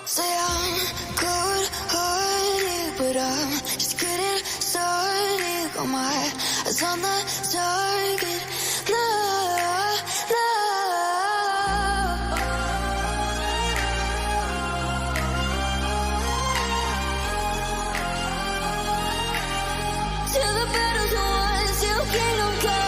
Say I'm good-hearted, but I'm just getting started. Got my eyes on the target. No, no. Till the battle's won, till kingdom come.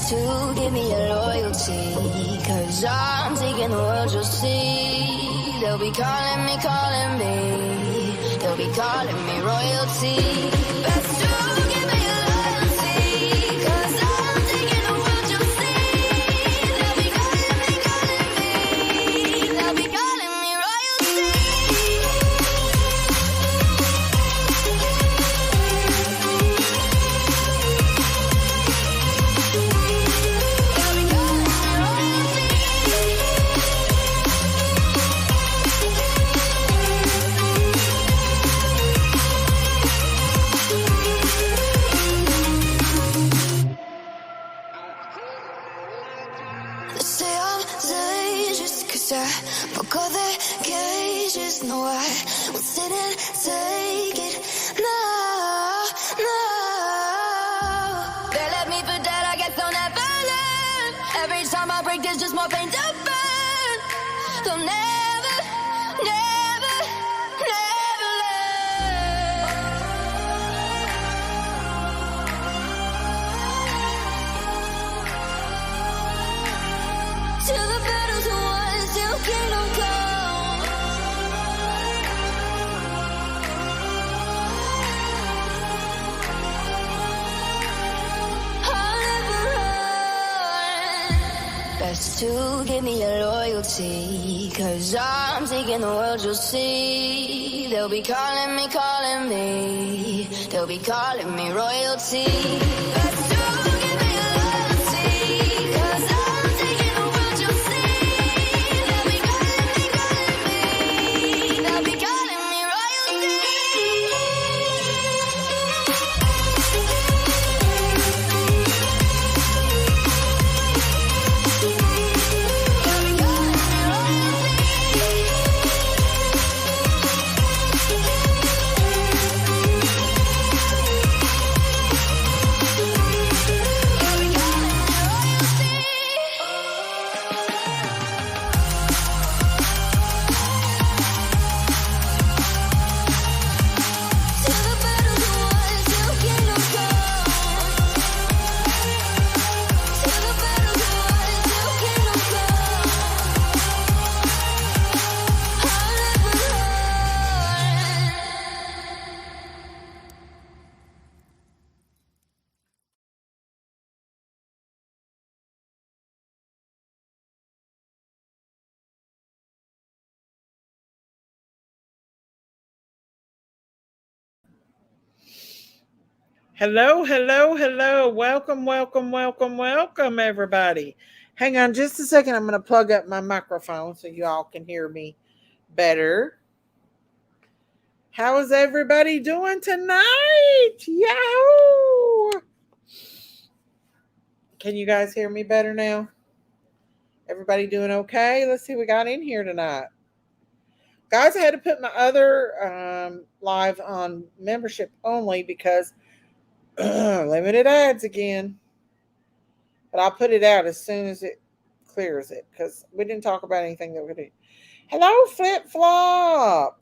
To give me your loyalty, 'cause I'm taking the world, you'll see. They'll be calling me, they'll be calling me royalty. Best to give me your loyalty, 'cause I'm taking the world, you'll see. They'll be calling me, they'll be calling me royalty. I broke all the cages, no, I won't sit and take it. No, no. They left me for dead, I guess they'll never learn. Every time I break, there's just more pain to burn. They'll never, never, never learn. Till the battle's won, till kingdom come. I'll never run. Best to give me your loyalty, 'cause I'm taking the world, you'll see. They'll be calling me, they'll be calling me royalty. Best to give me your loyalty, 'cause I'm taking the world, you'll see. They'll be calling me, they'll be calling me royalty. Hello, hello, hello. Welcome, everybody. Hang on just a second. I'm going to plug up my microphone so you all can hear me better. How is everybody doing tonight? Yahoo! Can you guys hear me better now? Everybody doing okay? Let's see what we got in here tonight. Guys, I had to put my other live on membership only because limited ads again. But I'll put it out as soon as it clears it because we didn't talk about anything that we're going to do. Hello, Flip Flop.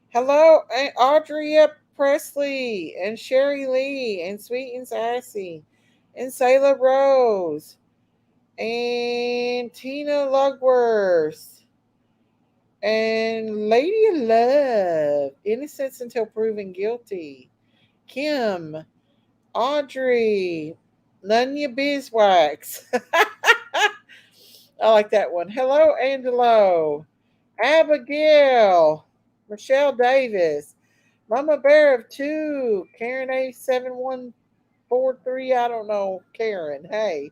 Hello, Audrey Presley and Sherry Lee and Sweet and Sassy and Sayla Rose and Tina Lugworth and Lady of Love, Innocence Until Proven Guilty, Kim, Audrey, Nunya Beeswax. I like that one. Hello, Angelo, Abigail, Michelle Davis, Mama Bear of 2, Karen A7143, I don't know, Karen, hey,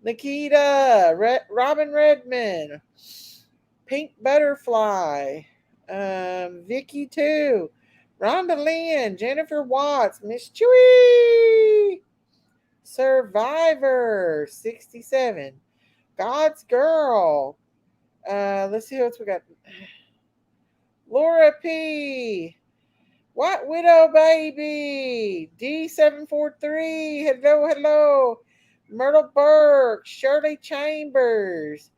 Nikita, Robin Redmond, Pink Butterfly, Vicky 2, Rhonda Lynn, Jennifer Watts, Miss Chewy, Survivor 67, God's Girl. Let's see what else we got. Laura P. White Widow Baby. D743. Hello, hello. Myrtle Burke. Shirley Chambers.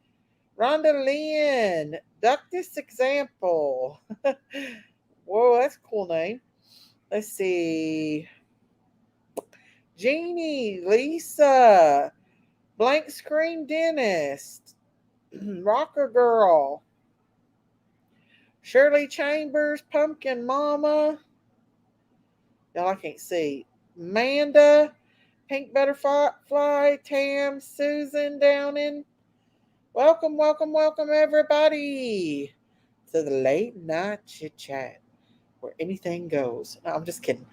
Rhonda Lynn. Duck This Example. Whoa, that's a cool name. Let's see. Jeannie. Lisa. Blank Screen Dentist. Rocker Girl. Shirley Chambers. Pumpkin Mama. Y'all, I can't see. Amanda, Pink Butterfly, Tam, Susan Downing. Welcome, welcome, welcome, everybody, to the late night chit chat where anything goes. No, I'm just kidding.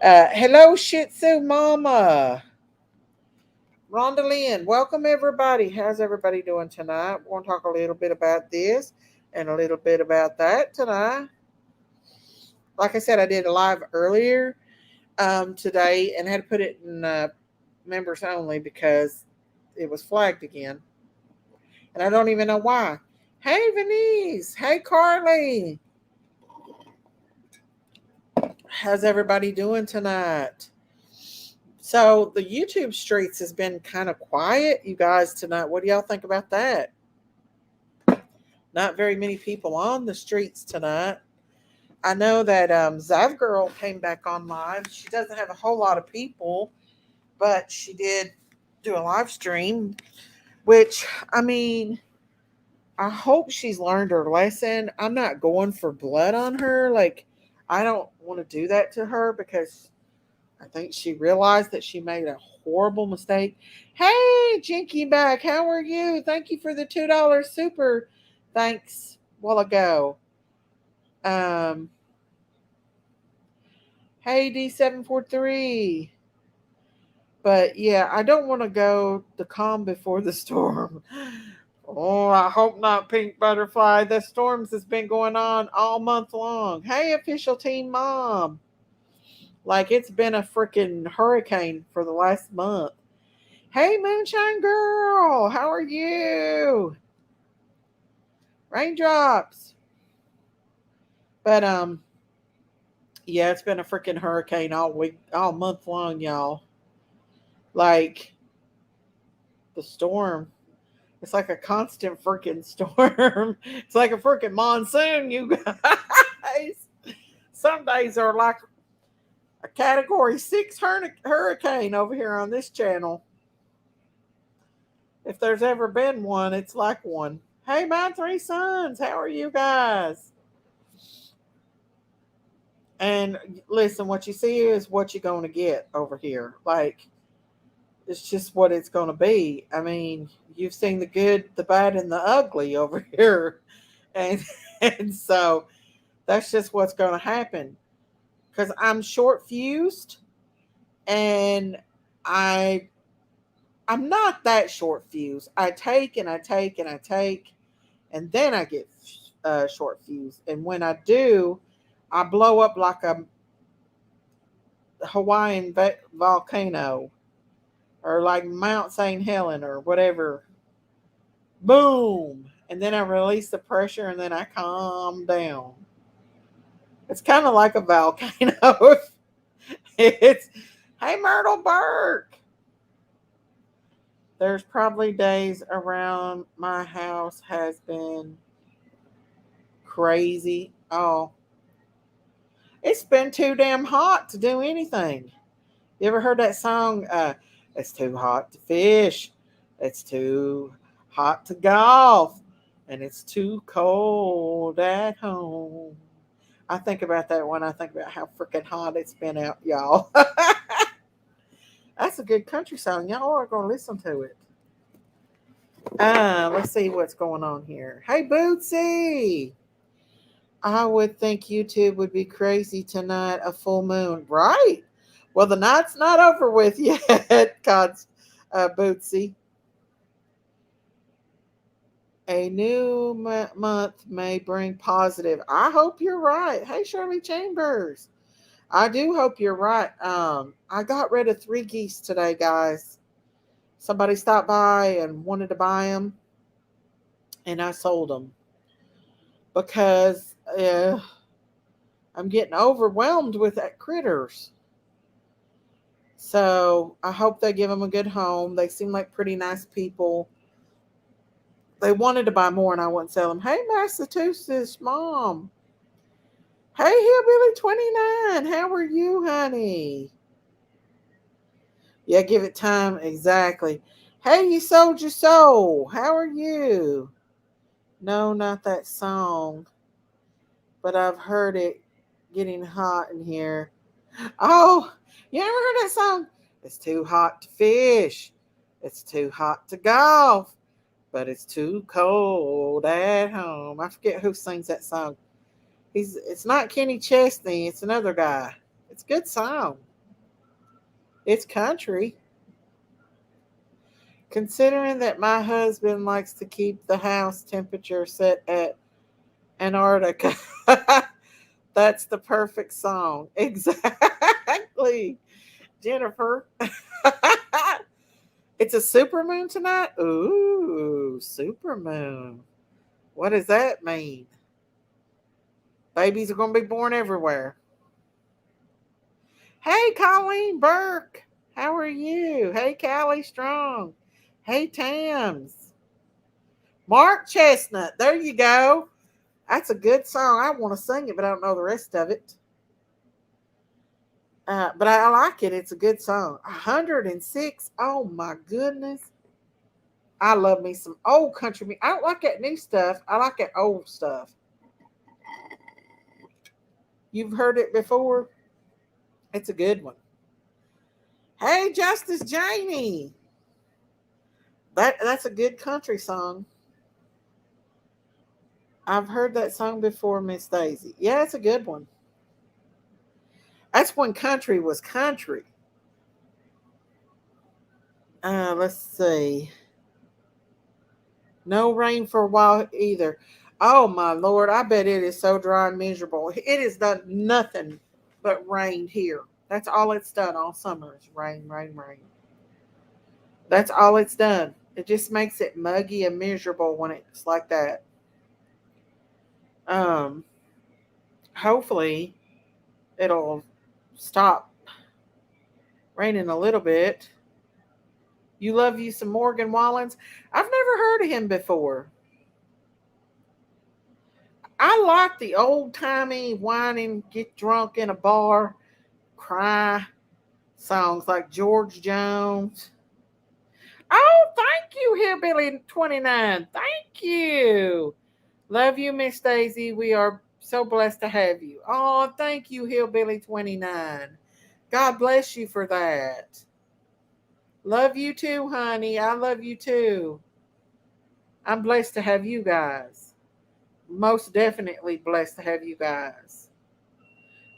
Hello, Shih Tzu Mama. Rhonda Lynn, welcome, everybody. How's everybody doing tonight? We're going to talk a little bit about this and a little bit about that tonight. Like I said, I did a live earlier today and had to put it in members only because it was flagged again. And I don't even know why. Hey, Venice. Hey, Carly. How's everybody doing tonight? So the YouTube streets has been kind of quiet, you guys, tonight. What do y'all think about that? Not very many people on the streets tonight. I know that Zav Girl came back on live. She doesn't have a whole lot of people, but she did do a live stream, which, I mean, I hope she's learned her lesson. I'm not going for blood on her. Like, I don't want to do that to her because I think she realized that she made a horrible mistake. Hey, Jinky Back, how are you? Thank you for the $2 super thanks a while ago. Hey, D743. But yeah, I don't want to go the calm before the storm. Oh, I hope not, Pink Butterfly. The storms has been going on all month long. Hey, official team mom. Like it's been a freaking hurricane for the last month. Hey, Moonshine Girl, how are you? Raindrops. But yeah, it's been a freaking hurricane all week, all month long, y'all. Like the storm. It's like a constant freaking storm. It's like a freaking monsoon, you guys. Some days are like a category 6 hurricane over here on this channel. If there's ever been one, it's like one. Hey, my 3 sons, how are you guys? And listen, what you see is what you're going to get over here. Like, it's just what it's going to be. I mean, you've seen the good, the bad, and the ugly over here. And, and so that's just what's going to happen. Because I'm short fused and I'm not that short fused. I take and I take and I take, and then I get short fused. And when I do, I blow up like a Hawaiian volcano or like Mount St. Helen or whatever. Boom. And then I release the pressure and then I calm down. It's kind of like a volcano. It's, hey, Myrtle Burke. There's probably days around my house has been crazy. Oh, it's been too damn hot to do anything. You ever heard that song? It's too hot to fish. It's too hot to golf. And it's too cold at home. I think about that when I think about how freaking hot it's been out, y'all. That's a good country song. Y'all are going to listen to it. Let's see what's going on here. Hey, Bootsy. I would think YouTube would be crazy tonight, a full moon. Right. Well, the night's not over with yet, God's Bootsy. A new month may bring positive. I hope you're right. Hey, Shirley Chambers. I do hope you're right. I got rid of 3 geese today, guys. Somebody stopped by and wanted to buy them, and I sold them because I'm getting overwhelmed with that critters. So I hope they give them a good home. They seem like pretty nice people. They wanted to buy more, and I wouldn't sell them. Hey, Massachusetts mom. Hey, Hillbilly 29. How are you, honey? Yeah, give it time. Exactly. Hey, you sold your soul. How are you? No, not that song, but I've heard it getting hot in here. Oh, you ever heard that song? It's too hot to fish. It's too hot to golf, but it's too cold at home. I forget who sings that song. It's not Kenny Chesney, it's another guy. It's a good song. It's country. Considering that my husband likes to keep the house temperature set at Antarctica, that's the perfect song. Exactly, Jennifer. It's a supermoon tonight? Ooh, supermoon. What does that mean? Babies are going to be born everywhere. Hey, Colleen Burke. How are you? Hey, Callie Strong. Hey, Tams. Mark Chestnut. There you go. That's a good song. I want to sing it, but I don't know the rest of it. But I like it. It's a good song. 106. Oh, my goodness. I love me some old country music. I don't like that new stuff. I like that old stuff. You've heard it before? It's a good one. Hey, Justice Janie. That's a good country song. I've heard that song before, Miss Daisy. Yeah, it's a good one. That's when country was country. Let's see. No rain for a while either. Oh my lord, I bet it is so dry and miserable. It has done nothing but rain here. That's all it's done all summer is rain, rain, rain. That's all it's done. It just makes it muggy and miserable when it's like that. Um, Hopefully it'll stop raining a little bit. You love you some Morgan Wallens. I've never heard of him before. I like the old timey whining, get drunk in a bar, cry songs like George Jones. Oh, thank you, Hillbilly 29. Thank you. Love you, Miss Daisy. We are so blessed to have you. Oh, thank you, Hillbilly 29. God bless you for that. Love you too, honey. I love you too. I'm blessed to have you guys. Most definitely blessed to have you guys.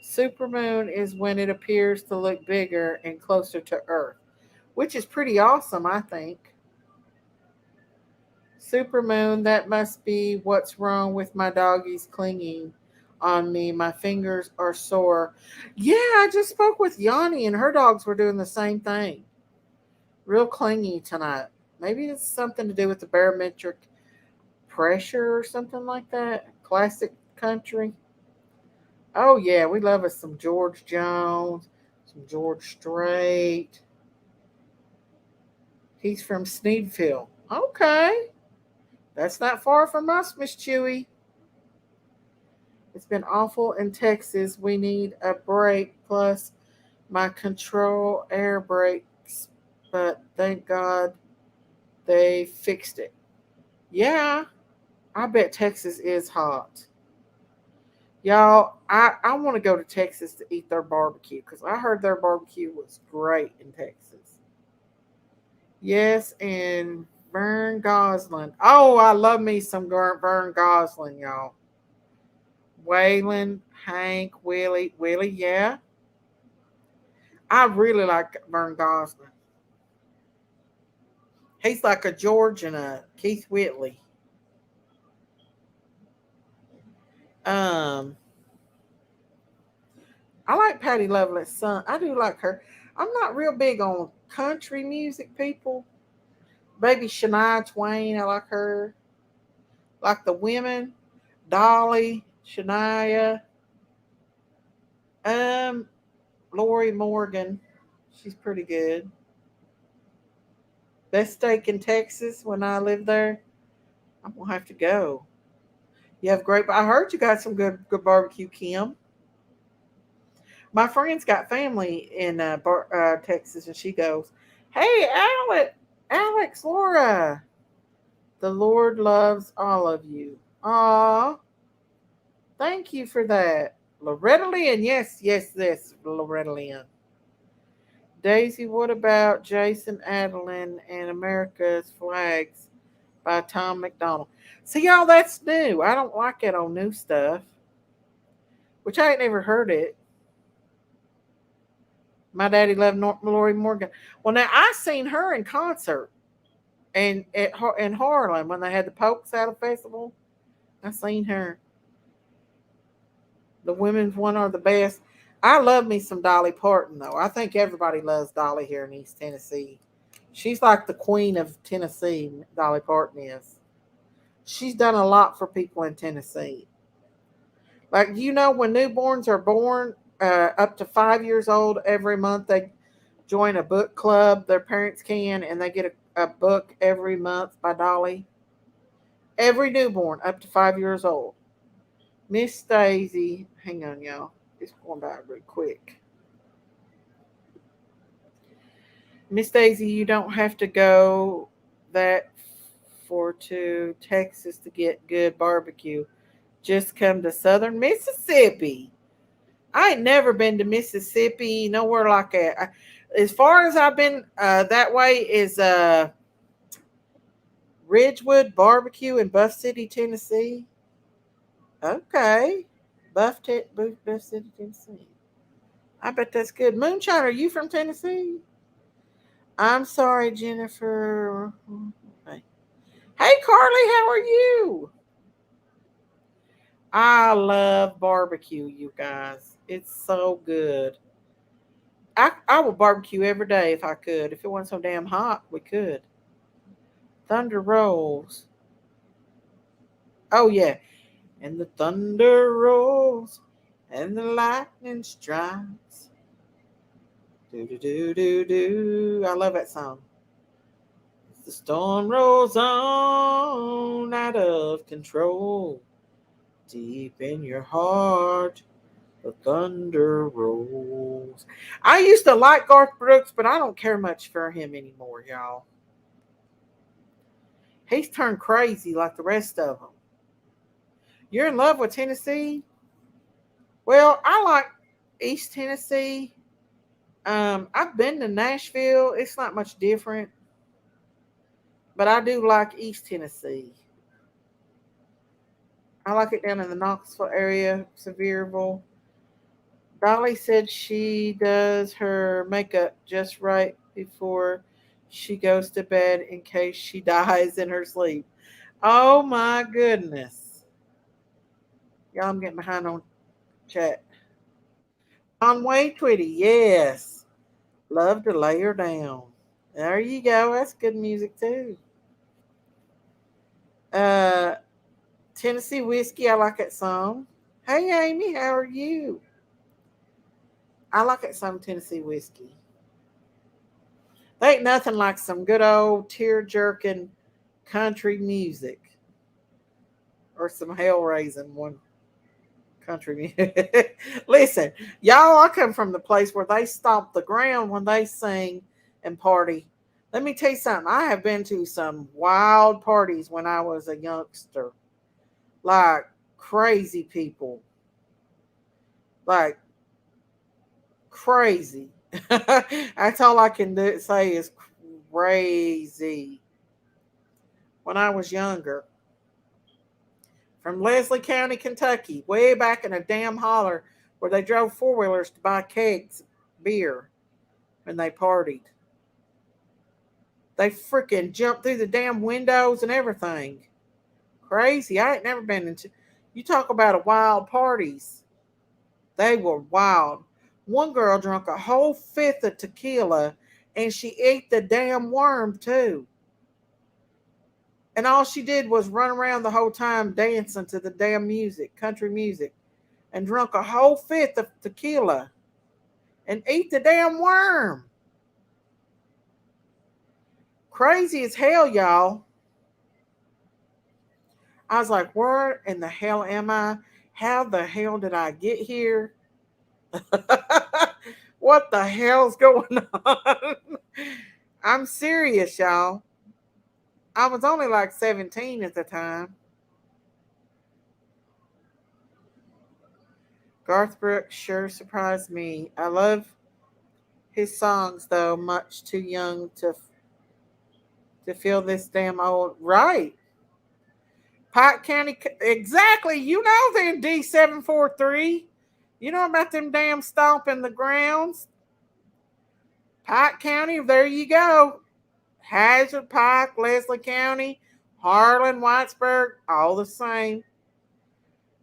Supermoon is when it appears to look bigger and closer to Earth, which is pretty awesome, I think. Supermoon, that must be what's wrong with my doggies clinging on me. My fingers are sore. Yeah, I just spoke with Yanni and her dogs were doing the same thing. Real clingy tonight. Maybe it's something to do with the barometric pressure or something like that. Classic country. Oh yeah, we love us some George Jones, some George Strait. He's from Sneedville. Okay. That's not far from us, Miss Chewy. It's been awful in Texas. We need a break. Plus, my control air brakes. But thank God they fixed it. Yeah, I bet Texas is hot. Y'all, I want to go to Texas to eat their barbecue because I heard their barbecue was great in Texas. Yes, and Vern Gosling. Oh, I love me some Vern Gosling, y'all. Waylon, Hank, Willie, yeah. I really like Vern Gosling. He's like a George and a Keith Whitley. Um, I like Patty Lovelet's son. I do like her. I'm not real big on country music people. Baby Shania Twain, I like her. Like the women, Dolly, Shania, um, Lori Morgan. She's pretty good. Best steak in Texas when I lived there. I'm gonna have to go. You have great. I heard you got some good barbecue, Kim. My friend's got family in Texas, and she goes, "Hey, Laura, the Lord loves all of you." Aw, thank you for that, Loretta Lynn. Yes, yes, yes, Loretta Lynn. Daisy, what about Jason Adeline and America's Flags by Tom McDonald? See, y'all, that's new. I don't like it on new stuff, which I ain't never heard it. My daddy loved Lori Morgan. Well, now I seen her in concert and in Harlan when they had the Polk Saddle Festival. I seen her. The women's one are the best. I love me some Dolly Parton though. I think everybody loves Dolly here in East Tennessee. She's like the queen of Tennessee. Dolly Parton is. She's done a lot for people in Tennessee. Like when newborns are born, up to 5 years old, every month they join a book club. Their parents can, and they get a book every month by Dolly. Every newborn up to 5 years old. Miss Daisy, hang on, y'all. It's going by real quick. Miss Daisy, you don't have to go that for to Texas to get good barbecue. Just come to Southern Mississippi. I ain't never been to Mississippi, nowhere like that. As far as I've been that way is Ridgewood Barbecue in Buff City, Tennessee. Okay. Buff City, Tennessee. I bet that's good. Moonshine, are you from Tennessee? I'm sorry, Jennifer. Okay. Hey, Carly, how are you? I love barbecue, you guys. It's so good. I would barbecue every day if I could. If it wasn't so damn hot, we could. Thunder rolls. Oh, yeah. And the thunder rolls and the lightning strikes. Do do do do do. I love that song. The storm rolls on out of control. Deep in your heart, the thunder rolls. I used to like Garth Brooks, but I don't care much for him anymore, y'all. He's turned crazy like the rest of them. You're in love with Tennessee? Well, I like East Tennessee. I've been to Nashville. It's not much different, but I do like East Tennessee. I like it down in the Knoxville area, Sevierville. Dolly said she does her makeup just right before she goes to bed in case she dies in her sleep. Oh my goodness. Y'all, I'm getting behind on chat. Conway Twitty, yes. Love to lay her down. There you go. That's good music too. Uh, Tennessee whiskey, I like that song. Hey Amy, how are you? I like that song, Tennessee whiskey. There ain't nothing like some good old tear jerking country music or some hell raising one country music. Listen, y'all, I come from the place where they stomp the ground when they sing and party. Let me tell you something. I have been to some wild parties when I was a youngster, like crazy people, like crazy. That's all I can say is crazy. When I was younger, from Leslie County, Kentucky, way back in a damn holler where they drove four wheelers to buy kegs beer when they partied. They freaking jumped through the damn windows and everything. Crazy. I ain't never been into. You talk about a wild parties. They were wild. One girl drank a whole fifth of tequila and she ate the damn worm too. And all she did was run around the whole time dancing to the damn music, country music, and drunk a whole fifth of tequila and ate the damn worm. Crazy as hell, y'all. I was like, where in the hell am I? How the hell did I get here? What the hell's going on? I'm serious, y'all. I was only like 17 at the time. Garth Brooks sure surprised me. I love his songs, though, much too young to feel this damn old. Right. Pike County, exactly. You know them D743. You know about them damn stomping the grounds. Pike County, there you go. Hazard, Pike, Leslie County, Harlan, Whitesburg, all the same.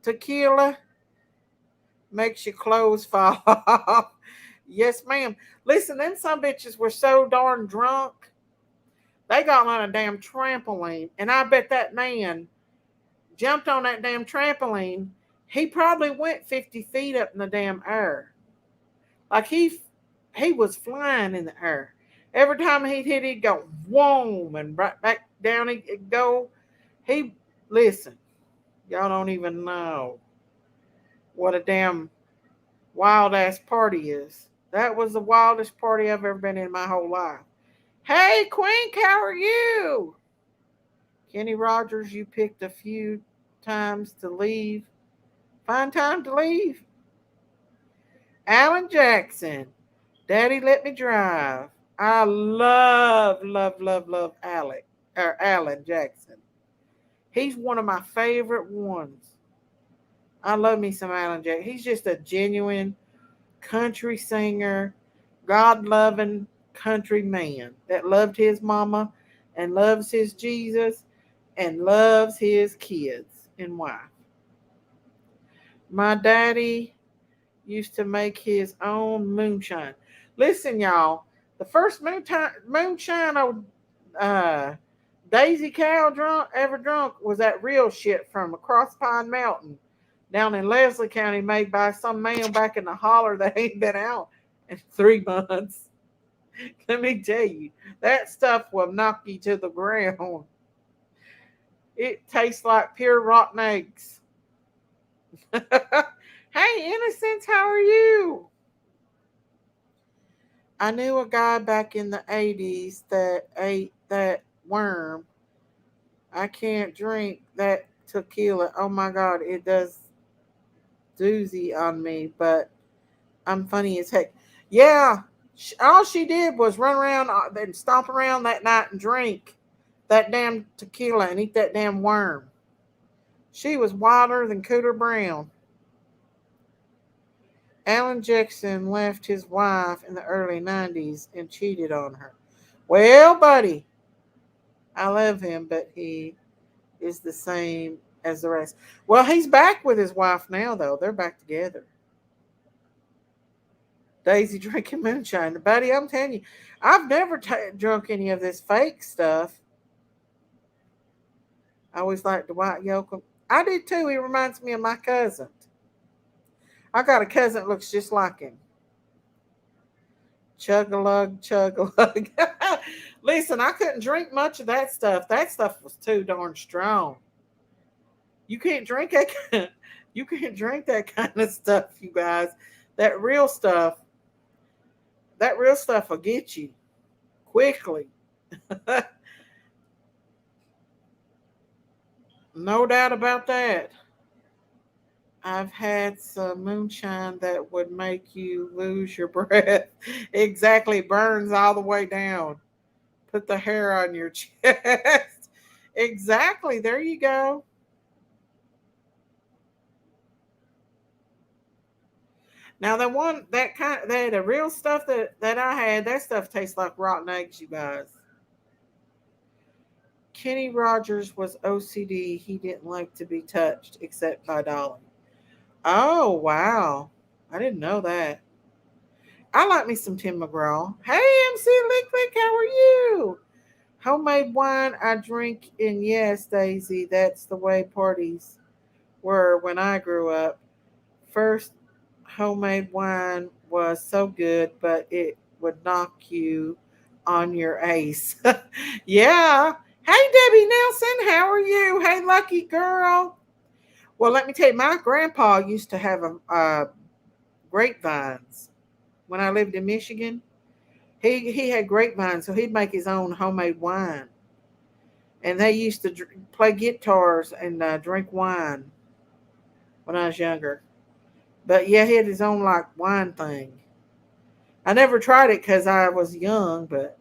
Tequila makes your clothes fall off. Yes, ma'am. Listen, them some bitches were so darn drunk. They got on a damn trampoline, and I bet that man jumped on that damn trampoline. He probably went 50 feet up in the damn air. Like he was flying in the air. Every time he'd hit, he'd go whoom and right back down he'd go. He listen, y'all don't even know what a damn wild ass party is. That was the wildest party I've ever been in my whole life. Hey Quink, how are you? Kenny Rogers, you picked a few times to leave. Find time to leave. Alan Jackson, Daddy let me drive. I love, love, love, love Alec or Alan Jackson. He's one of my favorite ones. I love me some Alan Jackson. He's just a genuine country singer, God loving country man that loved his mama and loves his Jesus and loves his kids and wife. My daddy used to make his own moonshine. Listen, y'all, the first moonshine uh, Daisy Cow ever drunk was that real shit from across Pine Mountain down in Leslie County, made by some man back in the holler that ain't been out in 3 months. Let me tell you, that stuff will knock you to the ground. It tastes like pure rotten eggs. Hey, Innocence, how are you? I knew a guy back in the 80s that ate that worm. I can't drink that tequila. Oh my God, it does doozy on me, but I'm funny as heck. Yeah, all she did was run around and stomp around that night and drink that damn tequila and eat that damn worm. She was wilder than Cooter Brown. Alan Jackson left his wife in the early 90s and cheated on her. Well, buddy, I love him, but he is the same as the rest. Well, he's back with his wife now, though. They're back together. Daisy drinking moonshine. Buddy, I'm telling you, I've never drunk any of this fake stuff. I always liked Dwight Yoakam. I did too. He reminds me of my cousin. I got a cousin that looks just like him. Chug a lug, chug a lug. Listen, I couldn't drink much of that stuff. That stuff was too darn strong. You can't drink that. You can't drink that kind of stuff, you guys. That real stuff. That real stuff will get you quickly. No doubt about that. I've had some moonshine that would make you lose your breath. Exactly, burns all the way down. Put the hair on your chest. Exactly, there you go. Now the one that the real stuff that I had, that stuff tastes like rotten eggs, you guys. Kenny Rogers was OCD. He didn't like to be touched except by Dolly. Oh wow. I didn't know that. I like me some Tim McGraw. Hey, MC Lick, how are you? Homemade wine I drink, and yes, Daisy, that's the way parties were when I grew up. First homemade wine was so good, but it would knock you on your ace. Yeah. Hey, Debbie Nelson, how are you? Hey, lucky girl. Well, let me tell you, my grandpa used to have grapevines when I lived in Michigan. He had grapevines, so he'd make his own homemade wine, and they used to play guitars and drink wine when I was younger. But yeah, he had his own like wine thing. I never tried it because I was young, but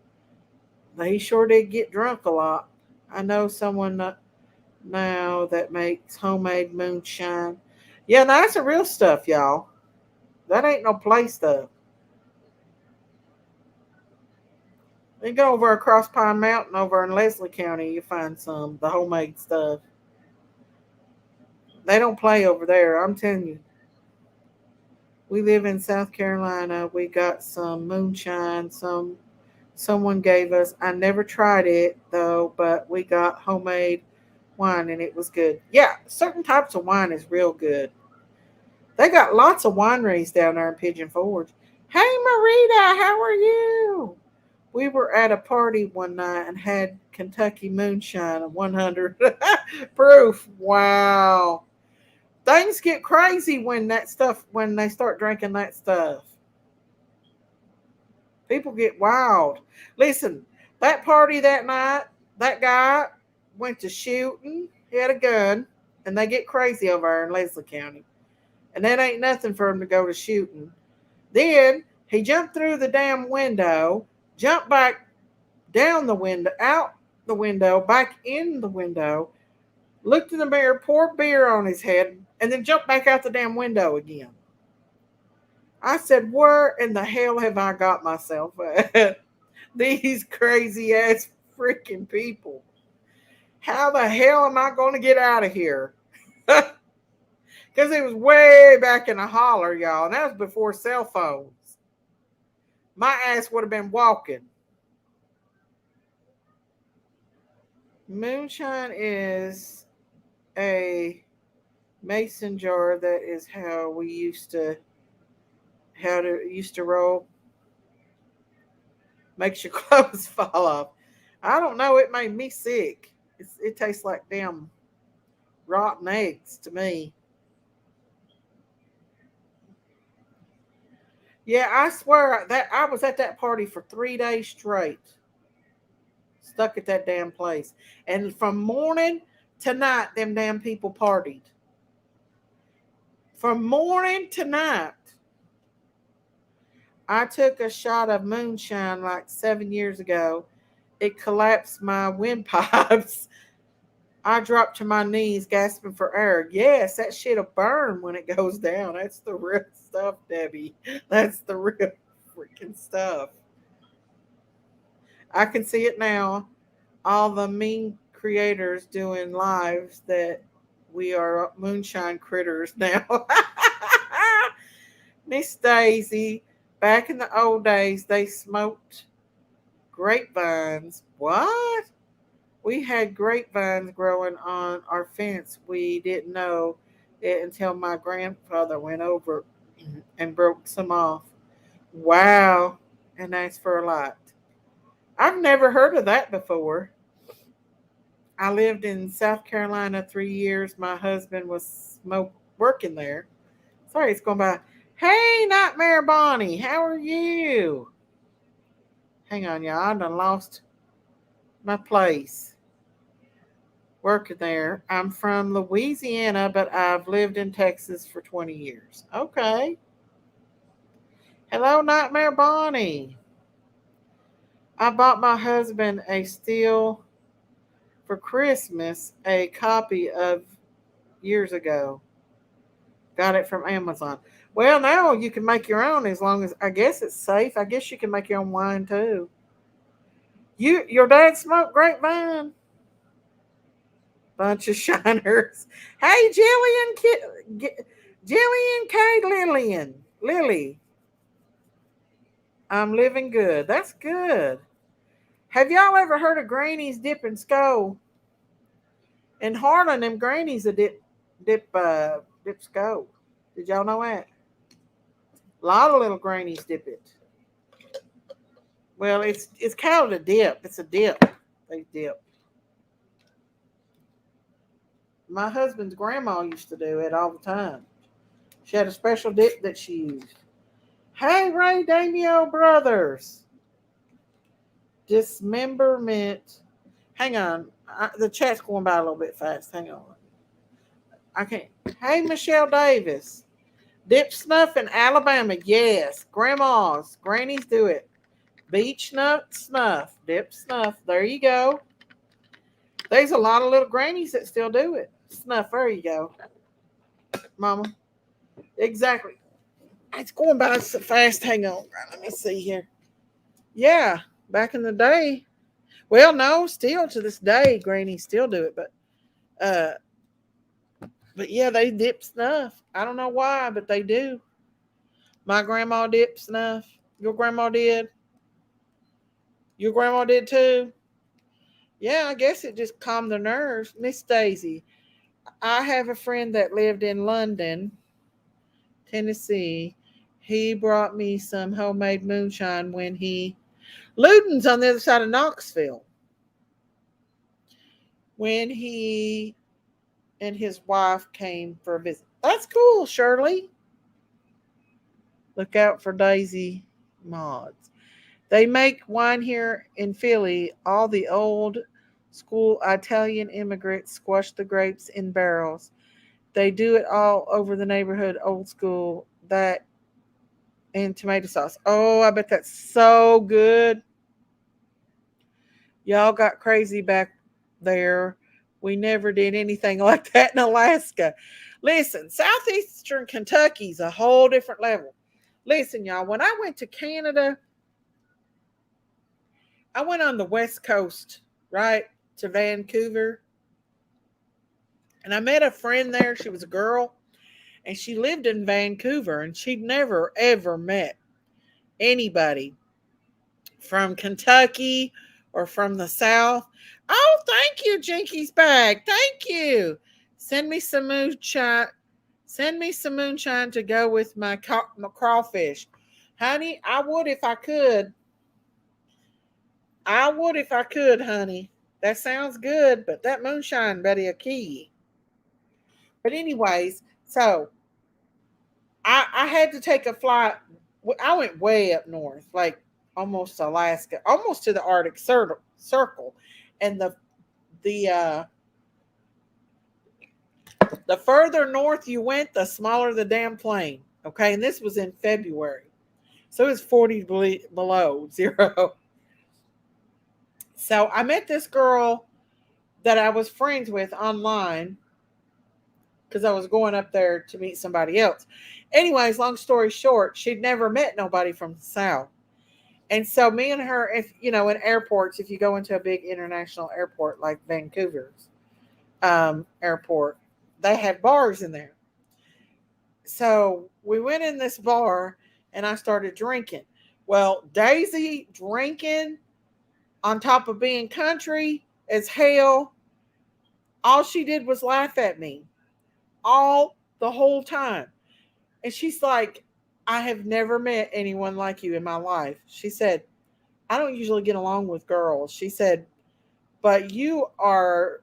he sure did get drunk a lot. I know someone now that makes homemade moonshine. Yeah, now that's the real stuff, y'all. That ain't no play stuff. You go over across Pine Mountain over in Leslie County, you find some the homemade stuff. They don't play over there. I'm telling you. We live in South Carolina. We got some moonshine. Someone gave us. I never tried it though, but we got homemade wine and it was good. Yeah, certain types of wine is real good. They got lots of wineries down there in Pigeon Forge. Hey Marita, how are you? We were at a party one night and had Kentucky moonshine of 100 proof. Wow. Things get crazy when they start drinking that stuff. People get wild. Listen, that party that night, that guy went to shooting. He had a gun, and they get crazy over there in Leslie County. And that ain't nothing for him to go to shooting. Then he jumped through the damn window, jumped back down the window, out the window, back in the window, looked in the mirror, poured beer on his head, and then jumped back out the damn window again. I said, where in the hell have I got myself at? These crazy ass freaking people. How the hell am I going to get out of here? Because it was way back in the holler, y'all. And that was before cell phones. My ass would have been walking. Moonshine is a mason jar. That is how we used to roll. Makes your clothes fall off. I don't know. It made me sick. It tastes like damn rotten eggs to me. Yeah, I swear that I was at that party for 3 days straight, stuck at that damn place. And from morning to night, them damn people partied. From morning to night. I took a shot of moonshine like 7 years ago. It collapsed my windpipes. I dropped to my knees, gasping for air. Yes, that shit'll burn when it goes down. That's the real stuff, Debbie. That's the real freaking stuff. I can see it now. All the mean creators doing lives that we are moonshine critters now. Miss Daisy, back in the old days, they smoked grapevines. What? We had grapevines growing on our fence. We didn't know it until my grandfather went over and broke some off. Wow. And that's for a lot. I've never heard of that before. I lived in South Carolina 3 years. My husband was working there. Sorry, it's going by. Hey, Nightmare Bonnie, how are you? Hang on, y'all. I done lost my place working there. I'm from Louisiana, but I've lived in Texas for 20 years. Okay. Hello, Nightmare Bonnie. I bought my husband a steel for Christmas, a copy of years ago. Got it from Amazon. Well, now you can make your own as long as I guess it's safe. I guess you can make your own wine too. Your dad smoked grapevine? Bunch of shiners. Hey, Jillian K. Lillian. Lily. I'm living good. That's good. Have y'all ever heard of grannies dipping skull? In Harlan, them grannies a dip skull. Did y'all know that? A lot of little grannies dip it. Well, it's called a dip. It's a dip. They dip. My husband's grandma used to do it all the time. She had a special dip that she used. Hey, Ray Damio Brothers. Dismemberment. Hang on. The chat's going by a little bit fast. Hang on. I can't. Hey, Michelle Davis. Dip snuff in Alabama. Yes. Grandmas. Grannies do it. Beach nut snuff. Dip snuff. There you go. There's a lot of little grannies that still do it. Snuff. There you go. Mama. Exactly. It's going by so fast. Hang on. Let me see here. Yeah. Back in the day. Well, no, still to this day, grannies still do it, uh but yeah, they dip snuff. I don't know why, but they do. My grandma dipped snuff. Your grandma did. Your grandma did too. Yeah, I guess it just calmed the nerves. Miss Daisy, I have a friend that lived in London, Tennessee. He brought me some homemade moonshine when he Luden's on the other side of Knoxville. When he and his wife came for a visit. That's cool, Shirley. Look out for Daisy mods. They make wine here in Philly. All the old school Italian immigrants squash the grapes in barrels. They do it all over the neighborhood, old school. That and tomato sauce. Oh, I bet that's so good. Y'all got crazy back there. We never did anything like that in Alaska. Listen, southeastern Kentucky's a whole different level. Listen, y'all, when I went to Canada, I went on the west coast, right, to Vancouver. And I met a friend there. She was a girl, and she lived in Vancouver, and she'd never, ever met anybody from Kentucky or from the South. Oh, thank you, Jinky's bag. Thank you. Send me some moonshine. Send me some moonshine to go with my crawfish. Honey, I would if I could. I would if I could, honey. That sounds good, but that moonshine better a key. But anyways, so I had to take a flight. I went way up north, like almost to Alaska, almost to the Arctic Circle, and the further north you went, the smaller the damn plane. Okay, and this was in February, so it was 40 below zero. So I met this girl that I was friends with online because I was going up there to meet somebody else. Anyways, long story short, she'd never met nobody from the South. And so me and her, if you know, in airports, if you go into a big international airport like Vancouver's airport, they have bars in there. So we went in this bar and I started drinking. Well, Daisy drinking on top of being country as hell, all she did was laugh at me all the whole time. And she's like, I have never met anyone like you in my life. She said, I don't usually get along with girls. She said, but you are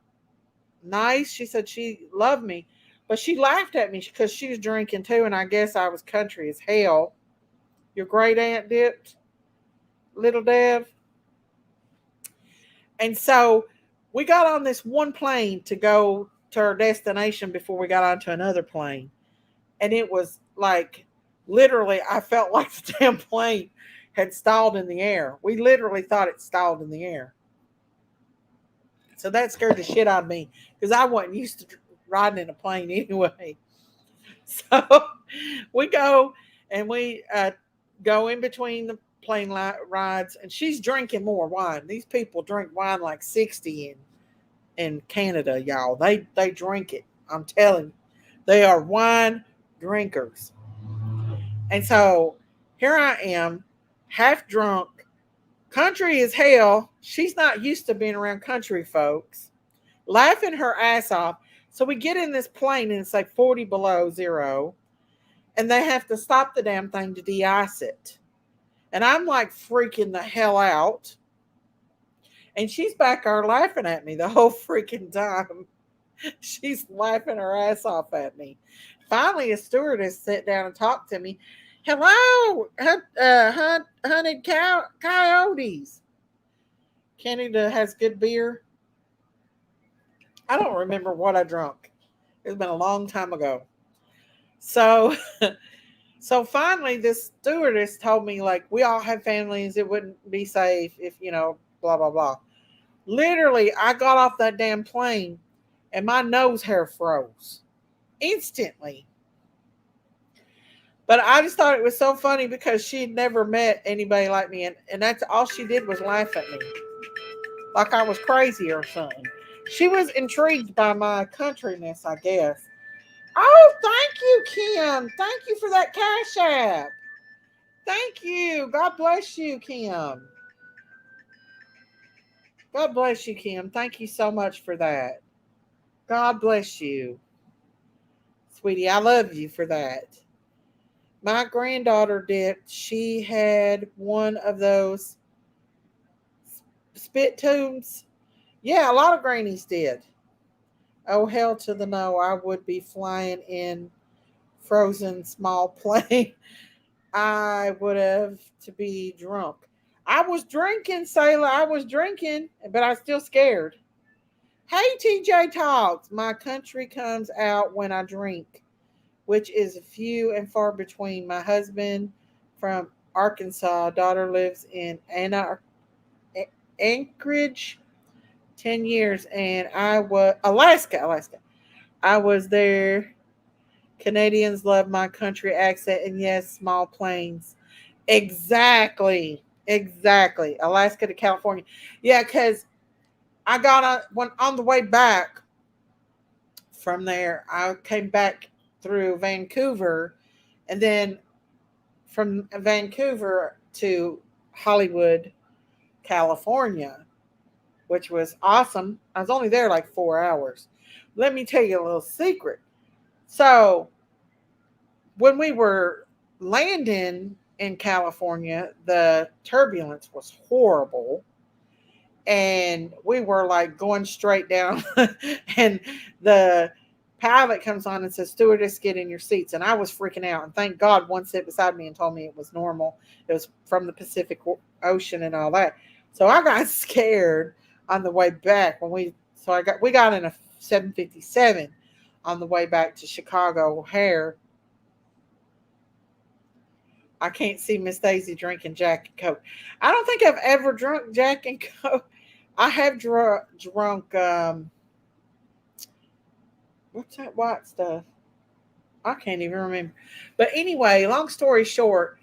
nice. She said she loved me. But she laughed at me because she was drinking too. And I guess I was country as hell. Your great aunt dipped, little Dev. And so we got on this one plane to go to our destination before we got onto another plane. And it was like literally, I felt like the damn plane had stalled in the air. We literally thought it stalled in the air. So that scared the shit out of me because I wasn't used to riding in a plane anyway. So we go and we go in between the plane rides, and she's drinking more wine. These people drink wine like 60 in Canada, y'all. They drink it. I'm telling you, they are wine drinkers. And so here I am. half drunk, country as hell. She's not used to being around country folks, laughing her ass off. So we get in this plane and it's like 40 below zero, and they have to stop the damn thing to de ice it. And I'm like freaking the hell out. And she's back there laughing at me the whole freaking time. She's laughing her ass off at me. Finally, a stewardess sat down and talked to me. Hello, hunted coyotes. Canada has good beer. I don't remember what I drunk. It's been a long time ago. So, so finally, this stewardess told me, like, we all have families. It wouldn't be safe if, blah, blah, blah. Literally, I got off that damn plane and my nose hair froze instantly. But I just thought it was so funny because she'd never met anybody like me. And that's all she did was laugh at me like I was crazy or something. She was intrigued by my countryness, I guess. Oh, thank you, Kim. Thank you for that Cash App. Thank you. God bless you, Kim. God bless you, Kim. Thank you so much for that. God bless you. Sweetie, I love you for that. My granddaughter did. She had one of those spit tunes. Yeah, a lot of grannies did. Oh, hell to the no. I would be flying in frozen small plane. I would have to be drunk. I was drinking, Sailor. I was drinking, but I was still scared. Hey, TJ Talks. My country comes out when I drink, which is few and far between. My husband from Arkansas, daughter lives in Anchorage, 10 years, and I was Alaska. I was there. Canadians love my country accent, and yes, small planes. Exactly. Alaska to California. Yeah, because I got on the way back from there. I came back through Vancouver, and then from Vancouver to Hollywood, California, which was awesome. I was only there like 4 hours. Let me tell you a little secret. So when we were landing in California, the turbulence was horrible. And we were like going straight down. And the pilot comes on and says, "Stewardess, get in your seats." And I was freaking out. And thank God one sat beside me and told me it was normal. It was from the Pacific Ocean and all that. So I got scared on the way back we got in a 757 on the way back to Chicago O'Hare. I can't see Miss Daisy drinking Jack and Coke. I don't think I've ever drunk Jack and Coke. I have drunk what's that white stuff? I can't even remember. But anyway, long story short,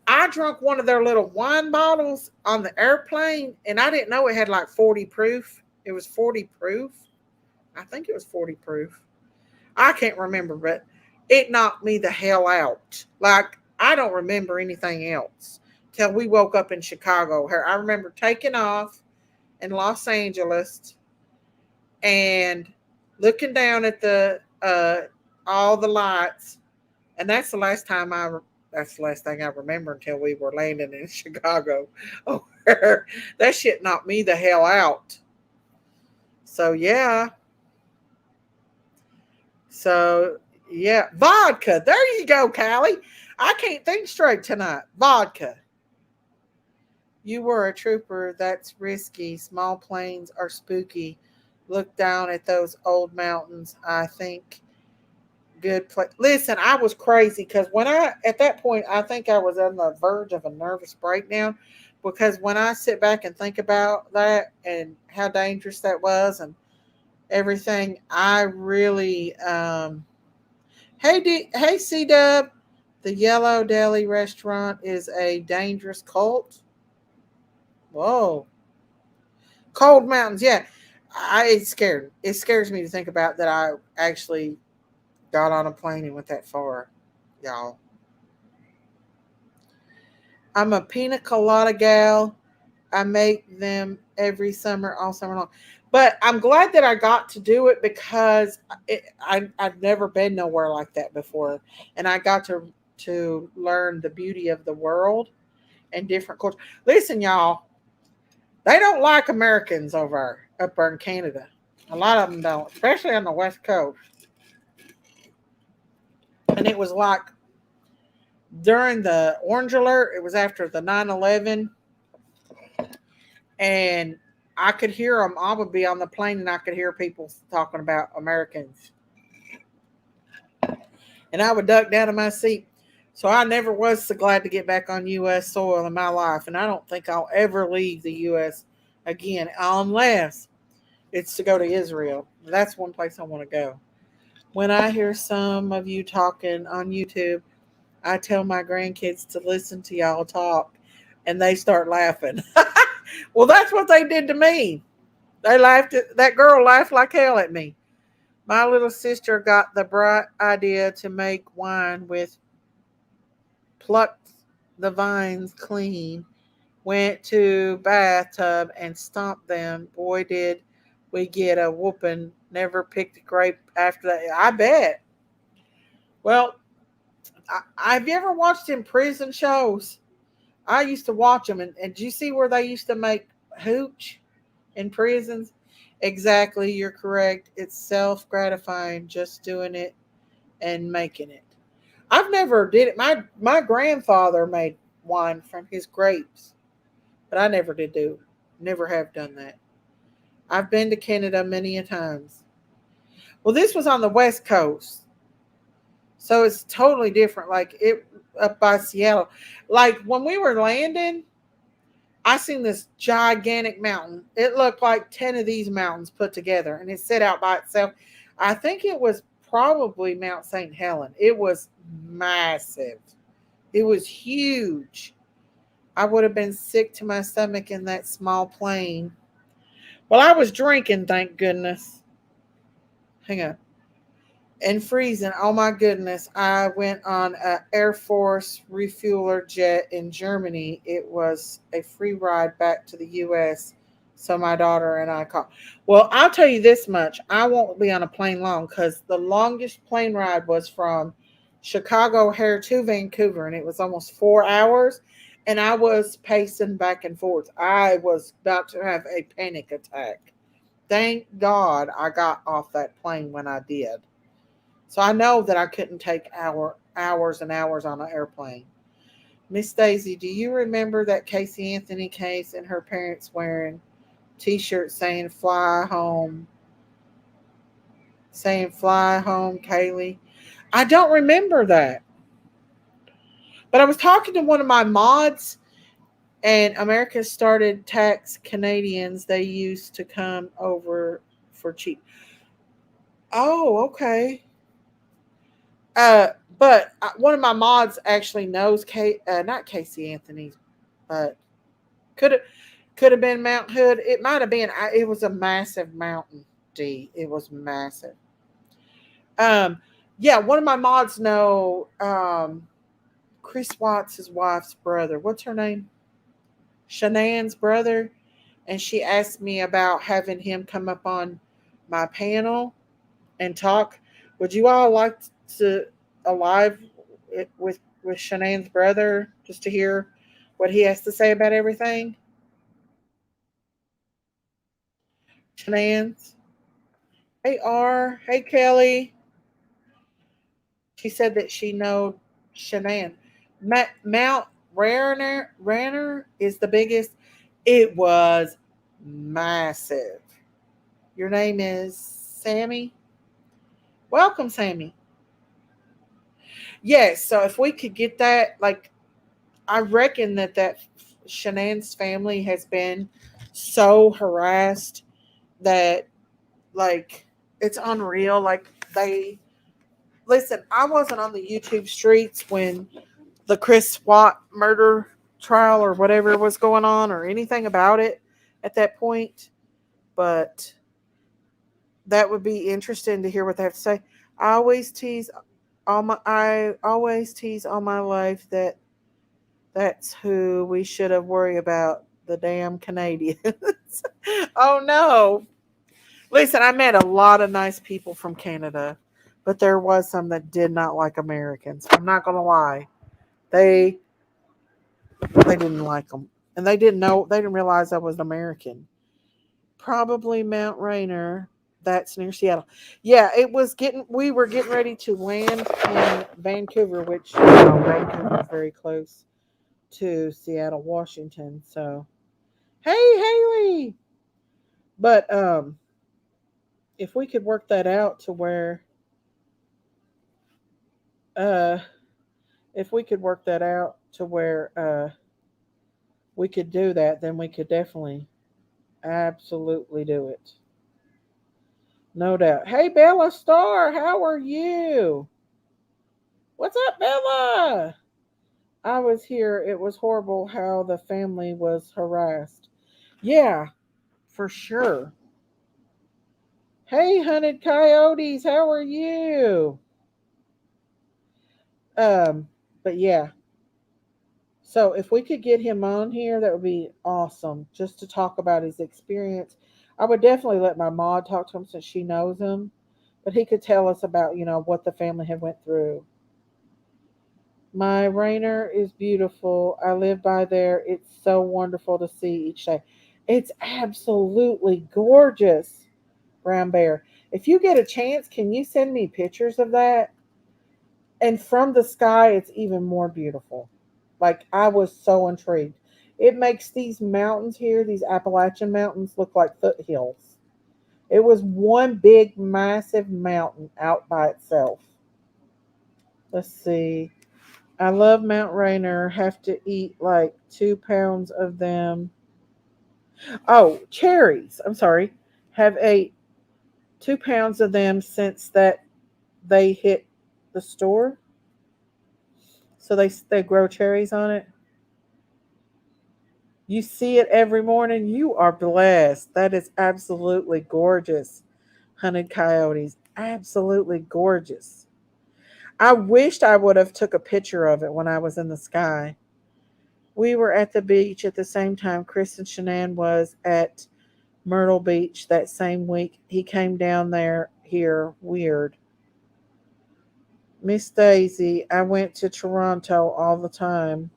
I drunk one of their little wine bottles on the airplane, and I didn't know it had like 40 proof. It was 40 proof. I think it was 40 proof. I can't remember, but it knocked me the hell out. Like, I don't remember anything else till we woke up in Chicago. I remember taking off in Los Angeles and looking down at the all the lights, and that's the last thing I remember until we were landing in Chicago. Oh, that shit knocked me the hell out. So yeah. So yeah, vodka. There you go, Callie. I can't think straight tonight. Vodka. You were a trooper. That's risky. Small planes are spooky. Look down at those old mountains. I think good place. Listen, I was crazy because at that point, I think I was on the verge of a nervous breakdown because when I sit back and think about that and how dangerous that was and everything, I really, hey, C Dub, the Yellow Deli restaurant is a dangerous cult. Whoa. Cold mountains, yeah. It's scared. It scares me to think about that I actually got on a plane and went that far, y'all. I'm a pina colada gal. I make them every summer, all summer long. But I'm glad that I got to do it because I've never been nowhere like that before, and I got to learn the beauty of the world and different cultures. Listen, y'all, they don't like Americans over up there in Canada. A lot of them don't, especially on the West Coast. And it was like during the orange alert, it was after the 9/11, and I could hear them. I would be on the plane and I could hear people talking about Americans. And I would duck down in my seat. So I never was so glad to get back on U.S. soil in my life. And I don't think I'll ever leave the U.S. again unless it's to go to Israel. That's one place I want to go. When I hear some of you talking on YouTube, I tell my grandkids to listen to y'all talk and they start laughing. Well, that's what they did to me. They laughed at that girl laughed like hell at me. My little sister got the bright idea to make wine with plucked the vines clean, went to bathtub and stomped them. Boy, did we get a whooping. Never picked a grape after that. I bet. Well, have you ever watched in prison shows? I used to watch them, and do you see where they used to make hooch in prisons? Exactly, you're correct. It's self gratifying just doing it and making it. I've never did it. My grandfather made wine from his grapes, but I never did do. Never have done that. I've been to Canada many a times. Well, this was on the West Coast, so it's totally different. Like it up by Seattle. Like when we were landing, I seen this gigantic mountain. It looked like 10 of these mountains put together, and it set out by itself. I think it was probably Mount St. Helen. It was massive. It was huge. I would have been sick to my stomach in that small plane. Well, I was drinking, thank goodness. Hang on. And freezing. Oh my goodness. I went on an Air Force refueler jet in Germany. It was a free ride back to the US. So my daughter and I caught. Well, I'll tell you this much. I won't be on a plane long because the longest plane ride was from Chicago O'Hare to Vancouver, and it was almost 4 hours. And I was pacing back and forth. I was about to have a panic attack. Thank God I got off that plane when I did. So I know that I couldn't take hours and hours on an airplane. Miss Daisy, do you remember that Casey Anthony case and her parents wearing T-shirts saying "Fly home, Kaylee"? I don't remember that, but I was talking to one of my mods, and America started tax Canadians. They used to come over for cheap. Oh, okay. Uh, but one of my mods actually knows not Casey Anthony, but could have could have been Mount Hood. It might have been. It was a massive mountain. D. It was massive. Um, yeah, one of my mods know Chris Watts' his wife's brother. What's her name? Shanann's brother, and she asked me about having him come up on my panel and talk. Would you all like to alive with Shanann's brother just to hear what he has to say about everything? Shanann's. Hey R. Hey Kelly. She said that she know Shanann. Mount Ranner is the biggest. It was massive. Your name is Sammy. Welcome, Sammy. Yes. So if we could get that, like I reckon that Shanann's family has been so harassed that like it's unreal. Like they listen. I wasn't on the YouTube streets when the Chris Watt murder trial or whatever was going on or anything about it at that point, but that would be interesting to hear what they have to say. I always tease I always tease all my life that That's who we should have worried about. The damn Canadians. Oh no. Listen, I met a lot of nice people from Canada, but there was some that did not like Americans. I'm not gonna lie. They they didn't like them, and they didn't realize I was an American. Probably Mount Rainier. That's near Seattle. Yeah, it was getting. We were getting ready to land in Vancouver, which Vancouver is very close to Seattle, Washington. So, hey, Haley. But if we could work that out to where, uh, if we could work that out to where we could do that, then we could definitely, absolutely do it. No doubt. Hey, Bella Star, how are you? What's up, Bella? I was here. It was horrible how the family was harassed. Yeah, for sure. Hey, hunted coyotes, how are you? Um, but yeah. So if we could get him on here, that would be awesome. Just to talk about his experience. I would definitely let my mom talk to him since she knows him. But he could tell us about, what the family had went through. My Rainer is beautiful. I live by there. It's so wonderful to see each day. It's absolutely gorgeous, Brown Bear. If you get a chance, can you send me pictures of that? And from the sky, it's even more beautiful. Like, I was so intrigued. It makes these mountains here, these Appalachian mountains, look like foothills. It was one big, massive mountain out by itself. Let's see. I love Mount Rainier. Have to eat like 2 pounds of them. Oh, cherries. I'm sorry. Have ate 2 pounds of them since that they hit the store. So they grow cherries on it. You see it every morning. You are blessed. That is absolutely gorgeous. Hunted coyotes. Absolutely gorgeous. I wished I would have took a picture of it when I was in the sky. We were at the beach at the same time Chris and Shanann was at Myrtle Beach that same week. He came down there here. Weird. Miss Daisy, I went to Toronto all the time.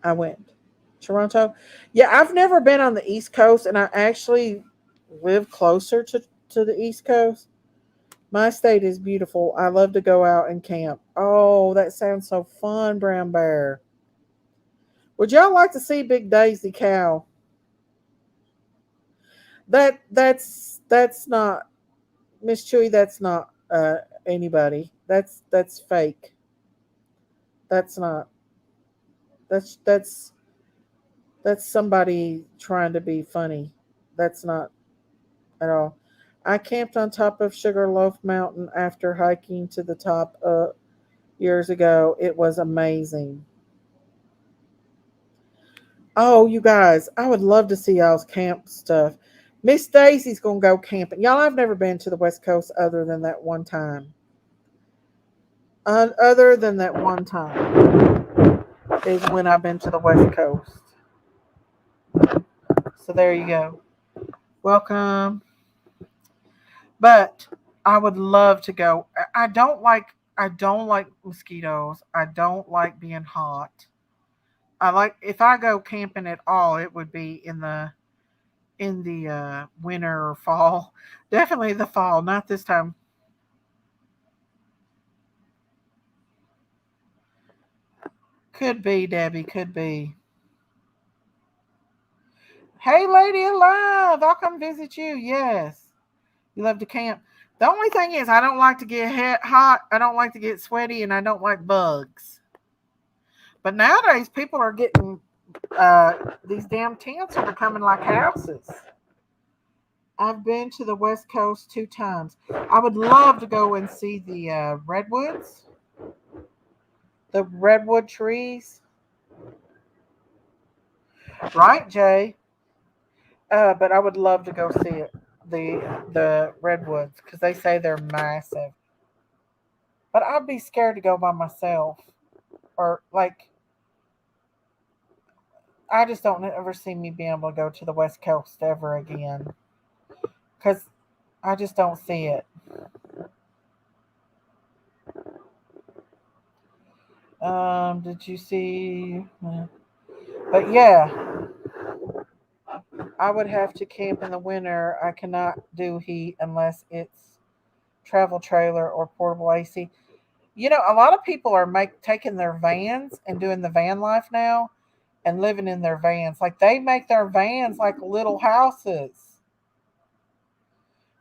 I went. Toronto? Yeah, I've never been on the East Coast, and I actually live closer to the East Coast. My state is beautiful. I love to go out and camp. Oh, that sounds so fun, Brown Bear. Would y'all like to see Big Daisy Cow? That's not Miss Chewy. That's not anybody. That's fake. That's not. That's that's somebody trying to be funny. That's not at all. I camped on top of Sugarloaf Mountain after hiking to the top years ago. It was amazing. Oh, you guys, I would love to see y'all's camp stuff. Miss Daisy's gonna go camping. Y'all, I've never been to the West Coast other than that one time. Other than that one time is when I've been to the West Coast. So there you go. Welcome. But I would love to go. I don't like mosquitoes. I don't like being hot. I like if I go camping at all, it would be in the winter or fall. Definitely the fall, not this time. Could be, Debbie, could be. Hey, Lady Alive, I'll come visit you. Yes. You love to camp. The only thing is, I don't like to get hot, I don't like to get sweaty, and I don't like bugs. But nowadays, people are getting these damn tents are becoming like houses. I've been to the West Coast 2 times. I would love to go and see the redwoods, the redwood trees. Right, Jay? But I would love to go see it, the redwoods, because they say they're massive. But I'd be scared to go by myself. or like I just don't ever see me being able to go to the West Coast ever again because I just don't see it. Did you see? But yeah, I would have to camp in the winter. I cannot do heat unless it's travel trailer or portable AC. A lot of people are taking their vans and doing the van life now and living in their vans. Like they make their vans like little houses.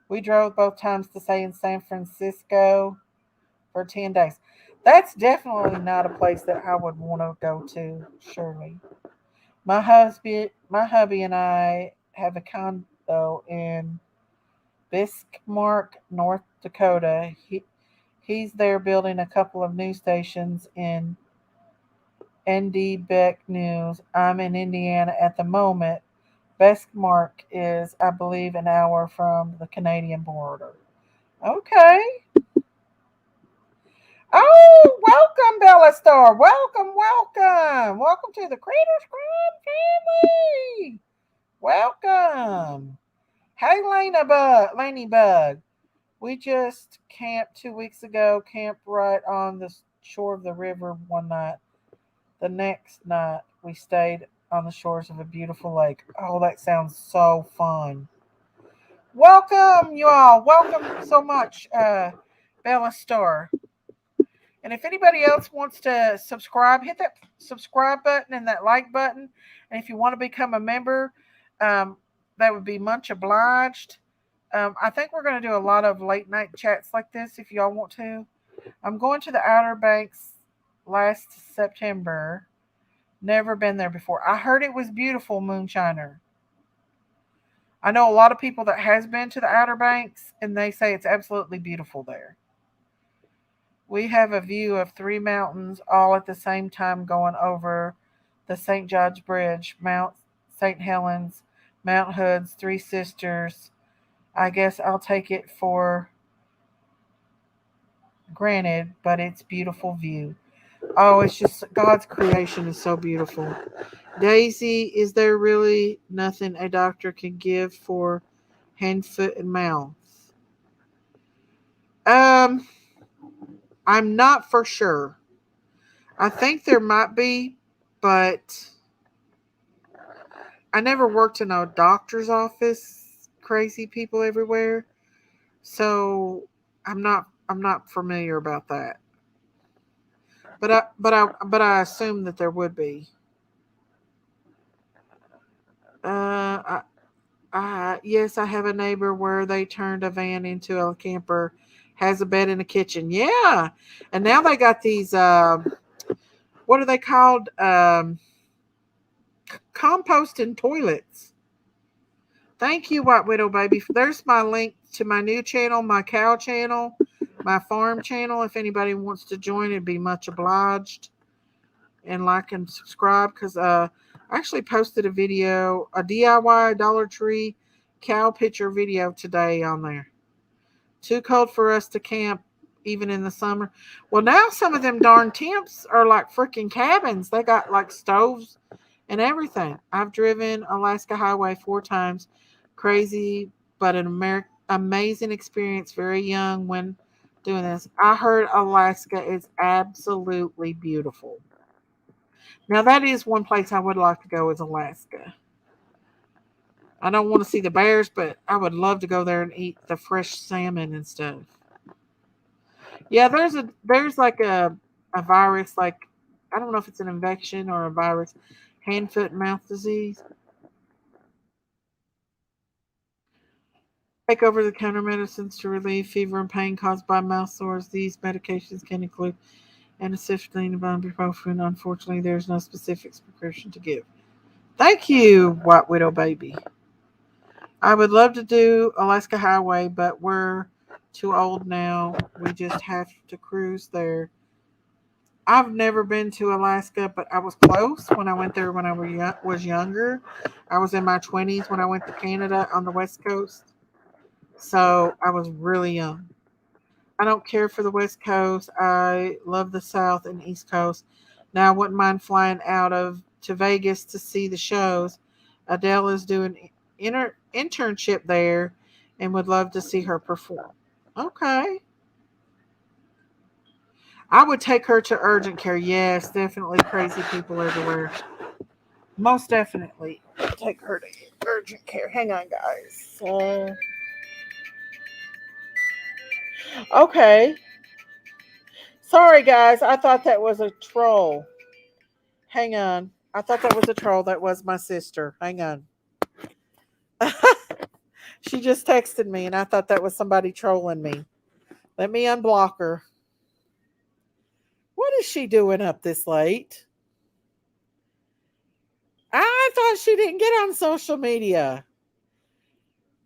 We drove both times to stay in San Francisco for 10 days. That's definitely not a place that I would want to go to, surely. My hubby and I have a condo in Bismarck, North Dakota. He's there building a couple of news stations in ND Beck News. I'm in Indiana at the moment. Bismarck is, I believe, an hour from the Canadian border. Okay. Oh, welcome, Bella Star. Welcome, welcome. Welcome to the Creator Scrum family. Welcome. Hey, Laney Bug. We just camped 2 weeks ago, camped right on the shore of the river one night. The next night, we stayed on the shores of a beautiful lake. Oh, that sounds so fun. Welcome, you all. Welcome so much, Bella Star. And if anybody else wants to subscribe, hit that subscribe button and that like button. And if you want to become a member, um, that would be much obliged. I think we're going to do a lot of late night chats like this if y'all want to. I'm going to the Outer Banks last September. Never been there before. I heard it was beautiful, Moonshiner. I know a lot of people that has been to the Outer Banks and they say it's absolutely beautiful there. We have a view of three mountains all at the same time going over the St. George Bridge, Mount St. Helens, Mount Hood's, Three Sisters. I guess I'll take it for granted, but it's beautiful view. Oh, it's just God's creation is so beautiful. Daisy, is there really nothing a doctor can give for hand, foot, and mouth? Um, I'm not for sure. I think there might be, but I never worked in a doctor's office. Crazy people everywhere, so I'm not familiar about that. But I assume that there would be. Uh, yes, I have a neighbor where they turned a van into a camper, has a bed in the kitchen. Yeah, and now they got these. What are they called? Composting toilets. Thank you, White Widow Baby. There's my link to my new channel, my cow channel, my farm channel. If anybody wants to join, it'd be much obliged. And like and subscribe because I actually posted a video, a DIY Dollar Tree cow picture video today on there. Too cold for us to camp even in the summer. Well, now some of them darn tents are like freaking cabins. They got like stoves and everything. I've driven Alaska Highway 4 times. Crazy, but an amazing experience. Very young when doing this. I heard Alaska is absolutely beautiful. Now that is one place I would like to go is Alaska. I don't want to see the bears, but I would love to go there and eat the fresh salmon and stuff. Yeah, there's like a virus, like I don't know if it's an infection or a virus, hand, foot, and mouth disease. Take over the counter medicines to relieve fever and pain caused by mouth sores. These medications can include antihistamine and ibuprofen. Unfortunately, there is no specific prescription to give. Thank you, White Widow Baby. I would love to do Alaska Highway, but we're too old now. We just have to cruise there. I've never been to Alaska, but I was close when I went there when I was younger. I was in my 20s when I went to Canada on the West Coast. So I was really young. I don't care for the West Coast. I love the South and East Coast. Now I wouldn't mind flying out of to Vegas to see the shows. Adele is doing internship there and would love to see her perform. Okay. I would take her to urgent care. Yes, definitely crazy people everywhere. Most definitely take her to urgent care. Hang on, guys. Okay. Sorry, guys. I thought that was a troll. Hang on. I thought that was a troll. That was my sister. Hang on. She just texted me, and I thought that was somebody trolling me. Let me unblock her. What is she doing up this late? I thought she didn't get on social media.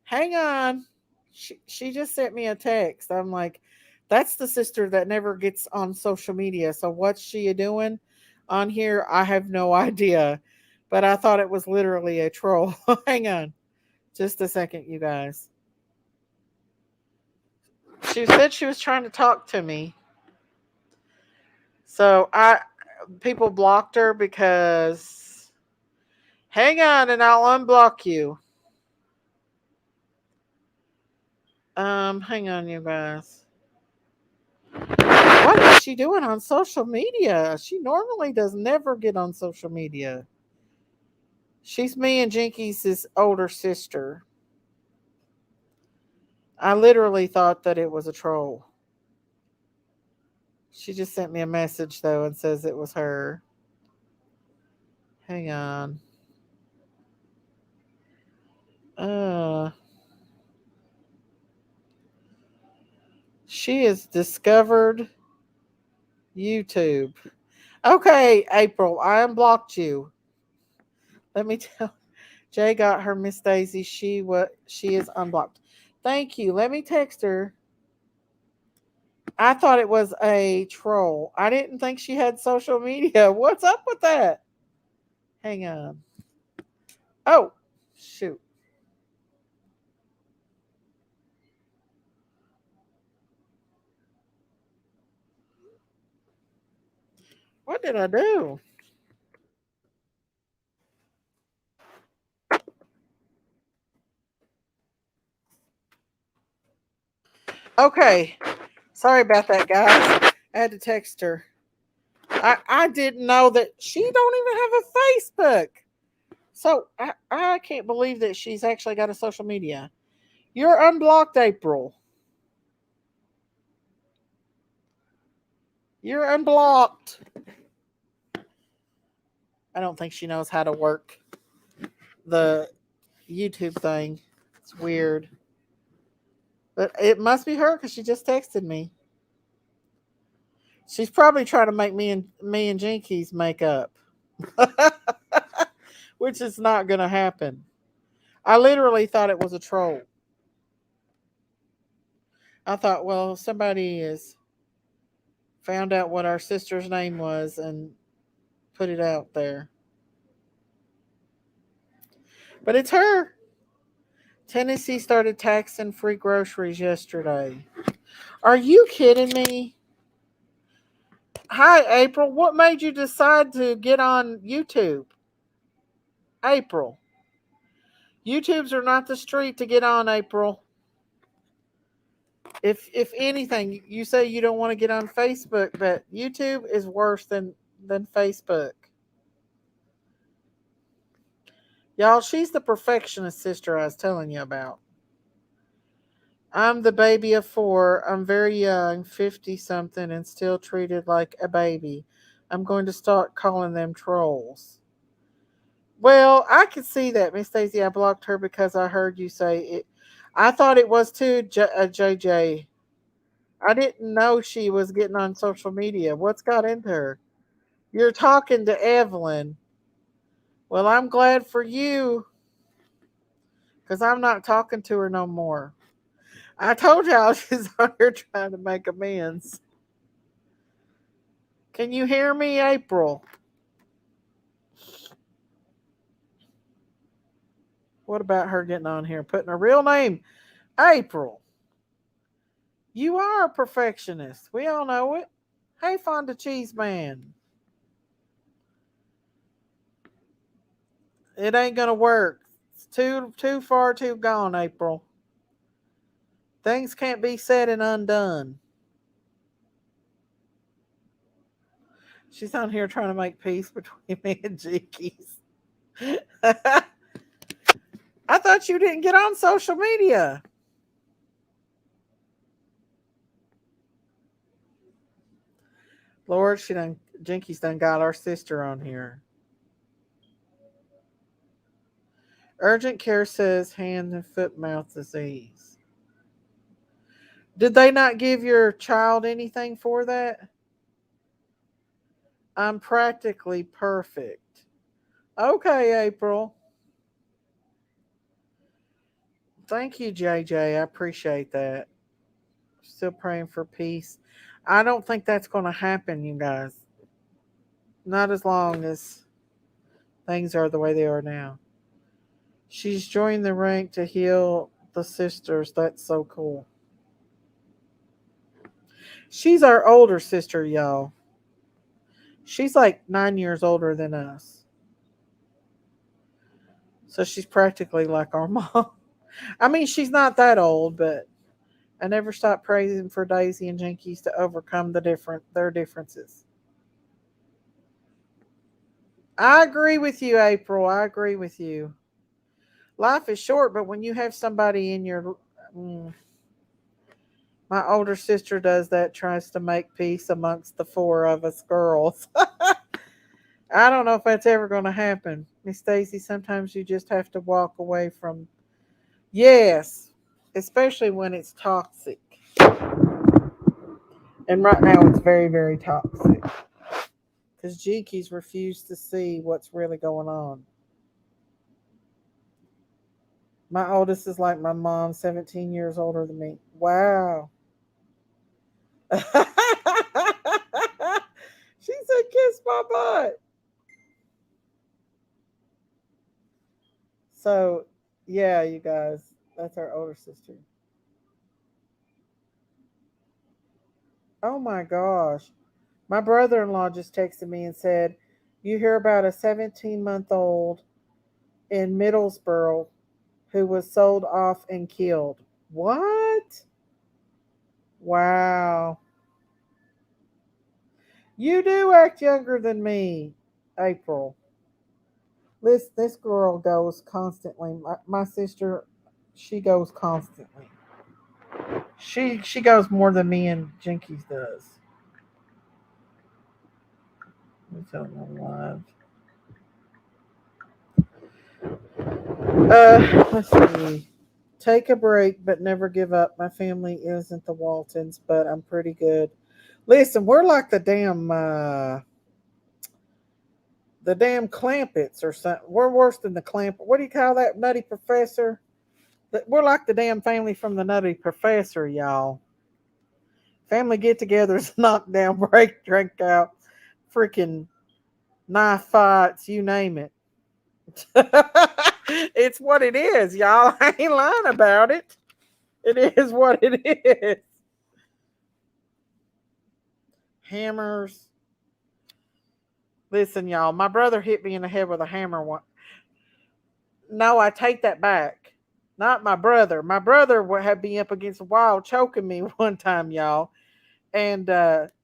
Hang on. She just sent me a text. I'm like, that's the sister that never gets on social media. So what's she doing on here? I have no idea. But I thought it was literally a troll. Hang on. Just a second, you guys. She said she was trying to talk to me. So I people blocked her because hang on and I'll unblock you. Hang on, you guys. What is she doing on social media? She normally does never get on social media. She's me and Jinkies' older sister. I literally thought that it was a troll. She just sent me a message though and says it was her. Hang on. Uh she has discovered YouTube. Okay, April, I unblocked you. Let me tell Jay got her Miss Daisy. She is unblocked. Thank you. Let me text her. I thought it was a troll. I didn't think she had social media. What's up with that? Hang on. Oh, shoot. What did I do? Okay. Sorry about that, guys. I had to text her. I didn't know that she don't even have a Facebook. So I can't believe that she's actually got a social media. You're unblocked, April. You're unblocked. I don't think she knows how to work the YouTube thing. It's weird. But it must be her because she just texted me. She's probably trying to make me and Jinkies make up, which is not going to happen. I literally thought it was a troll. I thought, well, somebody has found out what our sister's name was and put it out there. But it's her. Tennessee started taxing free groceries yesterday. Are you kidding me? Hi, April. What made you decide to get on YouTube? April. YouTubes are not the street to get on, April. If anything, you say you don't want to get on Facebook, but YouTube is worse than Facebook. Y'all, she's the perfectionist sister I was telling you about. I'm the baby of four. I'm very young, 50 something, and still treated like a baby. I'm going to start calling them trolls. Well, I could see that, Miss Daisy. I blocked her because I heard you say it. I thought it was too, JJ. I didn't know she was getting on social media. What's got into her? You're talking to Evelyn. Well, I'm glad for you because I'm not talking to her no more. I told y'all she's on here trying to make amends. Can you hear me, April? What about her getting on here, putting her real name? April. You are a perfectionist. We all know it. Hey, Fonda Cheese Man. It ain't gonna work. It's too far too gone, April. Things can't be said and undone. She's on here trying to make peace between me and Jinkies. I thought you didn't get on social media. Lord, Jinkies done got our sister on here. Urgent care says hand and foot mouth disease. Did they not give your child anything for that? I'm practically perfect. Okay, April. Thank you, JJ. I appreciate that. Still praying for peace. I don't think that's going to happen, you guys. Not as long as things are the way they are now. She's joined the rank to heal the sisters. That's so cool. She's our older sister, y'all. She's like 9 years older than us. So she's practically like our mom. I mean, she's not that old, but I never stop praising for Daisy and Jinkies to overcome their differences. I agree with you, April. I agree with you. Life is short, but when you have somebody in your my older sister does that, tries to make peace amongst the four of us girls. I don't know if that's ever going to happen. Miss Stacy, sometimes you just have to walk away from. Yes, especially when it's toxic. And right now it's very, very toxic. Because Jinkies refuse to see what's really going on. My oldest is like my mom, 17 years older than me. Wow. She said, kiss my butt. So, yeah, you guys, that's our older sister. Oh my gosh. My brother in law just texted me and said, you hear about a 17-month-old in Middlesboro who was sold off and killed. What? Wow. You do act younger than me, April. This girl goes constantly. My sister, she goes constantly. She goes more than me and Jinkies does. Let me tell them live. Let's see. Take a break, but never give up. My family isn't the Waltons, but I'm pretty good. Listen, we're like the damn Clampets or something. We're worse than the Clampet. What do you call that, Nutty Professor? We're like the damn family from the Nutty Professor, y'all. Family get-togethers, knockdown, break, drink out, freaking knife fights, you name it. It's what it is, y'all. I ain't lying about it. It is what it is. Hammers. Listen, y'all. My brother hit me in the head with a hammer one. No, I take that back. Not my brother. My brother had me up against the wall choking me one time, y'all. And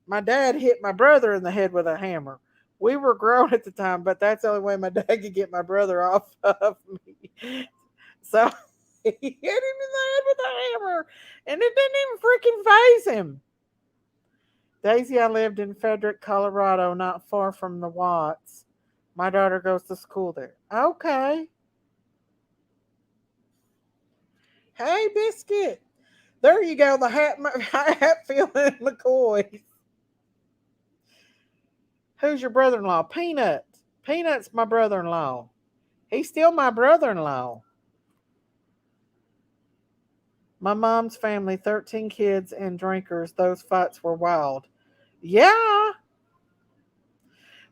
my dad hit my brother in the head with a hammer. We were grown at the time, but that's the only way my dad could get my brother off of me. So he hit him in the head with a hammer, and it didn't even freaking phase him. Daisy, I lived in Frederick, Colorado, not far from the Watts. My daughter goes to school there. Okay. Hey, Biscuit. There you go. The Hatfield and McCoy. Who's your brother in law? Peanut. Peanut's my brother in law. He's still my brother in law. My mom's family, 13 kids and drinkers. Those fights were wild. Yeah.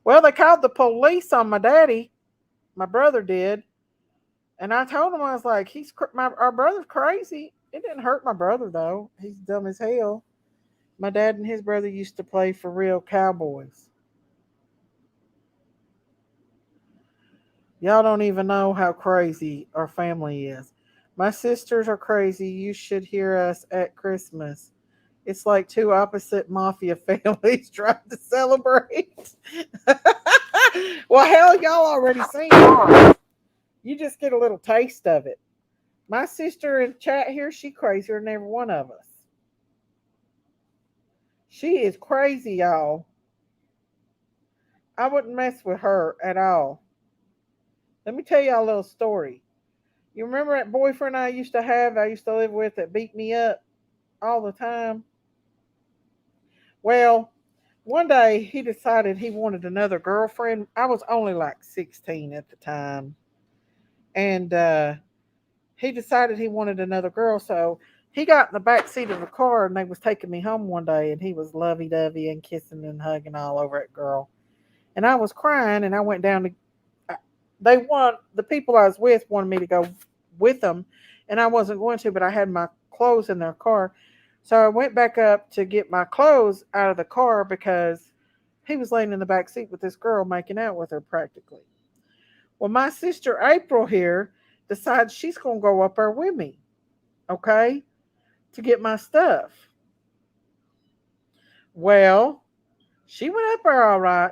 Well, they called the police on my daddy. My brother did. And I told him, I was like, our brother's crazy. It didn't hurt my brother, though. He's dumb as hell. My dad and his brother used to play for real cowboys. Y'all don't even know how crazy our family is. My sisters are crazy. You should hear us at Christmas. It's like two opposite mafia families trying to celebrate. Well, hell, y'all already seen it. You just get a little taste of it. My sister in chat here, she crazier than every one of us. She is crazy, y'all. I wouldn't mess with her at all. Let me tell y'all a little story. You remember that boyfriend I used to live with that beat me up all the time? Well, one day he decided he wanted another girlfriend. I was only like 16 at the time. And he decided he wanted another girl. So he got in the back seat of the car and they was taking me home one day and he was lovey dovey and kissing and hugging all over that girl. And I was crying and I went down to the people I was with wanted me to go with them, and I wasn't going to, but I had my clothes in their car, so I went back up to get my clothes out of the car because he was laying in the back seat with this girl making out with her practically. Well, my sister April here decides she's gonna go up there with me, okay, to get my stuff. Well, she went up there all right.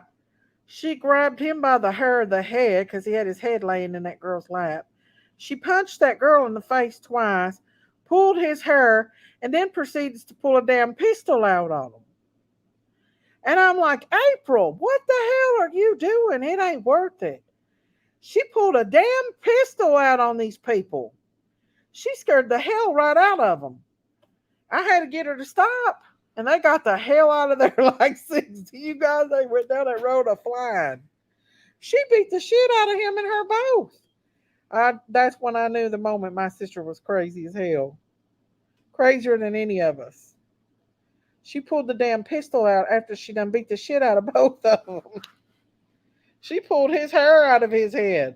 She grabbed him by the hair of the head because he had his head laying in that girl's lap. She punched that girl in the face twice, pulled his hair, and then proceeds to pull a damn pistol out on him. And I'm like, April, what the hell are you doing? It ain't worth it. She pulled a damn pistol out on these people. She scared the hell right out of them. I had to get her to stop. And they got the hell out of there like 60. You guys, they went down that road a flying. She beat the shit out of him and her both. That's when I knew the moment my sister was crazy as hell. Crazier than any of us. She pulled the damn pistol out after she done beat the shit out of both of them. She pulled his hair out of his head.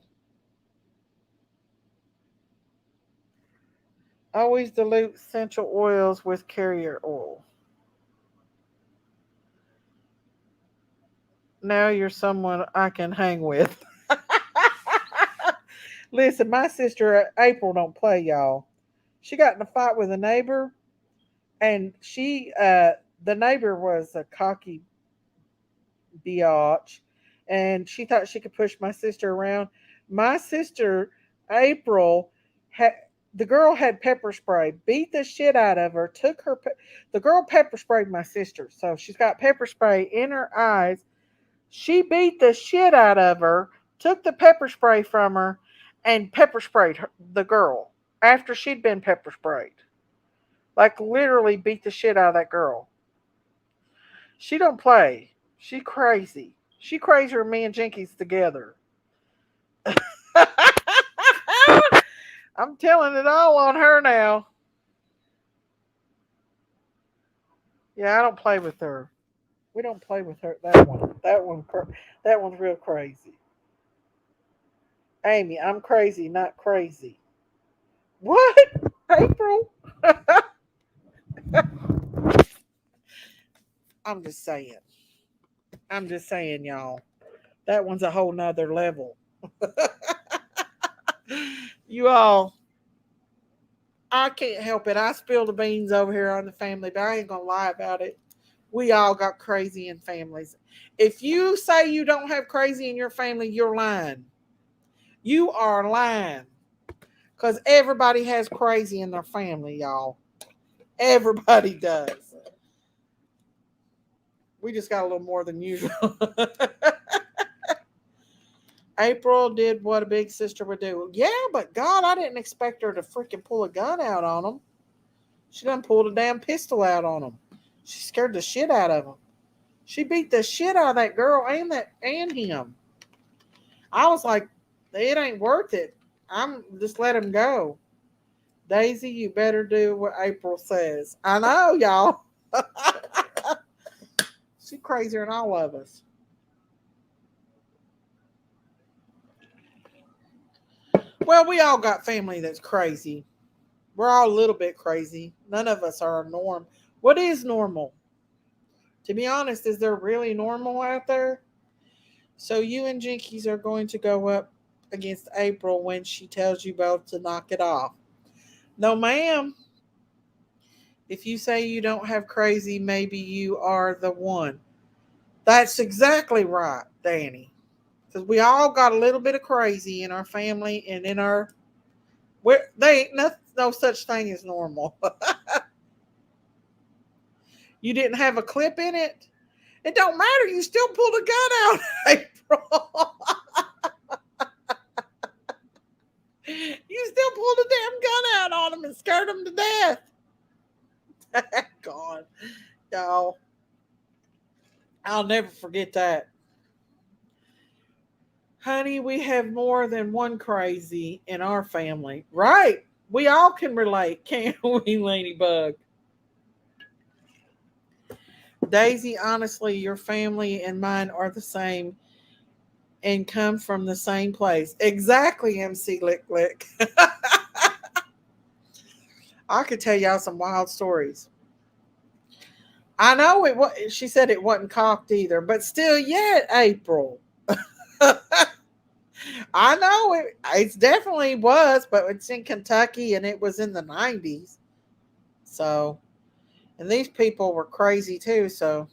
Always dilute essential oils with carrier oil. Now you're someone I can hang with. Listen, my sister April don't play, y'all. She got in a fight with a neighbor, and the neighbor was a cocky biatch, and she thought she could push my sister around. My sister April had the girl had pepper spray, beat the shit out of her, the girl pepper sprayed my sister, so she's got pepper spray in her eyes. She beat the shit out of her, took the pepper spray from her, and pepper sprayed the girl after she'd been pepper sprayed. Like literally beat the shit out of that girl. She don't play. She crazy. She crazier than me and Jinkies together. I'm telling it all on her now. Yeah, I don't play with her. We don't play with her. That one's real crazy. Amy, I'm crazy, not crazy. What? April? I'm just saying. I'm just saying, y'all. That one's a whole nother level. You all, I can't help it. I spill the beans over here on the family, but I ain't gonna lie about it. We all got crazy in families. If you say you don't have crazy in your family, you're lying. You are lying. Because everybody has crazy in their family, y'all. Everybody does. We just got a little more than usual. April did what a big sister would do. Yeah, but God, I didn't expect her to freaking pull a gun out on them. She done pulled a damn pistol out on them. She scared the shit out of them. She beat the shit out of that girl and him. I was like, it ain't worth it. I'm just let him go. Daisy, you better do what April says. I know, y'all. She's crazier than all of us. Well, we all got family that's crazy. We're all a little bit crazy. None of us are a norm. What is normal? To be honest, is there really normal out there? So you and Jinkies are going to go up against April when she tells you both to knock it off. No, ma'am. If you say you don't have crazy, maybe you are the one. That's exactly right, Danny. Because we all got a little bit of crazy in our family and in our. They ain't no such thing as normal. You didn't have a clip in it? It don't matter. You still pulled a gun out, April. You still pulled a damn gun out on them and scared them to death. God, y'all. I'll never forget that. Honey, we have more than one crazy in our family. Right. We all can relate, can't we, Ladybug? Daisy, honestly, your family and mine are the same and come from the same place. Exactly, MC Lick Lick. I could tell y'all some wild stories. I know it was. She said it wasn't cocked either, but still, yet April. I know it. It definitely was, but it's in Kentucky and it was in the 90s. So, and these people were crazy too. So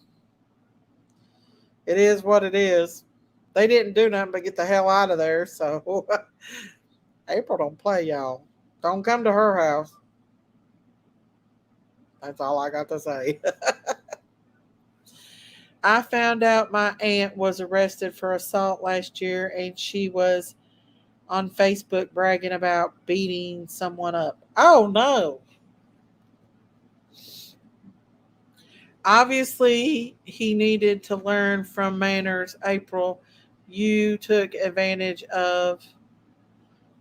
it is what it is. They didn't do nothing but get the hell out of there. So April don't play, y'all. Don't come to her house. That's all I got to say. I found out my aunt was arrested for assault last year and she was on Facebook bragging about beating someone up. Oh no. Obviously, he needed to learn from manners. April, you took advantage of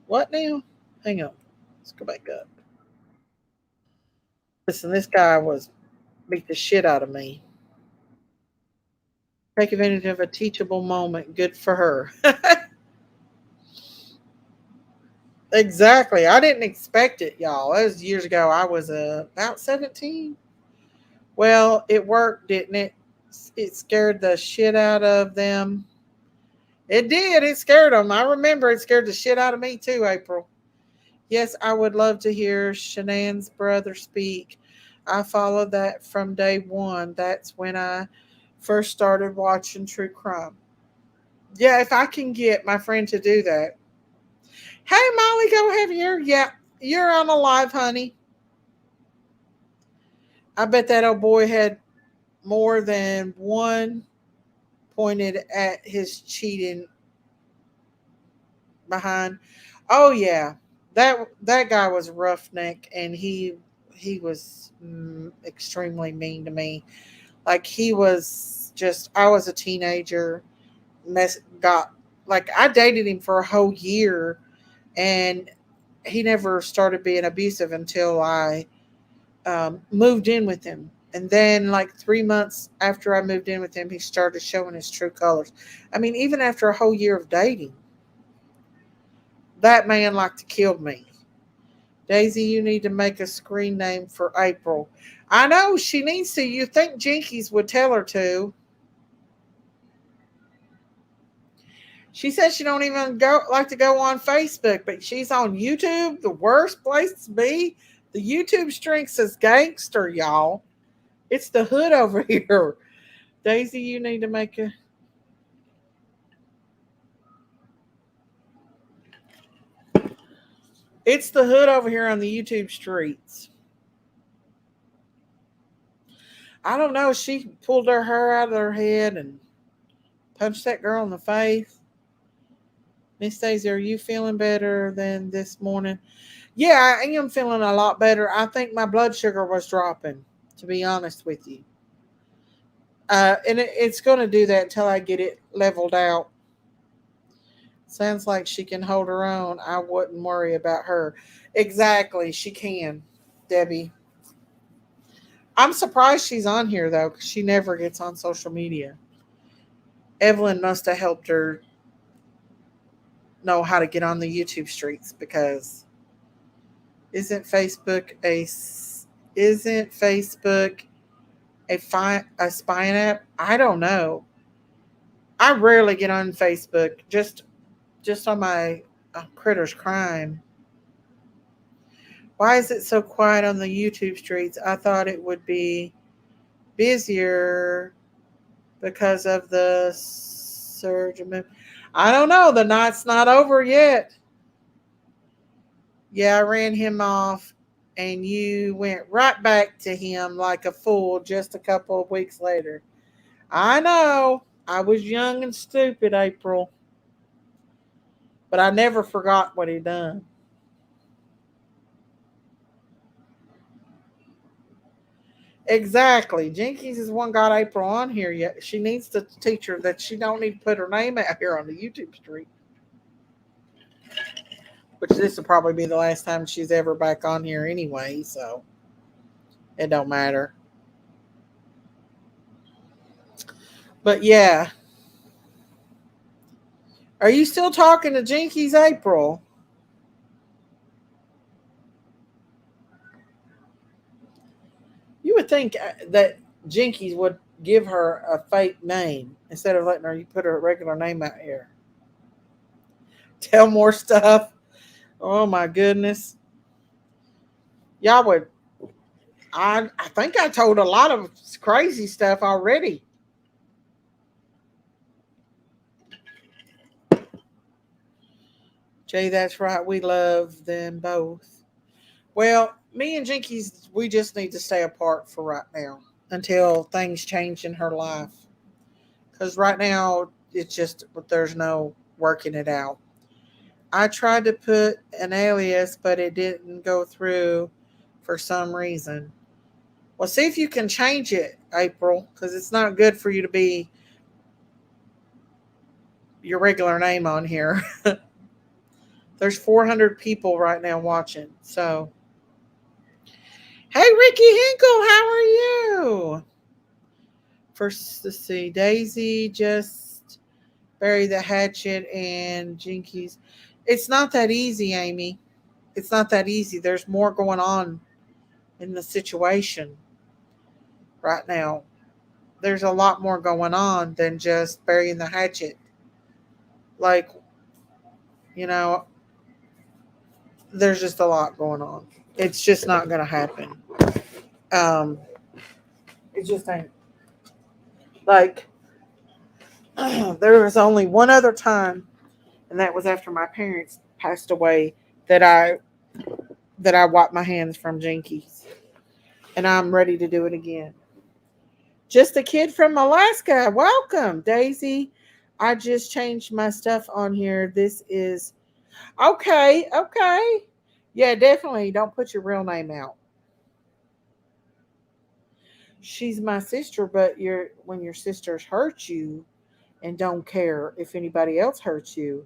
what now? Hang on. Let's go back up. Listen, this guy was beat the shit out of me. Take advantage of a teachable moment. Good for her. Exactly. I didn't expect it, y'all. That was years ago. I was about 17. Well, it worked, didn't it? It scared the shit out of them. It did. It scared them. I remember it scared the shit out of me too, April. Yes, I would love to hear Shanann's brother speak. I followed that from day one. That's when I first started watching true crime. Yeah, if I can get my friend to do that. Hey, Molly, go ahead here. Yeah, you're on a live, honey. I bet that old boy had more than one pointed at his cheating behind. Oh yeah, that guy was a roughneck, and he was extremely mean to me. Like he was just. I was a teenager. Got like I dated him for a whole year, and he never started being abusive until I moved in with him. And then, like 3 months after I moved in with him, he started showing his true colors. I mean, even after a whole year of dating, that man like to kill me. Daisy, you need to make a screen name for April. I know she needs to. You think Jinkies would tell her to. She says she don't even go like to go on Facebook, but she's on YouTube, the worst place to be. The YouTube string says gangster, y'all. It's the hood over here. Daisy, you need to make a. It's the hood over here on the YouTube streets. I don't know. She pulled her hair out of her head and punched that girl in the face. Miss Daisy, are you feeling better than this morning? Yeah, I am feeling a lot better. I think my blood sugar was dropping, to be honest with you. And it's going to do that until I get it leveled out. Sounds like she can hold her own. I wouldn't worry about her. Exactly, she can, Debbie. I'm surprised she's on here, though, because she never gets on social media. Evelyn must have helped her know how to get on the YouTube streets because isn't Facebook a isn't Facebook a spying app? I don't know. I rarely get on Facebook. Just just on my Critters Crime. Why is it so quiet on the YouTube streets? I thought it would be busier because of the surge. I don't know. The night's not over yet. Yeah, I ran him off, and you went right back to him like a fool just a couple of weeks later. I know. I was young and stupid, April, but I never forgot what he done. Exactly. Jinkies is one got April on here yet. She needs to teach her that she don't need to put her name out here on the YouTube street. Which this will probably be the last time she's ever back on here anyway, so it don't matter. But yeah. Are you still talking to Jinkies April? You would think that Jinkies would give her a fake name instead of letting her you put her regular name out here. Tell more stuff. Oh my goodness. Y'all would I think I told a lot of crazy stuff already. Jay, that's right. We love them both. Well, me and Jinkies, we just need to stay apart for right now until things change in her life. Because right now, it's just, there's no working it out. I tried to put an alias, but it didn't go through for some reason. Well, see if you can change it, April, because it's not good for you to be your regular name on here. There's 400 people right now watching. So, hey, Ricky Hinkle, how are you? First, let's see. Daisy just bury the hatchet and Jinkies. It's not that easy, Amy. It's not that easy. There's more going on in the situation right now. There's a lot more going on than just burying the hatchet. Like, you know, there's just a lot going on. It's just not going to happen. Um, it just ain't. Like, there was only one other time, and that was after my parents passed away, that I wiped my hands from Jinkies, and I'm ready to do it again. Just a kid from Alaska. Welcome, Daisy. I just changed my stuff on here. This is okay. Okay. Yeah, definitely. Don't put your real name out. She's my sister, but when your sisters hurt you and don't care if anybody else hurts you,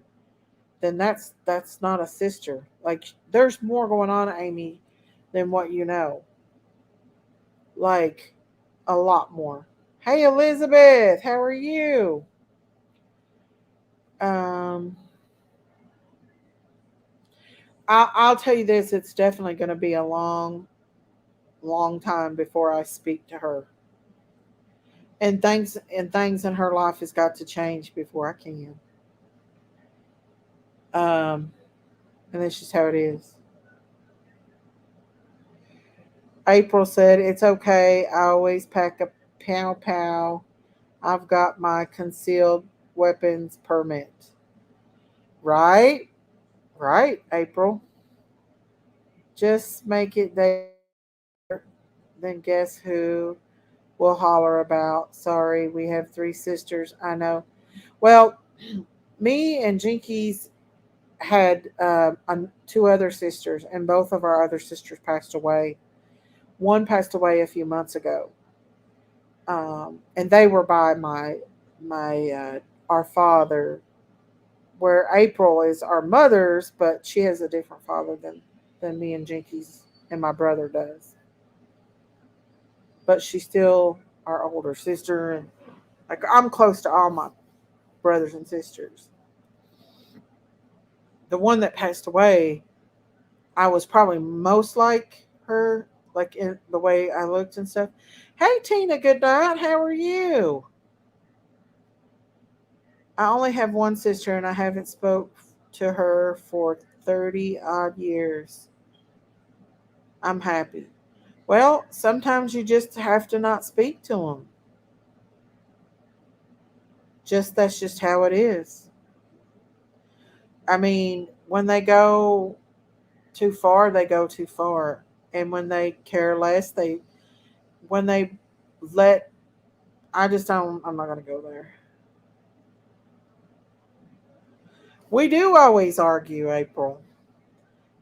then that's not a sister. Like there's more going on, Amy, than what you know. Like a lot more. Hey Elizabeth, how are you? Um I'll tell you this, it's definitely going to be a long, long time before I speak to her. And things in her life has got to change before I can. Um, and that's just how it is. April said, "It's okay. I always pack a pow pow. I've got my concealed weapons permit." Right? Right, April. Just make it there. Then guess who will holler about? Sorry, we have three sisters. I know. Well, me and Jinkies had two other sisters, and both of our other sisters passed away. One passed away a few months ago, and they were by my our father. Where April is our mother's, but she has a different father than me and Jinkies and my brother does. But she's still our older sister, and like I'm close to all my brothers and sisters. The one that passed away, I was probably most like her, like in the way I looked and stuff. Hey Tina, good night. How are you? I only have one sister, and I haven't spoke to her for 30 odd years. I'm happy. Well, sometimes you just have to not speak to them. Just that's just how it is. I mean, when they go too far, they go too far. And when they care less, when they let, I just don't, I'm not going to go there. We do always argue, April.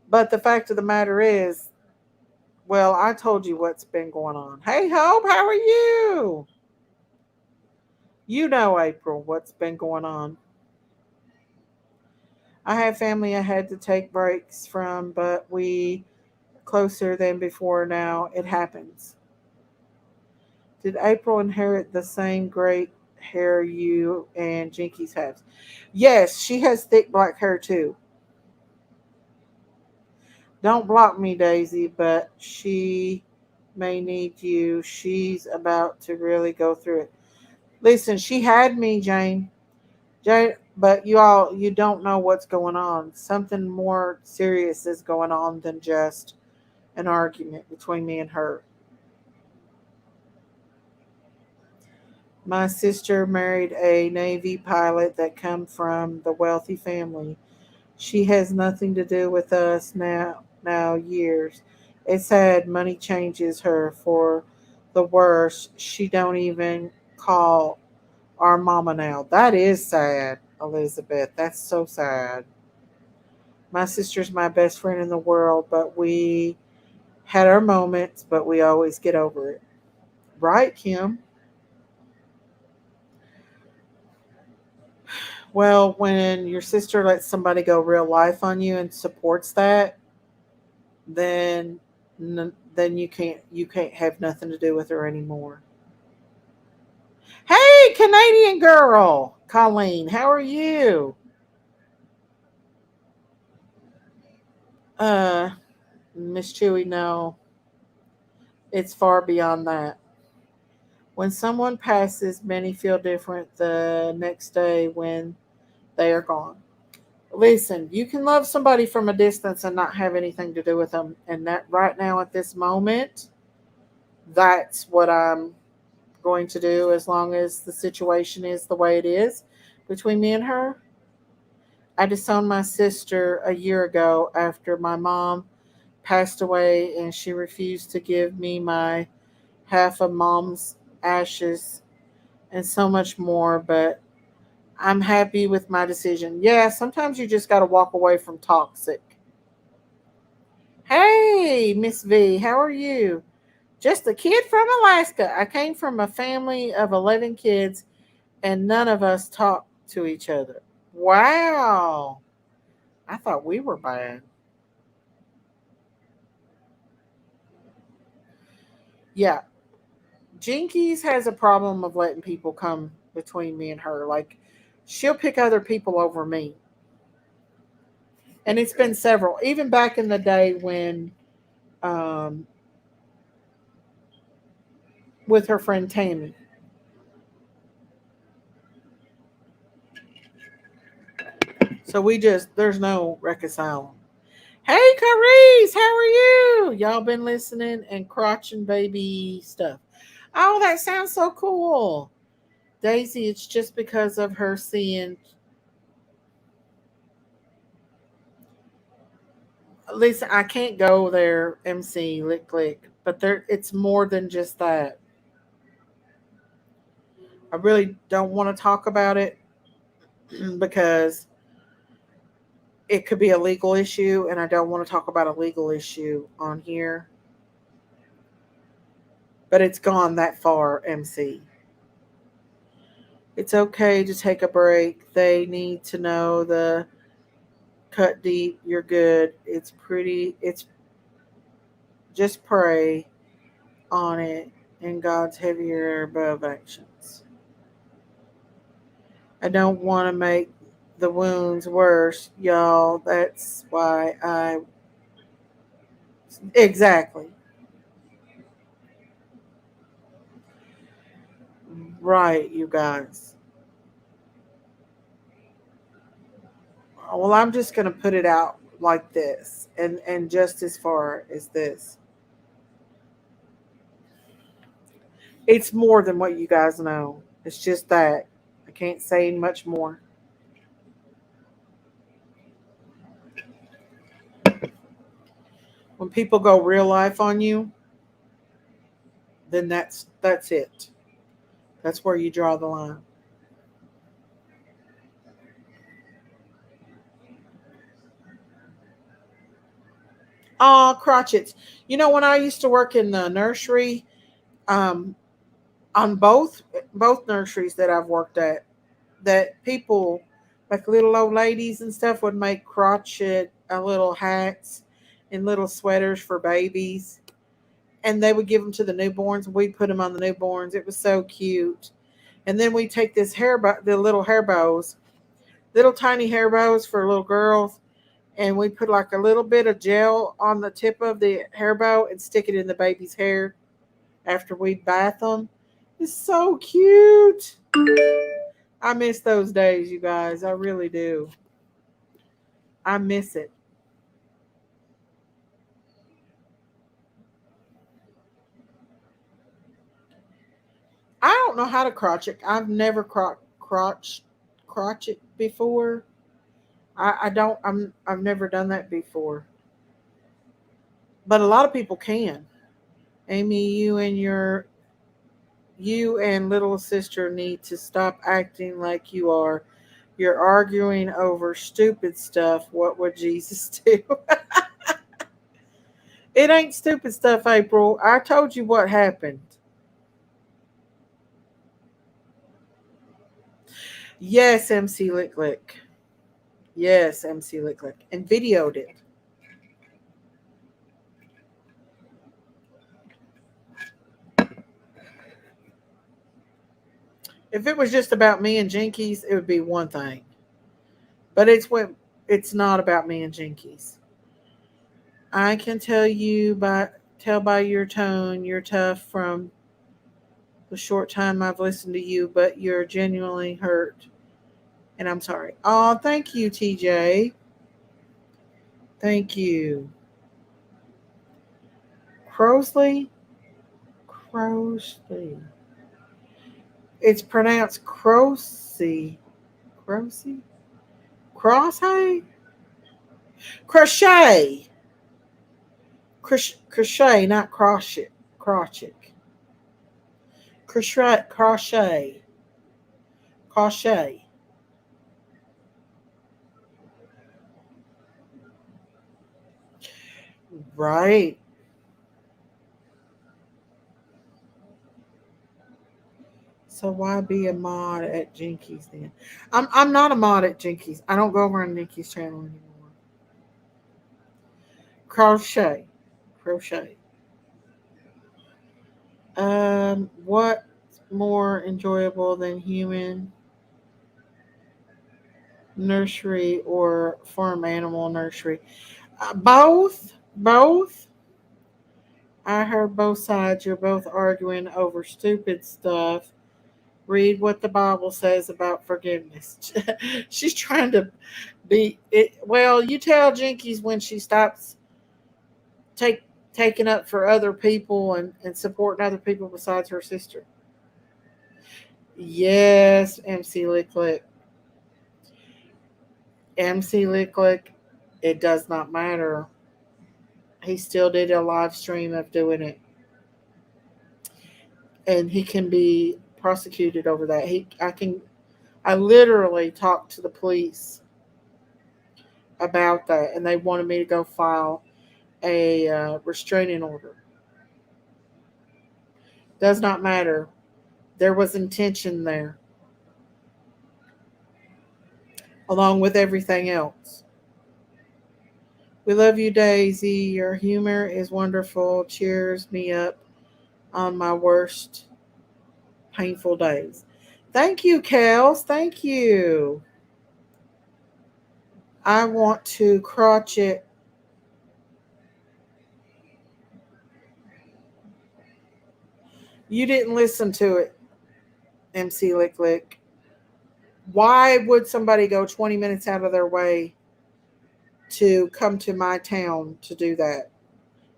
But the fact of the matter is, well, I told you what's been going on. Hey, Hope, how are you? You know, April, what's been going on. I have family I had to take breaks from, but we closer than before now. It happens. Did April inherit the same great hair you and Jinkies have? Yes, she has thick black hair too. Don't block me, Daisy, but she may need you. She's about to really go through it. Listen, she had me, Jane. Jane, but you don't know what's going on. Something more serious is going on than just an argument between me and her. My sister married a Navy pilot that come from the wealthy family. She has nothing to do with us now years. It's sad money changes her for the worse. She don't even call our mama now. That is sad, Elizabeth. That's so sad. My sister's my best friend in the world, but we had our moments, but we always get over it. Right, Kim? Well, when your sister lets somebody go real life on you and supports that, then then you can't have nothing to do with her anymore. Hey, Canadian girl, Colleen, how are you? Uh, Miss Chewy, no, it's far beyond that. When someone passes, many feel different the next day when they are gone. Listen, you can love somebody from a distance and not have anything to do with them, and that right now at this moment, that's what I'm going to do as long as the situation is the way it is between me and her. I disowned my sister a year ago after my mom passed away and she refused to give me my half of mom's ashes and so much more, but I'm happy with my decision. Yeah, sometimes you just got to walk away from toxic. Hey, Miss V, how are you? Just a kid from Alaska. I came from a family of 11 kids and none of us talk to each other. Wow. I thought we were bad. Yeah. Jinkies has a problem of letting people come between me and her. Like, she'll pick other people over me. And it's been several. Even back in the day when, um, with her friend Tammy. So there's no reconciling. Hey, Carice, how are you? Y'all been listening and crotching baby stuff. Oh, that sounds so cool. Daisy, it's just because of her seeing. Listen, I can't go there, MC, lick click, but it's more than just that. I really don't want to talk about it because it could be a legal issue, and I don't want to talk about a legal issue on here. But it's gone that far, MC. It's okay to take a break. They need to know the cut deep, you're good. It's just pray on it in God's heavier above actions. I don't want to make the wounds worse, y'all. That's why I. Exactly. Right, you guys. Well, I'm just going to put it out like this, and just as far as this, it's more than what you guys know. It's just that I can't say much more. When people go real life on you, then that's it. That's where you draw the line. Crotchets. You know, when I used to work in the nursery, um, on both nurseries that I've worked at, that people like little old ladies and stuff would make crotchet little hats and little sweaters for babies, and they would give them to the newborns. We put them on the newborns. It was so cute. And then we take the little hair bows, little tiny hair bows for little girls, and we put like a little bit of gel on the tip of the hair bow and stick it in the baby's hair after we bath them. It's so cute. I miss those days, you guys. I really do. I miss it. I don't know how to crotchet. I've never crotchet before. I don't. I've never done that before. But a lot of people can. Amy, you and little sister need to stop acting like you are. You're arguing over stupid stuff. What would Jesus do? It ain't stupid stuff, April. I told you what happened. Yes, MC Lick Lick. Yes, MC Lick Lick. And videoed it. If it was just about me and Jinkies, it would be one thing. But it's not about me and Jinkies. I can tell by your tone you're tough from the short time I've listened to you, but you're genuinely hurt. And I'm sorry. Oh, thank you, TJ. Thank you. Crosley? Crosley. It's pronounced Crosey. Crosey? Crosshay? Crochet. Crochet, not crochet. Crochet. Crochet. Crochet. Crochet. Right. So why be a mod at Jinkies then? I'm not a mod at Jinkies. I don't go over on Nikki's channel anymore. Crochet. Crochet. What more enjoyable than human nursery or farm animal nursery? Both. Both. I heard both sides. You're both arguing over stupid stuff. Read what the Bible says about forgiveness. She's trying to be it. Well, you tell Jinkies when she stops take taking up for other people and supporting other people besides her sister. Yes, MC Lick Lick. MC Lick Lick. It does not matter. He still did a live stream of doing it, and he can be prosecuted over that. I literally talked to the police about that, and they wanted me to go file a restraining order. Does not matter. There was intention there, along with everything else. We love you, Daisy. Your humor is wonderful. Cheers me up on my worst painful days. Thank you, Kels. Thank you. I want to crotchet. You didn't listen to it, MC Lick Lick. Why would somebody go 20 minutes out of their way to come to my town to do that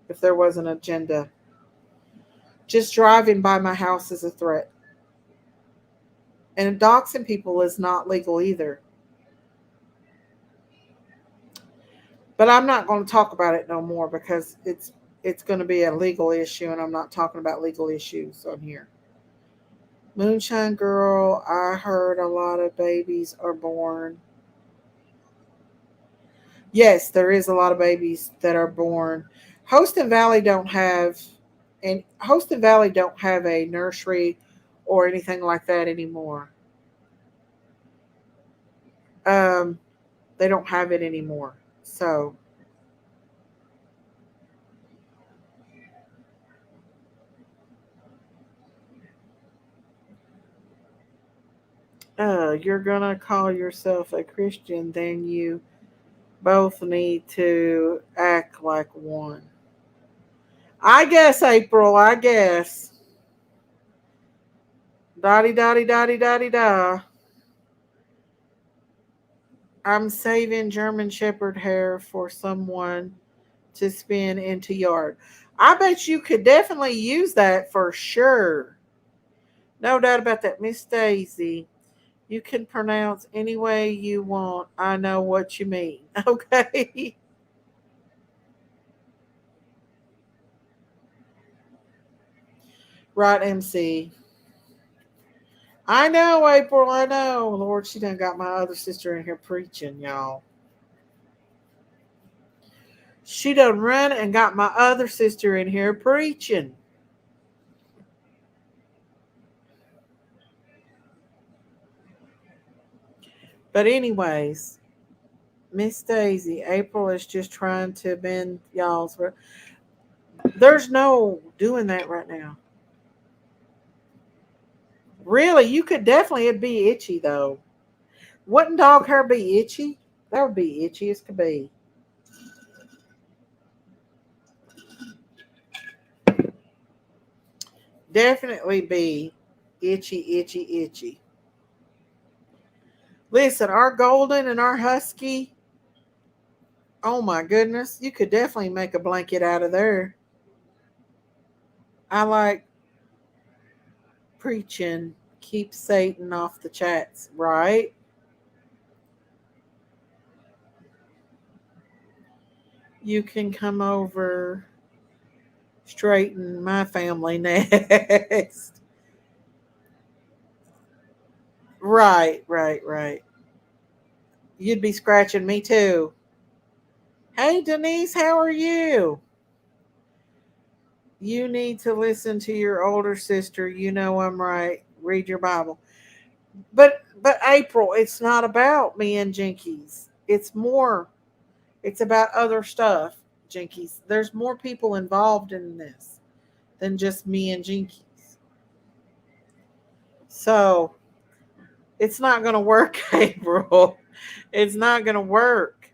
if there was an agenda. Just driving by my house is a threat. And doxing people is not legal either. But I'm not going to talk about it no more because it's going to be a legal issue and I'm not talking about legal issues on here. Moonshine Girl, I heard a lot of babies are born. Yes, there is a lot of babies that are born. Host and Valley don't have and Host and Valley don't have a nursery or anything like that anymore. Um, they don't have it anymore. So, you're gonna call yourself a Christian, then you both need to act like one. I guess, April, I guess. Dotty dotty dotty dotty da. I'm saving German Shepherd hair for someone to spin into yard. I bet you could definitely use that for sure. No doubt about that. Miss Daisy, you can pronounce any way you want. I know what you mean. Okay. Right, MC. I know, April. I know. Lord, she done got my other sister in here preaching, y'all. She done run and got my other sister in here preaching. But anyways, Miss Daisy, April is just trying to bend y'all's. There's no doing that right now. Really, you could definitely. It'd be itchy though. Wouldn't dog hair be itchy? That would be itchy as could be. Definitely be itchy, itchy, itchy. Listen, our golden and our husky. Oh my goodness, you could definitely make a blanket out of there. I like preaching. Keep Satan off the chats, right? You can come over, straighten my family next. Right, right, right. You'd be scratching me too. Hey, Denise, how are you? You need to listen to your older sister. You know I'm right. Read your Bible. But April, it's not about me and Jinkies. It's more. It's about other stuff, Jinkies. There's more people involved in this than just me and Jinkies. So it's not going to work, April. It's not going to work.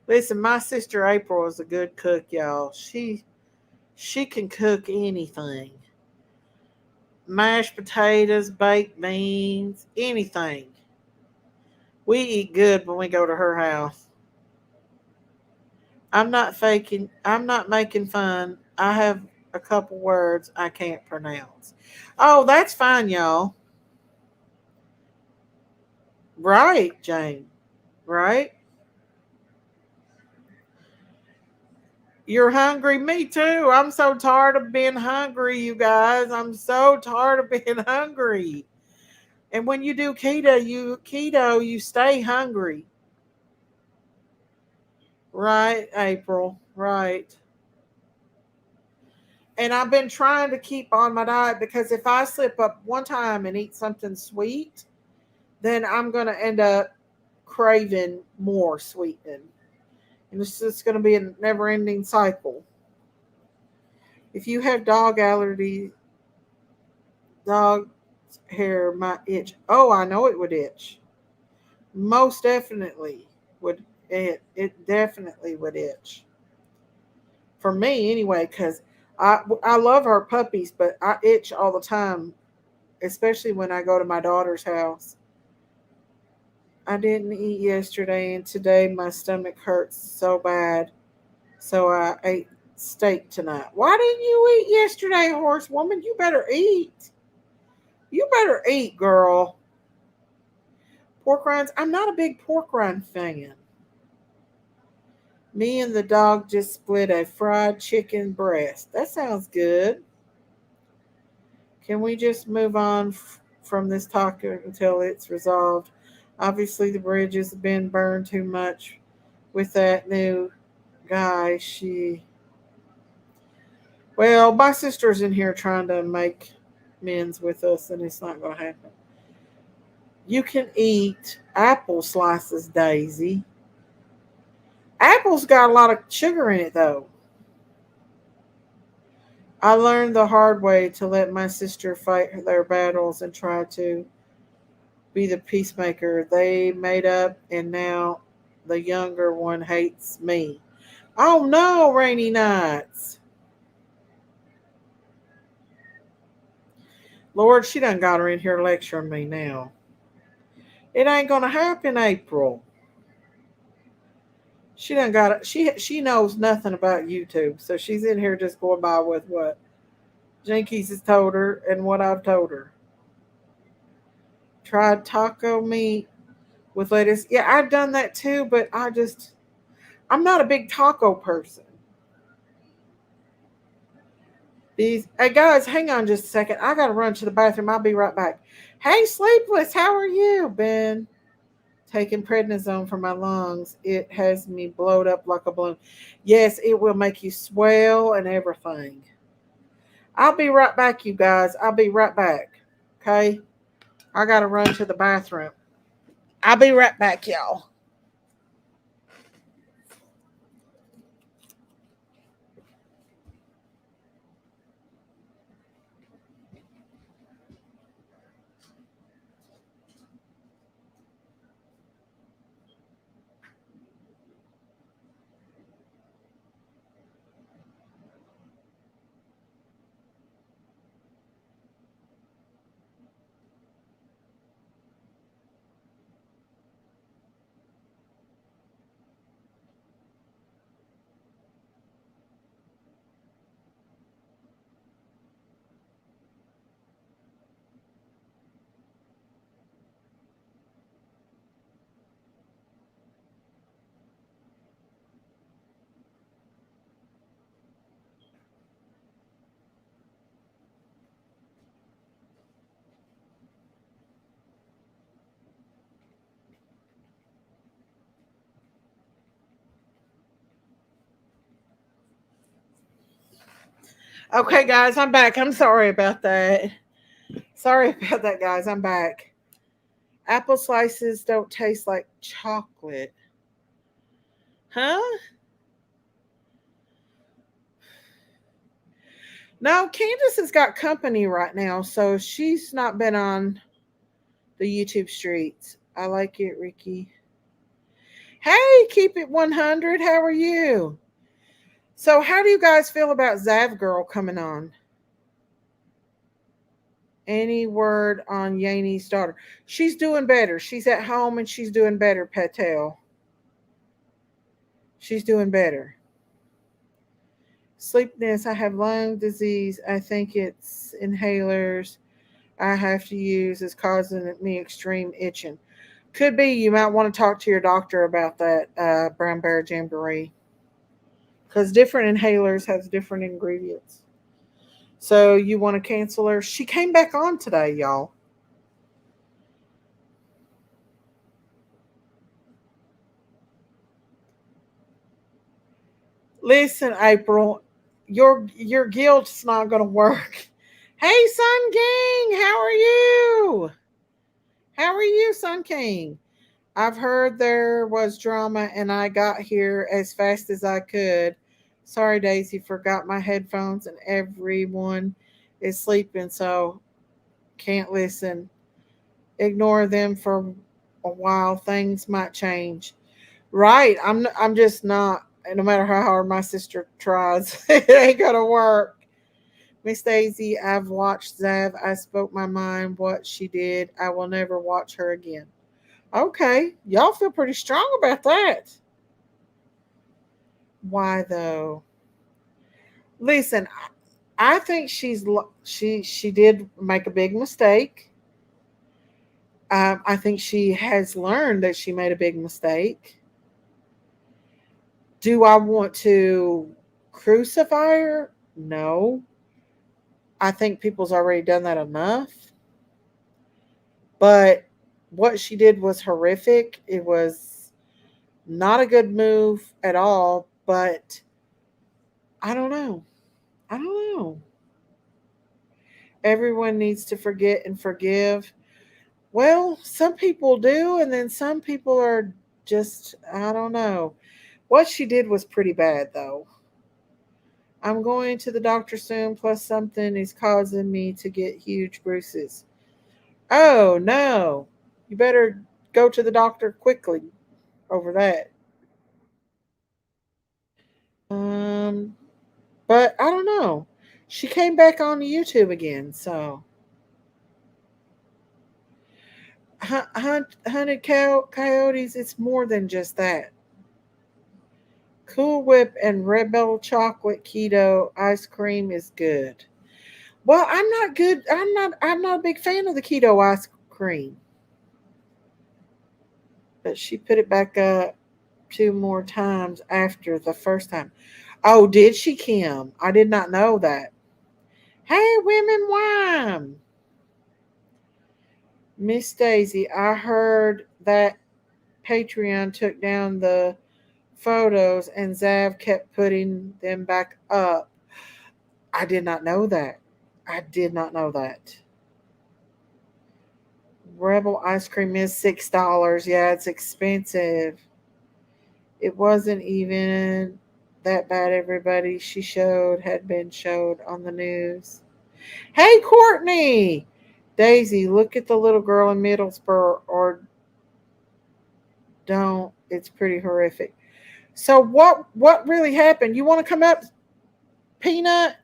Listen, my sister April is a good cook, y'all. She can cook anything. Mashed potatoes, baked beans, anything. We eat good when we go to her house. I'm not faking. I'm not making fun. I have a couple words I can't pronounce. Oh, that's fine, y'all. Right, Jane. Right? You're hungry? Me too. I'm so tired of being hungry, you guys. I'm so tired of being hungry. And when you do keto, you stay hungry. Right, April. Right. And I've been trying to keep on my diet because if I slip up one time and eat something sweet, then I'm going to end up craving more sweetening. And it's just going to be a never ending cycle. If you have dog allergy, dog hair might itch. Oh, I know it would itch. Most definitely would it definitely would itch. For me anyway, because I love our puppies, but I itch all the time, especially when I go to my daughter's house. I didn't eat yesterday, and today my stomach hurts so bad. So I ate steak tonight. Why didn't you eat yesterday, horsewoman? You better eat. You better eat, girl. Pork rinds. I'm not a big pork rind fan. Me and the dog just split a fried chicken breast. That sounds good. Can we just move on from this talk until it's resolved? Obviously, the bridge has been burned too much with that new guy. Well, my sister's in here trying to make amends with us, and it's not going to happen. You can eat apple slices, Daisy. Apple's got a lot of sugar in it, though. I learned the hard way to let my sister fight their battles and try to be the peacemaker they made up, and now the younger one hates me. Oh no, rainy nights. Lord, she done got her in here lecturing me now. It ain't gonna happen, April. She done got it. She knows nothing about YouTube, so she's in here just going by with what Jinkies has told her and what I've told her. Tried taco meat with lettuce. Yeah, I've done that too, but I'm not a big taco person. These Hey guys, hang on just a second. I gotta run to the bathroom. I'll be right back. Hey Sleepless, how are you? Been taking prednisone for my lungs. It has me blowed up like a balloon. Yes, it will make you swell and everything. I'll be right back, you guys. I'll be right back. Okay? I gotta run to the bathroom. I'll be right back, y'all. Okay, guys, I'm back. I'm sorry about that. Sorry about that, guys. I'm back. Apple slices don't taste like chocolate. Huh? No, Candace has got company right now, so she's not been on the YouTube streets. I like it, Ricky. Hey, keep it 100. How are you? So, how do you guys feel about Zav Girl coming on? Any word on Yani's daughter? She's doing better. She's at home and she's doing better, Patel. She's doing better. Sleepiness. I have lung disease. I think it's inhalers I have to use is causing me extreme itching. Could be. You might want to talk to your doctor about that, brown bear jamboree, because different inhalers has different ingredients. So you want to cancel her? She came back on today, y'all. Listen, April, your guilt's not going to work. Hey, Sun King, how are you? How are you, Sun King? I've heard there was drama and I got here as fast as I could. Sorry, Daisy, forgot my headphones and everyone is sleeping, so can't listen. Ignore them for a while. Things might change. Right. I'm just not, no matter how hard my sister tries, it ain't gonna work. Miss Daisy, I've watched Zav. I spoke my mind what she did. I will never watch her again. Okay, y'all feel pretty strong about that. Why though? Listen, I think she did make a big mistake. I think she has learned that she made a big mistake. Do I want to crucify her? No. I think people's already done that enough. But what she did was horrific. It was not a good move at all. But I don't know. I don't know. Everyone needs to forget and forgive. Well, some people do, and then some people are just, I don't know. What she did was pretty bad, though. I'm going to the doctor soon, plus something is causing me to get huge bruises. Oh, no. You better go to the doctor quickly over that. Um, but I don't know. She came back on YouTube again, so hunted coyotes. It's more than just that. Cool Whip and Rebel chocolate keto ice cream is good. Well, I'm not good. I'm not a big fan of the keto ice cream. But she put it back up two more times after the first time. Oh, did she, Kim? I did not know that. Hey, women, wham! Miss Daisy, I heard that Patreon took down the photos and Zav kept putting them back up. I did not know that. I did not know that. Rebel ice cream is $6. Yeah, it's expensive. It wasn't even that bad. Everybody she showed had been showed on the news. Hey, Courtney! Daisy, look at the little girl in Middlesbrough or don't. It's pretty horrific. So what really happened? You want to come up, Peanut,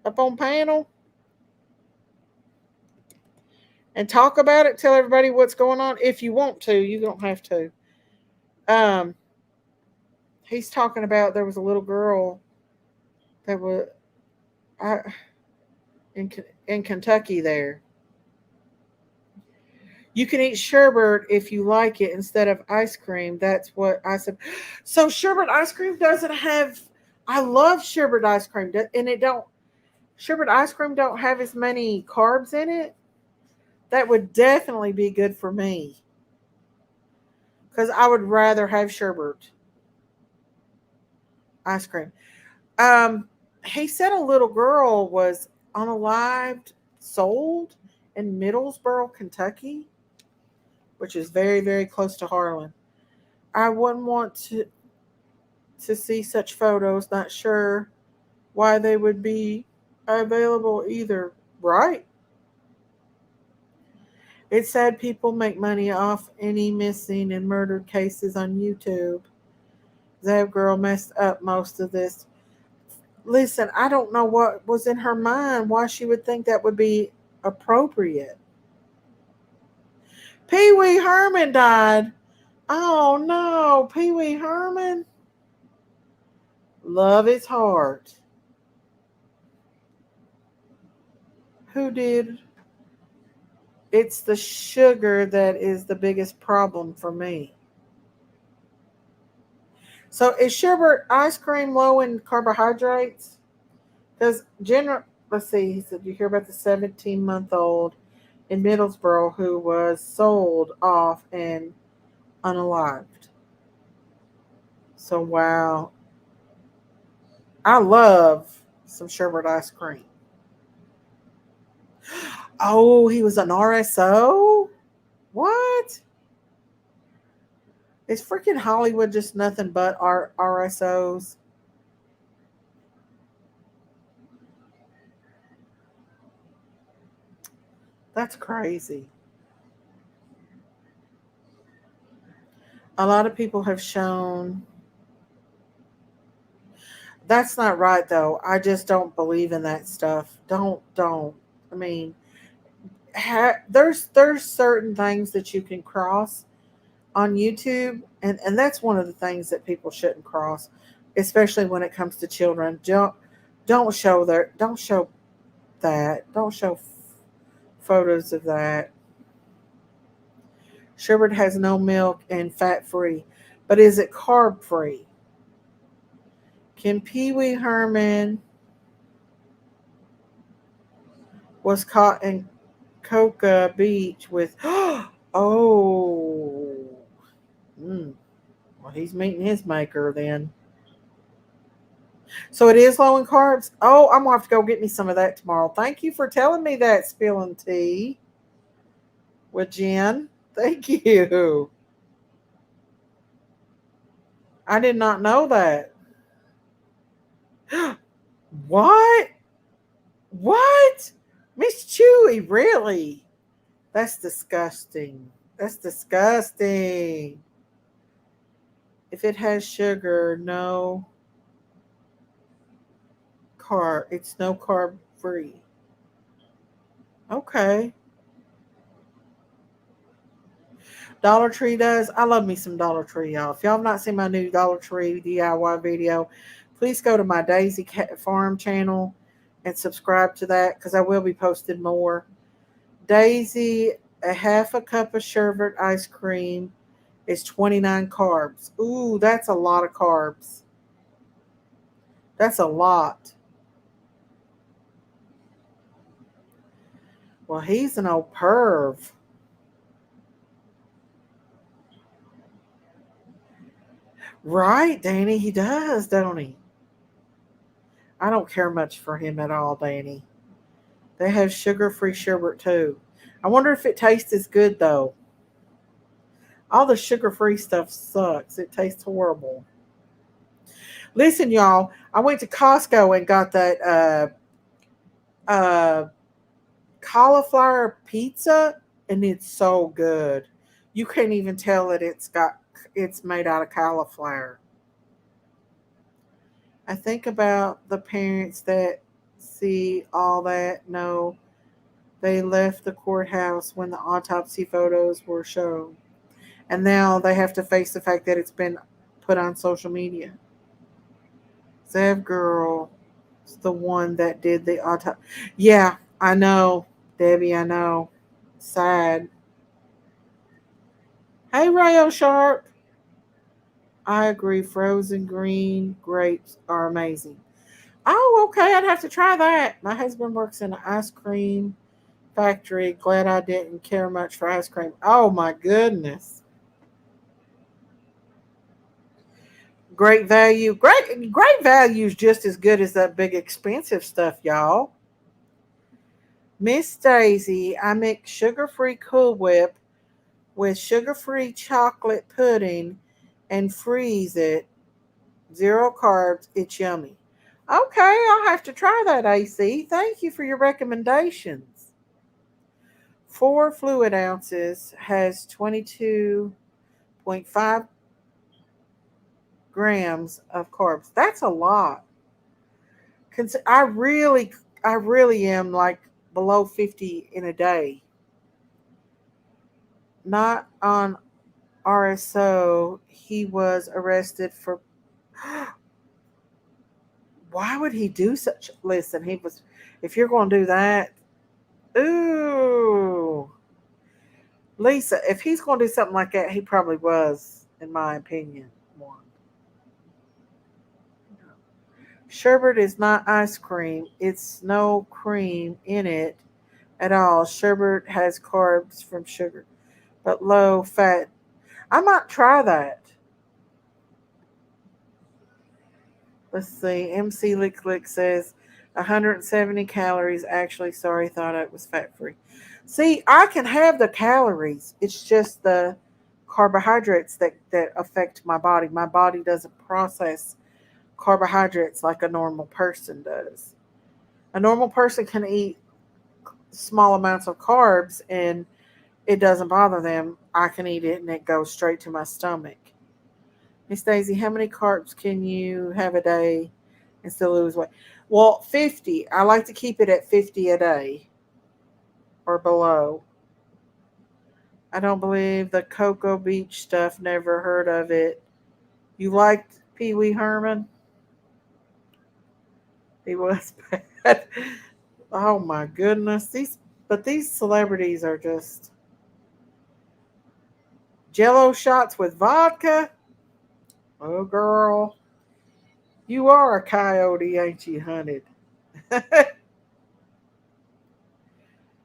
up on panel and talk about it? Tell everybody what's going on. If you want to, you don't have to. Um, he's talking about there was a little girl that was I, in in Kentucky there. You can eat sherbet if you like it instead of ice cream. That's what I said. So sherbet ice cream doesn't have. I love sherbet ice cream, and it don't. Sherbet ice cream don't have as many carbs in it. That would definitely be good for me because I would rather have sherbet ice cream. Um, he said a little girl was unalived, sold in Middlesboro, Kentucky, which is very, very close to Harlan. I wouldn't want to see such photos. Not sure why they would be available either. Right? It's sad people make money off any missing and murdered cases on YouTube. That girl messed up most of this. Listen, I don't know what was in her mind, why she would think that would be appropriate. Pee Wee Herman died. Oh no, Pee Wee Herman. Love his heart. Who did? It's the sugar that is the biggest problem for me. So is sherbet ice cream low in carbohydrates? Because general, let's see, he said you hear about the 17-month-old in Middlesboro who was sold off and unalived. So wow, I love some sherbet ice cream. Oh, he was an RSO. What? Is freaking Hollywood just nothing but RSOs? That's crazy. A lot of people have shown that's not right though. I just don't believe in that stuff. Don't. I mean, there's certain things that you can cross, on YouTube, and that's one of the things that people shouldn't cross, especially when it comes to children. Don't show that. Don't show photos of that. Sherbet has no milk and fat free, but is it carb free? Can Pee Wee Herman was caught in Cocoa Beach with oh, mm, well he's meeting his maker then. So it is low in carbs. Oh, I'm gonna have to go get me some of that tomorrow. Thank you for telling me that, spilling tea with Jen. Thank you. I did not know that. What? What? Miss Chewy, really? That's disgusting. That's disgusting. If it has sugar, no carb. It's no carb free. Okay. Dollar Tree does. I love me some Dollar Tree, y'all. If y'all have not seen my new Dollar Tree DIY video, please go to my Daisy Farm channel and subscribe to that because I will be posting more. Daisy, a half a cup of sherbet ice cream is 29 carbs. Ooh, that's a lot of carbs. That's a lot. Well, he's an old perv. Right, Danny, he does, don't he? I don't care much for him at all, Danny. They have sugar-free sherbet too. I wonder if it tastes as good though. All the sugar-free stuff sucks. It tastes horrible. Listen, y'all, I went to Costco and got that uh cauliflower pizza, and it's so good. You can't even tell that it's made out of cauliflower. I think about the parents that see all that. No, they left the courthouse when the autopsy photos were shown, and now they have to face the fact that it's been put on social media. Zev girl is the one that did the autopsy. Yeah, I know, Debbie. I know. Sad. Hey, Rayo Sharp. I agree. Frozen green grapes are amazing. Oh, okay. I'd have to try that. My husband works in an ice cream factory. Glad I didn't care much for ice cream. Oh my goodness. Great value. Great value is just as good as that big expensive stuff, y'all. Miss Daisy, I make sugar-free Cool Whip with sugar-free chocolate pudding and freeze it. Zero carbs. It's yummy. Okay, I'll have to try that, AC. Thank you for your recommendations. 4 fluid ounces has 22.5 grams of carbs. That's a lot. I really am like below 50 in a day. Not on RSO. He was arrested for. Why would he do such? Listen, he was. If you're going to do that, ooh, Lisa. If he's going to do something like that, he probably was, in my opinion. One. Sherbet is not ice cream. It's no cream in it at all. Sherbet has carbs from sugar, but low fat. I might try that. Let's see. MC Lick Lick says 170 calories. Actually, sorry, thought it was fat free. See, I can have the calories. It's just the carbohydrates that affect my body. My body doesn't process carbohydrates like a normal person does. A normal person can eat small amounts of carbs and it doesn't bother them. I can eat it and it goes straight to my stomach. Miss Daisy, how many carbs can you have a day and still lose weight? Well, 50. I like to keep it at 50 a day or below. I don't believe the Cocoa Beach stuff. Never heard of it. You liked Pee Wee Herman? He was bad. Oh my goodness. These celebrities are just Jello shots with vodka. Oh girl, you are a coyote, ain't you, hunted?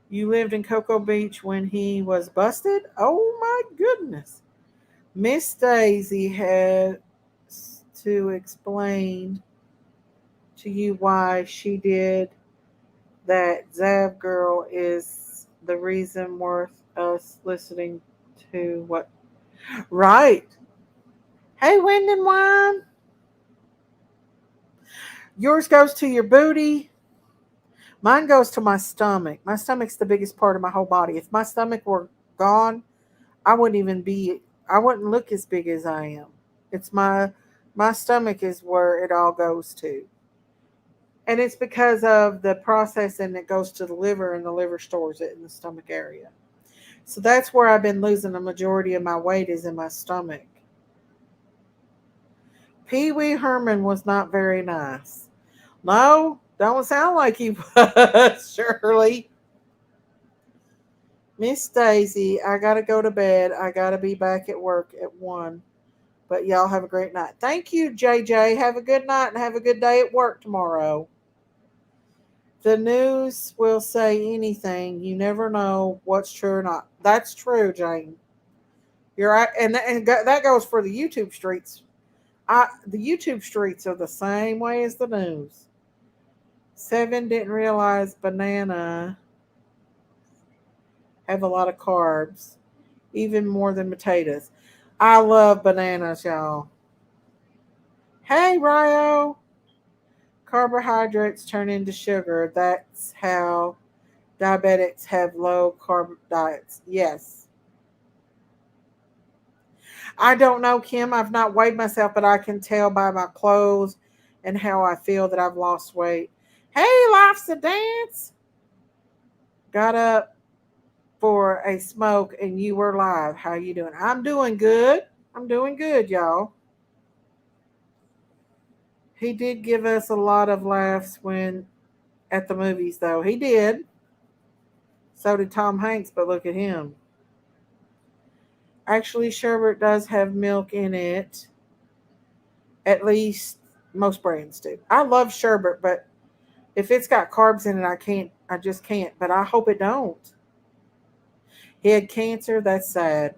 You lived in Cocoa Beach when he was busted? Oh my goodness. Miss Daisy had to explain to you why she did that. Zab girl is the reason worth us listening to what. Right. Hey, Wind and Wine. Yours goes to your booty. Mine goes to my stomach. My stomach's the biggest part of my whole body. If my stomach were gone, I wouldn't even be. I wouldn't look as big as I am. It's my stomach is where it all goes to, and it's because of the processing that goes to the liver, and the liver stores it in the stomach area. So that's where I've been losing the majority of my weight is in my stomach. Pee Wee Herman was not very nice. No, don't sound like he was, Shirley. Miss Daisy, I gotta go to bed. I gotta be back at work at 1. But y'all have a great night. Thank you, JJ. Have a good night and have a good day at work tomorrow. The news will say anything. You never know what's true or not. That's true, Jane. You're right, and that goes for the YouTube streets. The YouTube streets are the same way as the news. Seven didn't realize banana have a lot of carbs, even more than potatoes. I love bananas, y'all. Hey, Ryo. Carbohydrates turn into sugar. That's how diabetics have low carb diets. Yes. I don't know, Kim. I've not weighed myself, but I can tell by my clothes and how I feel that I've lost weight. Hey, life's a dance. Got up for a smoke and you were live. How you doing? I'm doing good. I'm doing good, y'all. He did give us a lot of laughs when at the movies, though. He did. So did Tom Hanks, but look at him. Actually, sherbet does have milk in it. At least most brands do. I love sherbet, but if it's got carbs in it, I can't. I just can't. But I hope it don't. He had cancer. That's sad.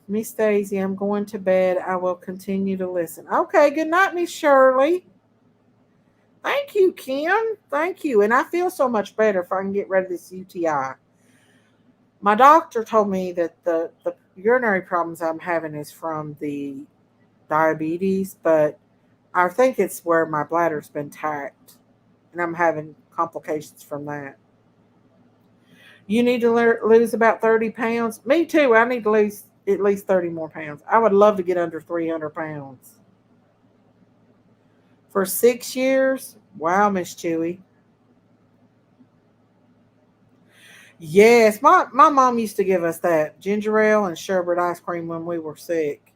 Miss Daisy, I'm going to bed. I will continue to listen. Okay, good night, Miss Shirley. Thank you, Kim. Thank you. And I feel so much better if I can get rid of this UTI. My doctor told me that the urinary problems I'm having is from the diabetes, but I think it's where my bladder's been tacked, and I'm having complications from that. You need to lose about 30 pounds. Me too. I need to lose at least 30 more pounds. I would love to get under 300 pounds. For 6 years? Wow, Miss Chewy. Yes, my mom used to give us that ginger ale and sherbet ice cream when we were sick.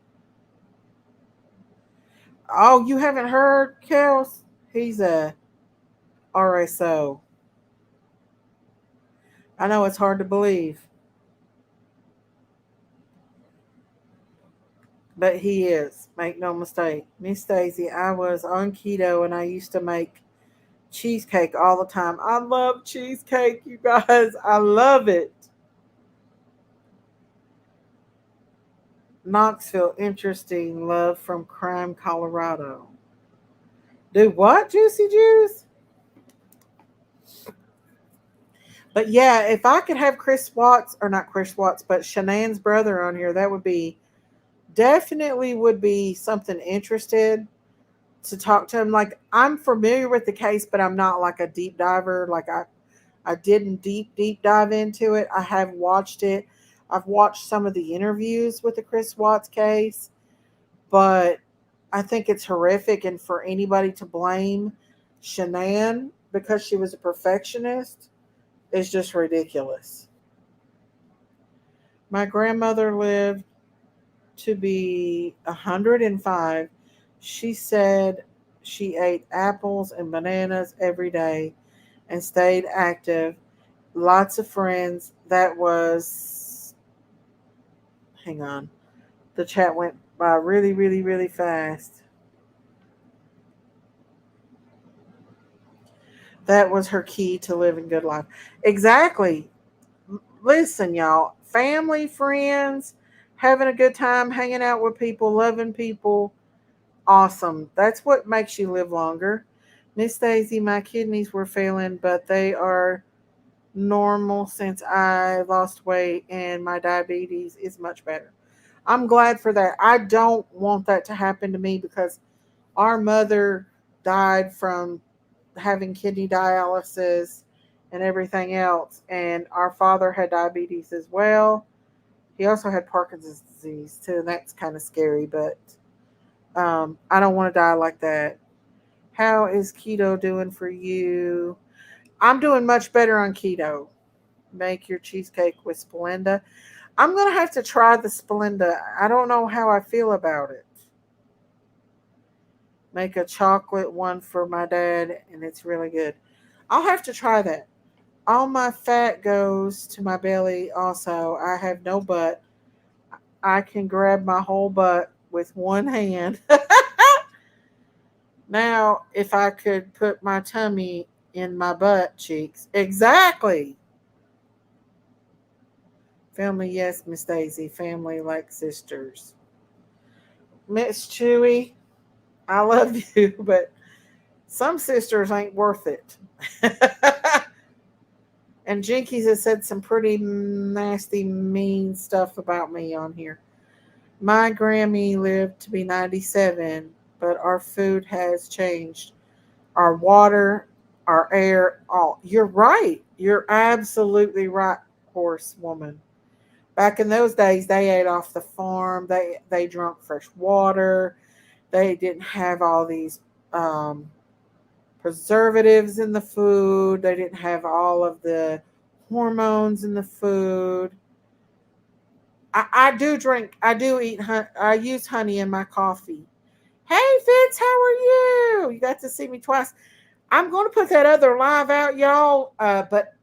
Oh, you haven't heard, Kels? He's a RSO. I know it's hard to believe, but he is. Make no mistake. Miss Daisy, I was on keto and I used to make cheesecake all the time. I love cheesecake, you guys. I love it. Knoxville, interesting. Love from Crime, Colorado. Do what, Juicy Juice? But yeah, if I could have Chris Watts, or not Chris Watts, but Shanann's brother on here, that would be definitely would be something interested to talk to him. Like I'm familiar with the case, but I'm not like a deep diver. Like I didn't deep dive into it. I have watched it. I've watched some of the interviews with the Chris Watts case, but I think it's horrific. And for anybody to blame Shanann because she was a perfectionist, is just ridiculous. My grandmother lived to be 105. She said she ate apples and bananas every day and stayed active. Lots of friends. That was, hang on, the chat went by really, really, really fast. That was her key to living good life. Exactly. Listen, y'all, family, friends, having a good time, hanging out with people, loving people, awesome. That's what makes you live longer. Miss Daisy, my kidneys were failing, but they are normal since I lost weight and my diabetes is much better. I'm glad for that. I don't want that to happen to me because our mother died from having kidney dialysis and everything else, and our father had diabetes as well. He also had Parkinson's disease too, and that's kind of scary, but I don't want to die like that. How is keto doing for you? I'm doing much better on keto. Make your cheesecake with Splenda. I'm going to have to try the Splenda. I don't know how I feel about it. Make a chocolate one for my dad, and it's really good. I'll have to try that. All my fat goes to my belly also. I have no butt. I can grab my whole butt with one hand. Now, if I could put my tummy in my butt cheeks. Exactly. Family, yes, Miss Daisy. Family like sisters. Miss Chewy, I love you, but some sisters ain't worth it. And Jinkies has said some pretty nasty, mean stuff about me on here. My Grammy lived to be 97, but our food has changed. Our water, our air, all. You're right. You're absolutely right, horse woman. Back in those days, they ate off the farm. They drank fresh water. They didn't have all these um, preservatives in the food. They didn't have all of the hormones in the food. I do drink. I do eat. I use honey in my coffee. Hey Fitz, how are you? You got to see me twice. I'm going to put that other live out, y'all. But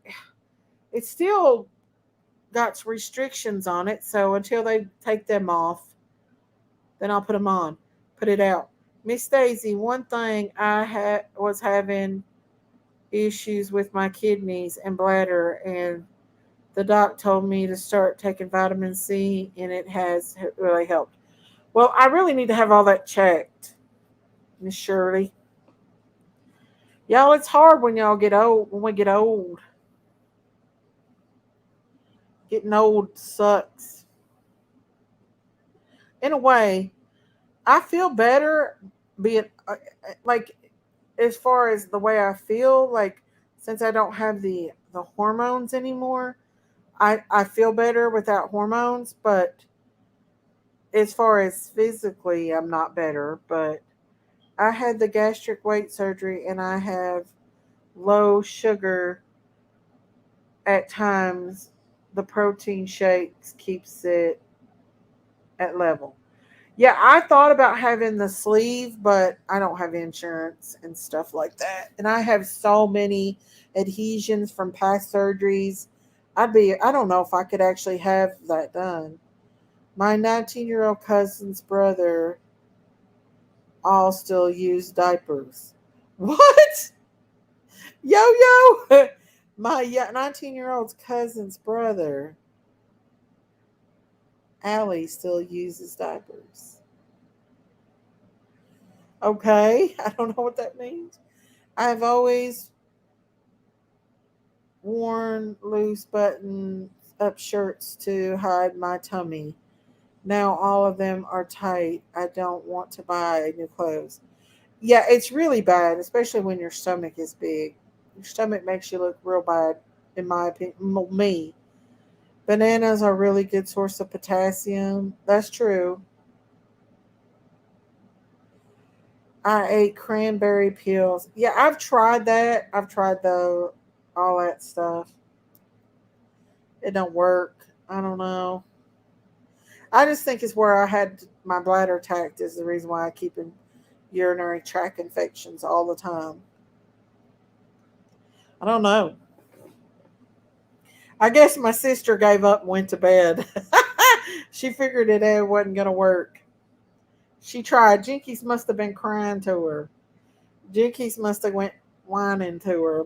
it's still got restrictions on it. So until they take them off, then I'll put them on. Put it out. Miss Daisy, one thing I was having issues with my kidneys and bladder, and the doc told me to start taking vitamin C, and it has really helped. Well, I really need to have all that checked, Miss Shirley. Y'all, it's hard when y'all get old. When we get old, getting old sucks. In a way, I feel better being like as far as the way I feel like since I don't have the hormones anymore. I feel better without hormones, but as far as physically, I'm not better. But I had the gastric weight surgery, and I have low sugar at times. The protein shakes keeps it at level. Yeah, I thought about having the sleeve, but I don't have insurance and stuff like that. And I have so many adhesions from past surgeries. I don't know if I could actually have that done. My 19-year-old cousin's brother all still use diapers. What? Yo, yo! My 19-year-old's cousin's brother, Allie, still uses diapers. Okay, I don't know what that means. I've always worn loose button up shirts to hide my tummy. Now all of them are tight. I don't want to buy new clothes. Yeah, it's really bad, especially when your stomach is big. Your stomach makes you look real bad, in my opinion. Me. Bananas are a really good source of potassium. That's true. I ate cranberry peels. Yeah, I've tried that. I've tried all that stuff. It don't work. I don't know. I just think it's where I had my bladder attacked is the reason why I keep in urinary tract infections all the time. I don't know. I guess my sister gave up and went to bed. She figured it wasn't going to work. She tried. Jinkies must have been crying to her. Jinkies must have went whining to her.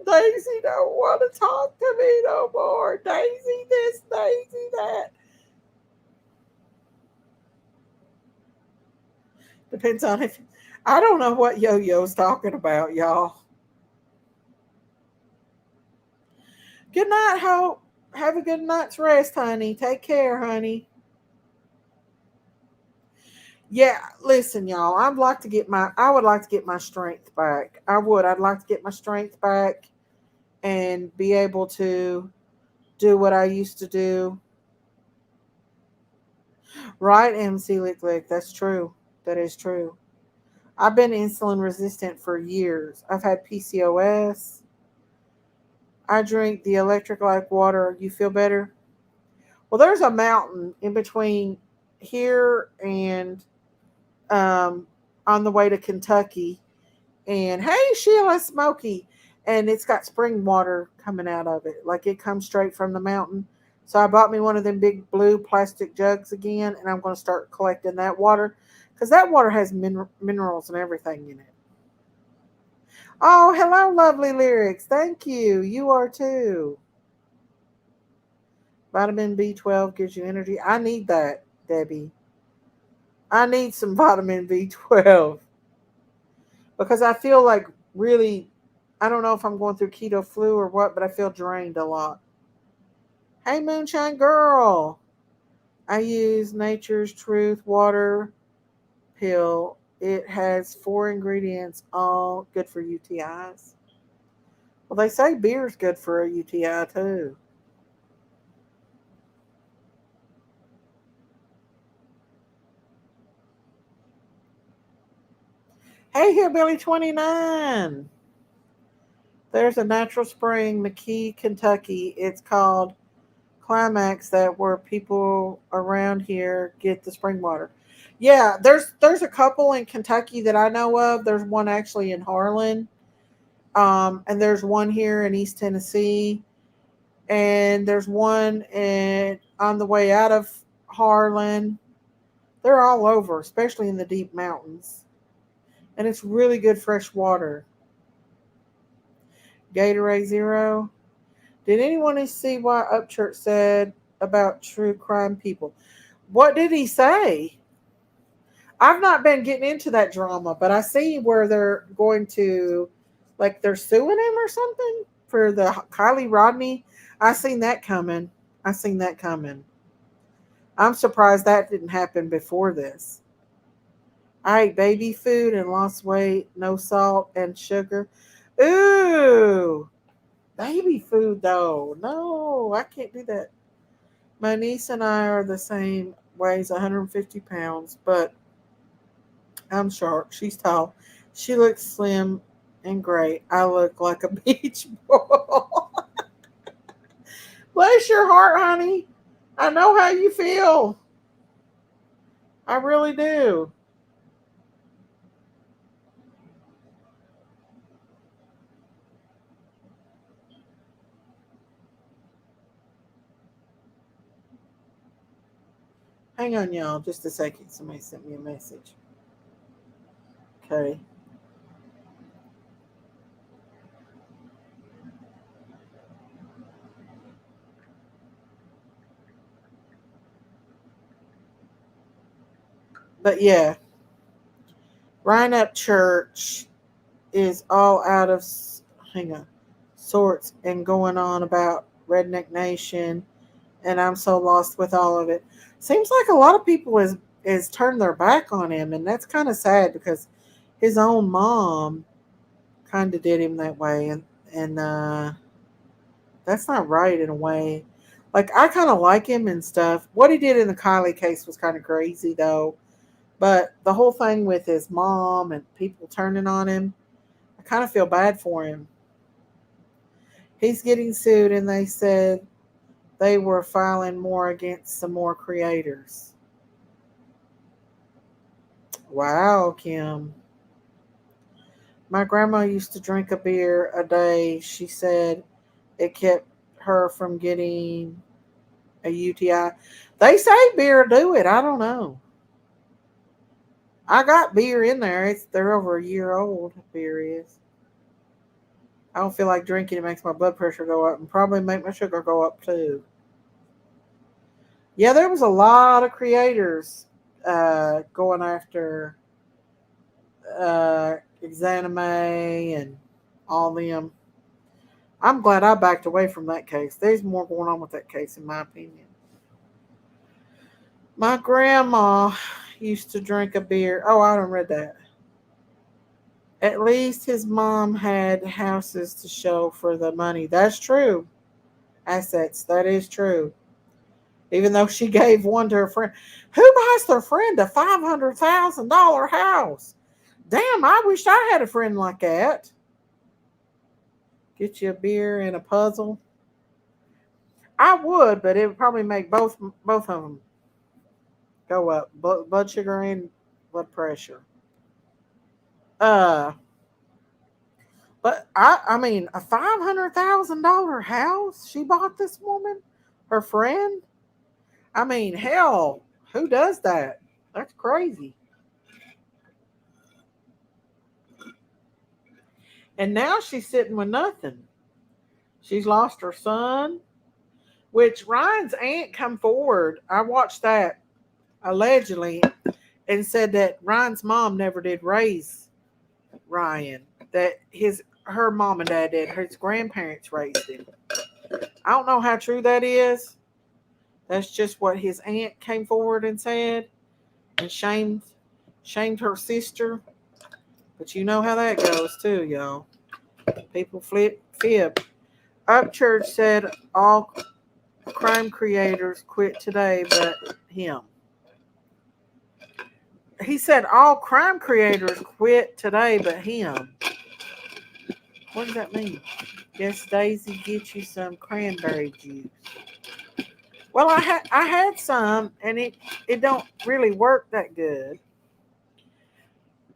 Daisy don't want to talk to me no more. Daisy this, Daisy that. Depends on if I don't know what Yo-Yo's talking about, y'all. Good night, Hope. Have a good night's rest, honey. Take care, honey. Yeah, listen, y'all. I would like to get my strength back. I would. I'd like to get my strength back and be able to do what I used to do. Right, MC Lick Lick. That's true. That is true. I've been insulin resistant for years. I've had PCOS. I drink the electric like water. You feel better? Well, there's a mountain in between here and on the way to Kentucky. And hey, Sheila Smoky. And it's got spring water coming out of it. Like it comes straight from the mountain. So I bought me one of them big blue plastic jugs again. And I'm going to start collecting that water. Because that water has minerals and everything in it. Oh, hello, lovely lyrics. Thank you. You are too. Vitamin B12 gives you energy. I need that, Debbie. I need some vitamin B12 because I feel like really, I don't know if I'm going through keto flu or what, but I feel drained a lot. Hey, Moonshine Girl. I use Nature's Truth water pill. It has 4 ingredients, all good for UTIs. Well, they say beer's good for a UTI too. Hey, Hillbilly 29. There's a natural spring, McKee, Kentucky. It's called Climax, that where people around here get the spring water. Yeah, there's a couple in Kentucky that I know of. There's one actually in Harlan, and there's one here in East Tennessee, and there's one on the way out of Harlan. They're all over, especially in the deep mountains, and it's really good fresh water. Gatorade Zero. Did anyone see what Upchurch said about true crime people? What did he say? I've not been getting into that drama, but I see where they're going to, like, they're suing him or something for the Kylie Rodney. I seen that coming. I seen that coming. I'm surprised that didn't happen before this. I ate baby food and lost weight, no salt and sugar. Ooh, baby food though. No, I can't do that. My niece and I are the same, weighs 150 pounds, but I'm short. She's tall. She looks slim and great. I look like a beach ball. Bless your heart, honey. I know how you feel. I really do. Hang on, y'all, just a second. Somebody sent me a message. Okay. But yeah, Ryan Up Church is all out of hang on sorts and going on about Redneck Nation, and I'm so lost with all of it. Seems like a lot of people is turned their back on him, and that's kind of sad because his own mom kind of did him that way, and that's not right in a way. Like I kind of like him and stuff. What he did in the Kylie case was kind of crazy though, but the whole thing with his mom and people turning on him, I kind of feel bad for him. He's getting sued, and they said they were filing more against some more creators. Wow, Kim. My grandma used to drink a beer a day. She said it kept her from getting a UTI. They say beer do it. I don't know. I got beer in there. They're over a year old. Beer is. I don't feel like drinking. It makes my blood pressure go up and probably make my sugar go up too. Yeah, there was a lot of creators going after Exanime and all them. I'm glad I backed away from that case. There's more going on with that case, in my opinion. My grandma used to drink a beer. Oh, I don't read that. At least his mom had houses to show for the money. That's true. Assets. That is true. Even though she gave one to her friend. Who buys their friend a $500,000 house? Damn, I wish I had a friend like that. Get you a beer and a puzzle. I would, but it would probably make both of them go up. Blood sugar and blood pressure. Uh, but I mean, a $500,000 house she bought this woman, her friend. I mean, hell, who does that? That's crazy. And now she's sitting with nothing. She's lost her son, which Ryan's aunt come forward. I watched that allegedly and said that Ryan's mom never did raise Ryan. That her mom and dad did. His grandparents raised him. I don't know how true that is. That's just what his aunt came forward and said, and shamed her sister. But you know how that goes too, y'all. People fib. Upchurch said all crime creators quit today, but him. He said all crime creators quit today, but him. What does that mean? Guess Daisy get you some cranberry juice. Well, I had some, and it don't really work that good.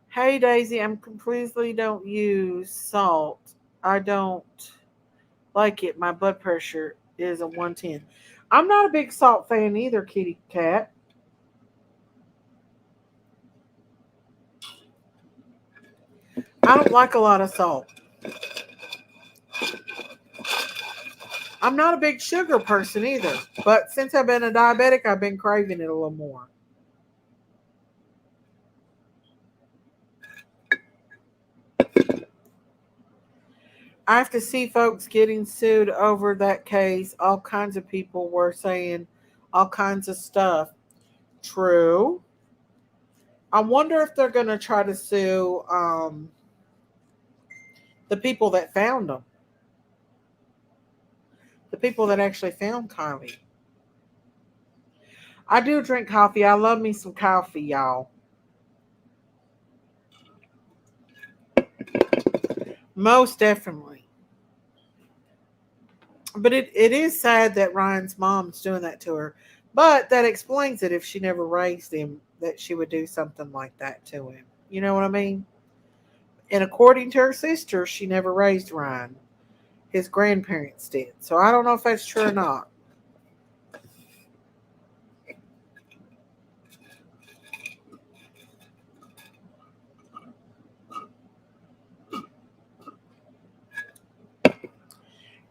Hey Daisy, I'm completely don't use salt. I don't like it. My blood pressure is a 110. I'm not a big salt fan either, kitty cat. I don't like a lot of salt. I'm not a big sugar person either. But since I've been a diabetic, I've been craving it a little more. I have to see folks getting sued over that case. All kinds of people were saying all kinds of stuff. True. I wonder if they're going to try to sue the people that found them, the people that actually found Kylie. I do drink coffee. I love me some coffee, y'all. Most definitely. But it is sad that Ryan's mom's doing that to her. But that explains it if she never raised him, that she would do something like that to him. You know what I mean? And according to her sister, she never raised Ryan. His grandparents did. So I don't know if that's true or not.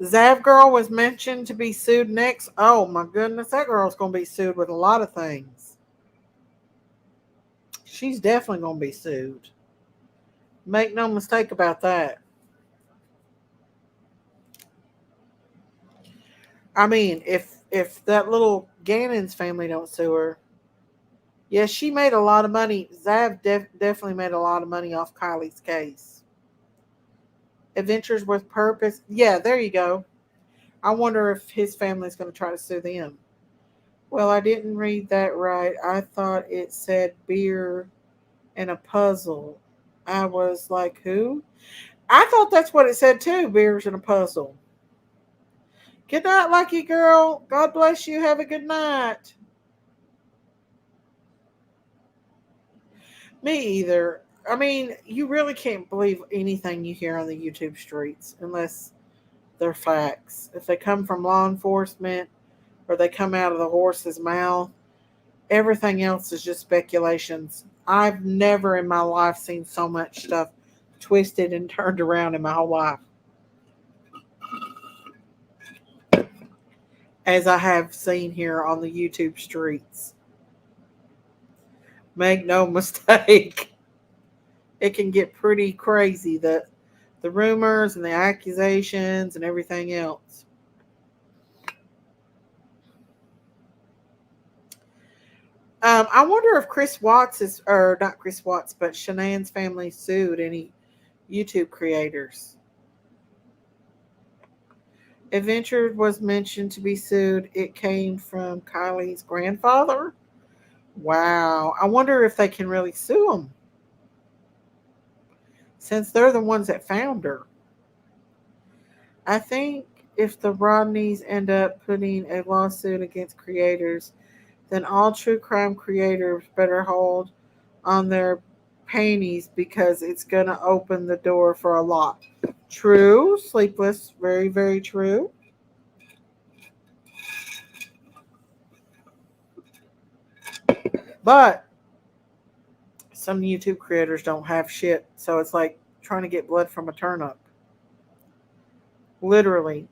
Zav girl was mentioned to be sued next. Oh my goodness, that girl's going to be sued with a lot of things. She's definitely going to be sued. Make no mistake about that. I mean, if that little Gannon's family don't sue her, yeah, she made a lot of money. Zav definitely made a lot of money off Kylie's case. Adventures with Purpose. Yeah, there you go. I wonder if his family's going to try to sue them. Well, I didn't read that right. I thought it said beer and a puzzle. I was like, who? I thought that's what it said too, beers and a puzzle. Good night, lucky girl. God bless you. Have a good night. Me either. I mean, you really can't believe anything you hear on the YouTube streets unless they're facts. If they come from law enforcement or they come out of the horse's mouth, everything else is just speculations. I've never in my life seen so much stuff twisted and turned around in my whole life as I have seen here on the YouTube streets. Make no mistake, it can get pretty crazy. The rumors and the accusations and everything else. I wonder if Chris Watts is, or not Chris Watts, but Shanann's family sued any YouTube creators. Adventure was mentioned to be sued. It came from Kylie's grandfather. Wow. I wonder if they can really sue them since they're the ones that found her. I think if the Rodneys end up putting a lawsuit against creators, then all true crime creators better hold on their panties because it's going to open the door for a lot. True, Sleepless, very, very true. But some YouTube creators don't have shit, so it's like trying to get blood from a turnip. Literally.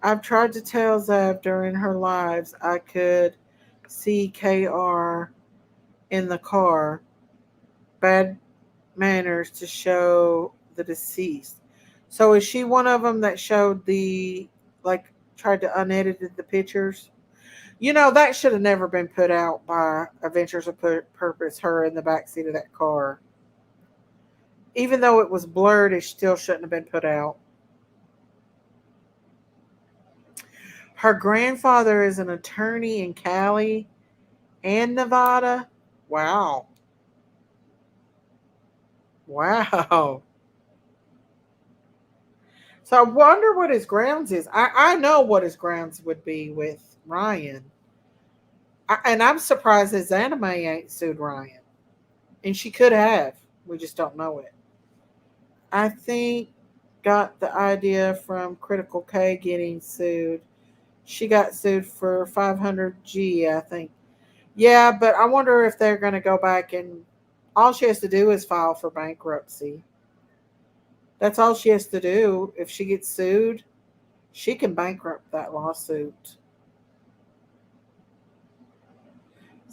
I've tried to tell Zev during her lives I could see KR in the car, bad manners to show the deceased. So is she one of them that showed the, like, tried to unedited the pictures? You know, that should have never been put out by Adventures of Purpose, her in the backseat of that car. Even though it was blurred, it still shouldn't have been put out. Her grandfather is an attorney in Cali and Nevada. Wow. Wow. So I wonder what his grounds is. I know what his grounds would be with Ryan. And I'm surprised his anime ain't sued Ryan. And she could have. We just don't know it. I think got the idea from Critical K getting sued. She got sued for 500G, I think. Yeah, but I wonder if they're going to go back and all she has to do is file for bankruptcy. That's all she has to do. If she gets sued, she can bankrupt that lawsuit.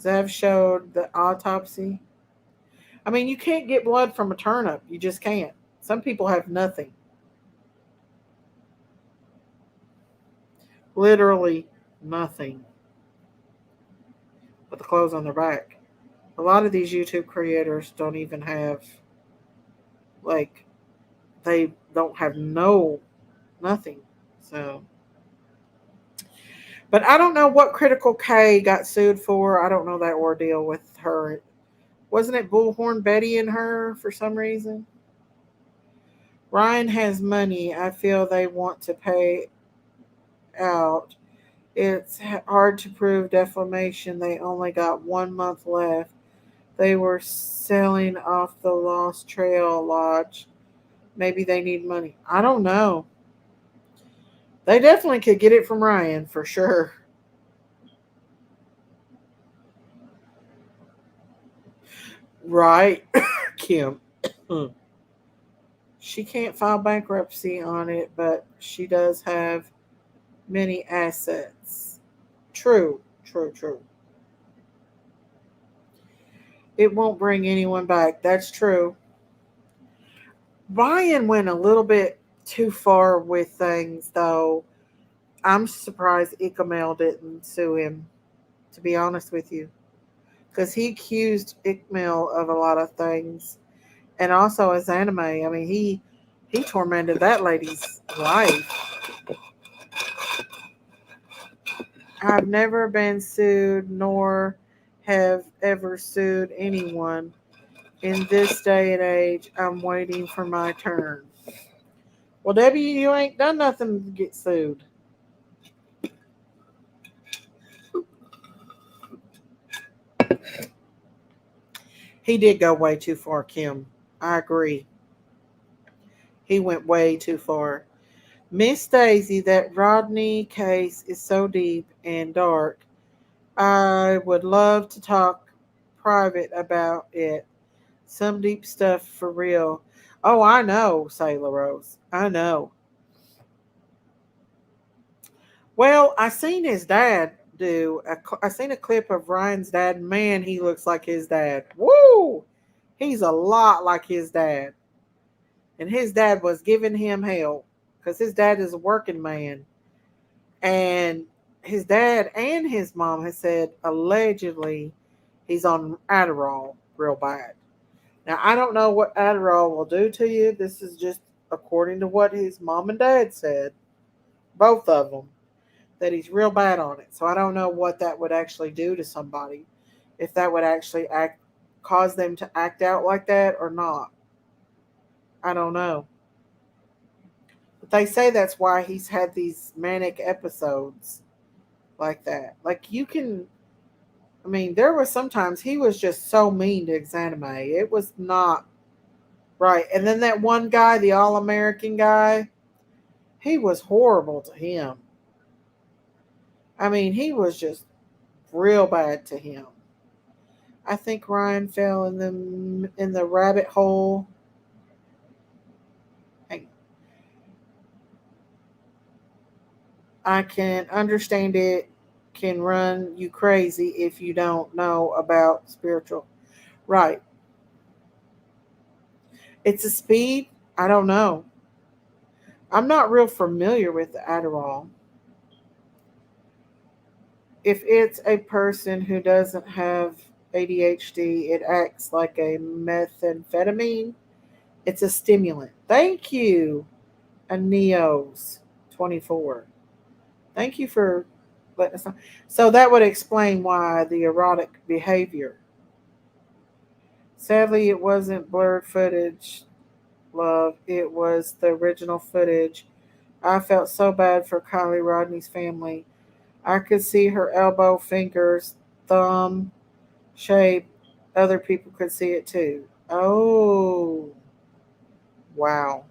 Zev showed the autopsy. I mean, you can't get blood from a turnip. You just can't. Some people have nothing. Literally nothing but the clothes on their back. A lot of these YouTube creators don't even have, like, they don't have no nothing. So, but I don't know what Critical K got sued for. I don't know that ordeal with her. Wasn't it Bullhorn Betty and her for some reason? Ryan has money. I feel they want to pay out. It's hard to prove defamation. They only got 1 month left. They were selling off the Lost Trail Lodge. Maybe they need money. I don't know. They definitely could get it from Ryan for sure. Right, Kim. She can't file bankruptcy on it, but she does have many assets. True, true, true. It won't bring anyone back. That's true. Ryan went a little bit too far with things, though. I'm surprised Ikamel didn't sue him, to be honest with you. Because he accused Ikamel of a lot of things. And also his anime. I mean, he tormented that lady's life. I've never been sued nor have ever sued anyone. In this day and age, I'm waiting for my turn. Well, Debbie, you ain't done nothing to get sued. He did go way too far, Kim. I agree. He went way too far. Miss Daisy, that Rodney case is so deep and dark. I would love to talk private about it. Some deep stuff for real. Oh, I know, Sailor Rose. I know. Well, I seen his dad do. I seen a clip of Ryan's dad. Man, he looks like his dad. Woo! He's a lot like his dad. And his dad was giving him hell because his dad is a working man. And his dad and his mom has said allegedly he's on Adderall real bad. Now, I don't know what Adderall will do to you. This is just according to what his mom and dad said, both of them, that he's real bad on it. So I don't know what that would actually do to somebody, if that would actually cause them to act out like that or not. I don't know. But they say that's why he's had these manic episodes like that. Like you can, I mean, there were sometimes he was just so mean to Xanime. It was not right. And then that one guy, the All American guy, he was horrible to him. I mean, he was just real bad to him. I think Ryan fell in the rabbit hole. I can understand it can run you crazy if you don't know about spiritual. Right. It's a speed. I don't know. I'm not real familiar with the Adderall. If it's a person who doesn't have ADHD, it acts like a methamphetamine. It's a stimulant. Thank you, Aneos 24. Thank you for letting us know. So that would explain why the erotic behavior. Sadly, it wasn't blurred footage, love. It was the original footage. I felt so bad for Kylie Rodney's family. I could see her elbow, fingers, thumb shape. Other people could see it too. Oh, wow.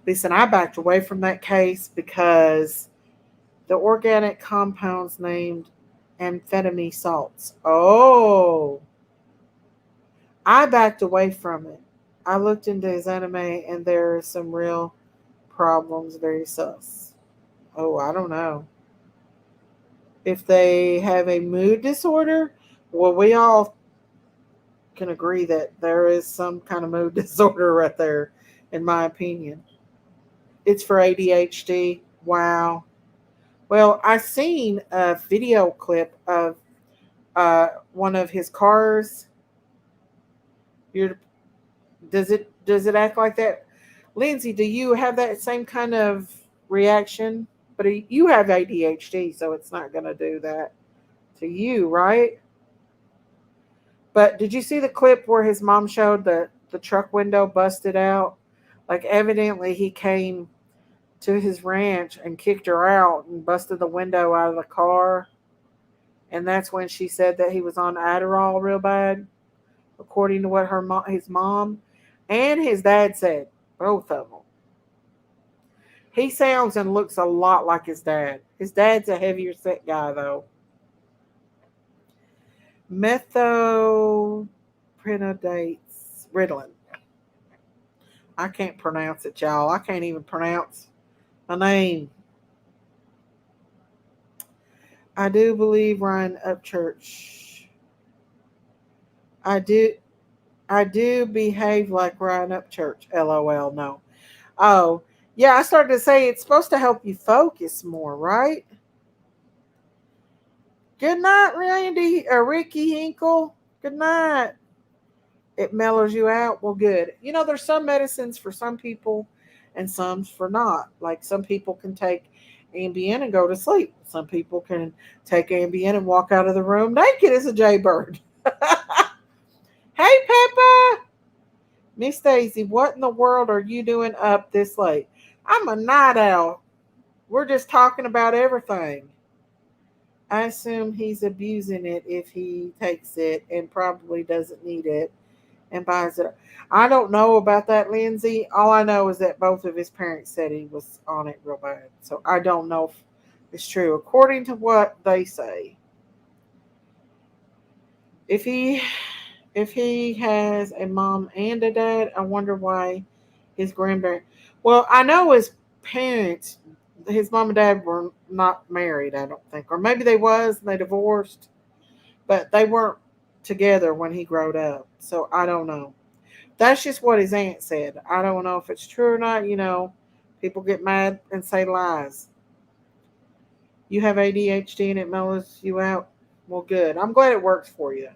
Listen, I backed away from that case because the organic compounds named amphetamine salts. Oh, I backed away from it. I looked into his anime and there are some real problems, very sus. Oh, I don't know. If they have a mood disorder, well, we all can agree that there is some kind of mood disorder right there, in my opinion. It's for ADHD. Wow. Well, I seen a video clip of one of his cars. You're, does it act like that, Lindsay? Do you have that same kind of reaction? But you have ADHD, so it's not going to do that to you, right? But did you see the clip where his mom showed the truck window busted out? Like evidently he came to his ranch and kicked her out and busted the window out of the car. And that's when she said that he was on Adderall real bad, according to what his mom and his dad said, both of them. He sounds and looks a lot like his dad. His dad's a heavier set guy though. Methylphenidate Ritalin. I can't pronounce it, y'all. I can't even pronounce a name. I do believe Ryan Upchurch. I do I do behave like Ryan Upchurch. LOL. No. Oh, yeah. I started to say it's supposed to help you focus more, right? Good night, Randy or Ricky Hinkle. Good night. It mellows you out. Well, good. You know, there's some medicines for some people and some for not. Like some people can take Ambien and go to sleep. Some people can take Ambien and walk out of the room naked as a jaybird. Hey, Peppa. Miss Daisy, what in the world are you doing up this late? I'm a night owl. We're just talking about everything. I assume he's abusing it if he takes it and probably doesn't need it and buys it. I don't know about that, Lindsay. All I know is that both of his parents said he was on it real bad. So I don't know if it's true. According to what they say, if he if he has a mom and a dad, I wonder why his grandparents. Well, I know his parents, his mom and dad were not married. I don't think, or maybe they was and they divorced, but they weren't together when he growed up. So I don't know. That's just what his aunt said. I don't know if it's true or not. People get mad and say lies. You have ADHD and it mellows you out. Well, good. I'm glad it works for you.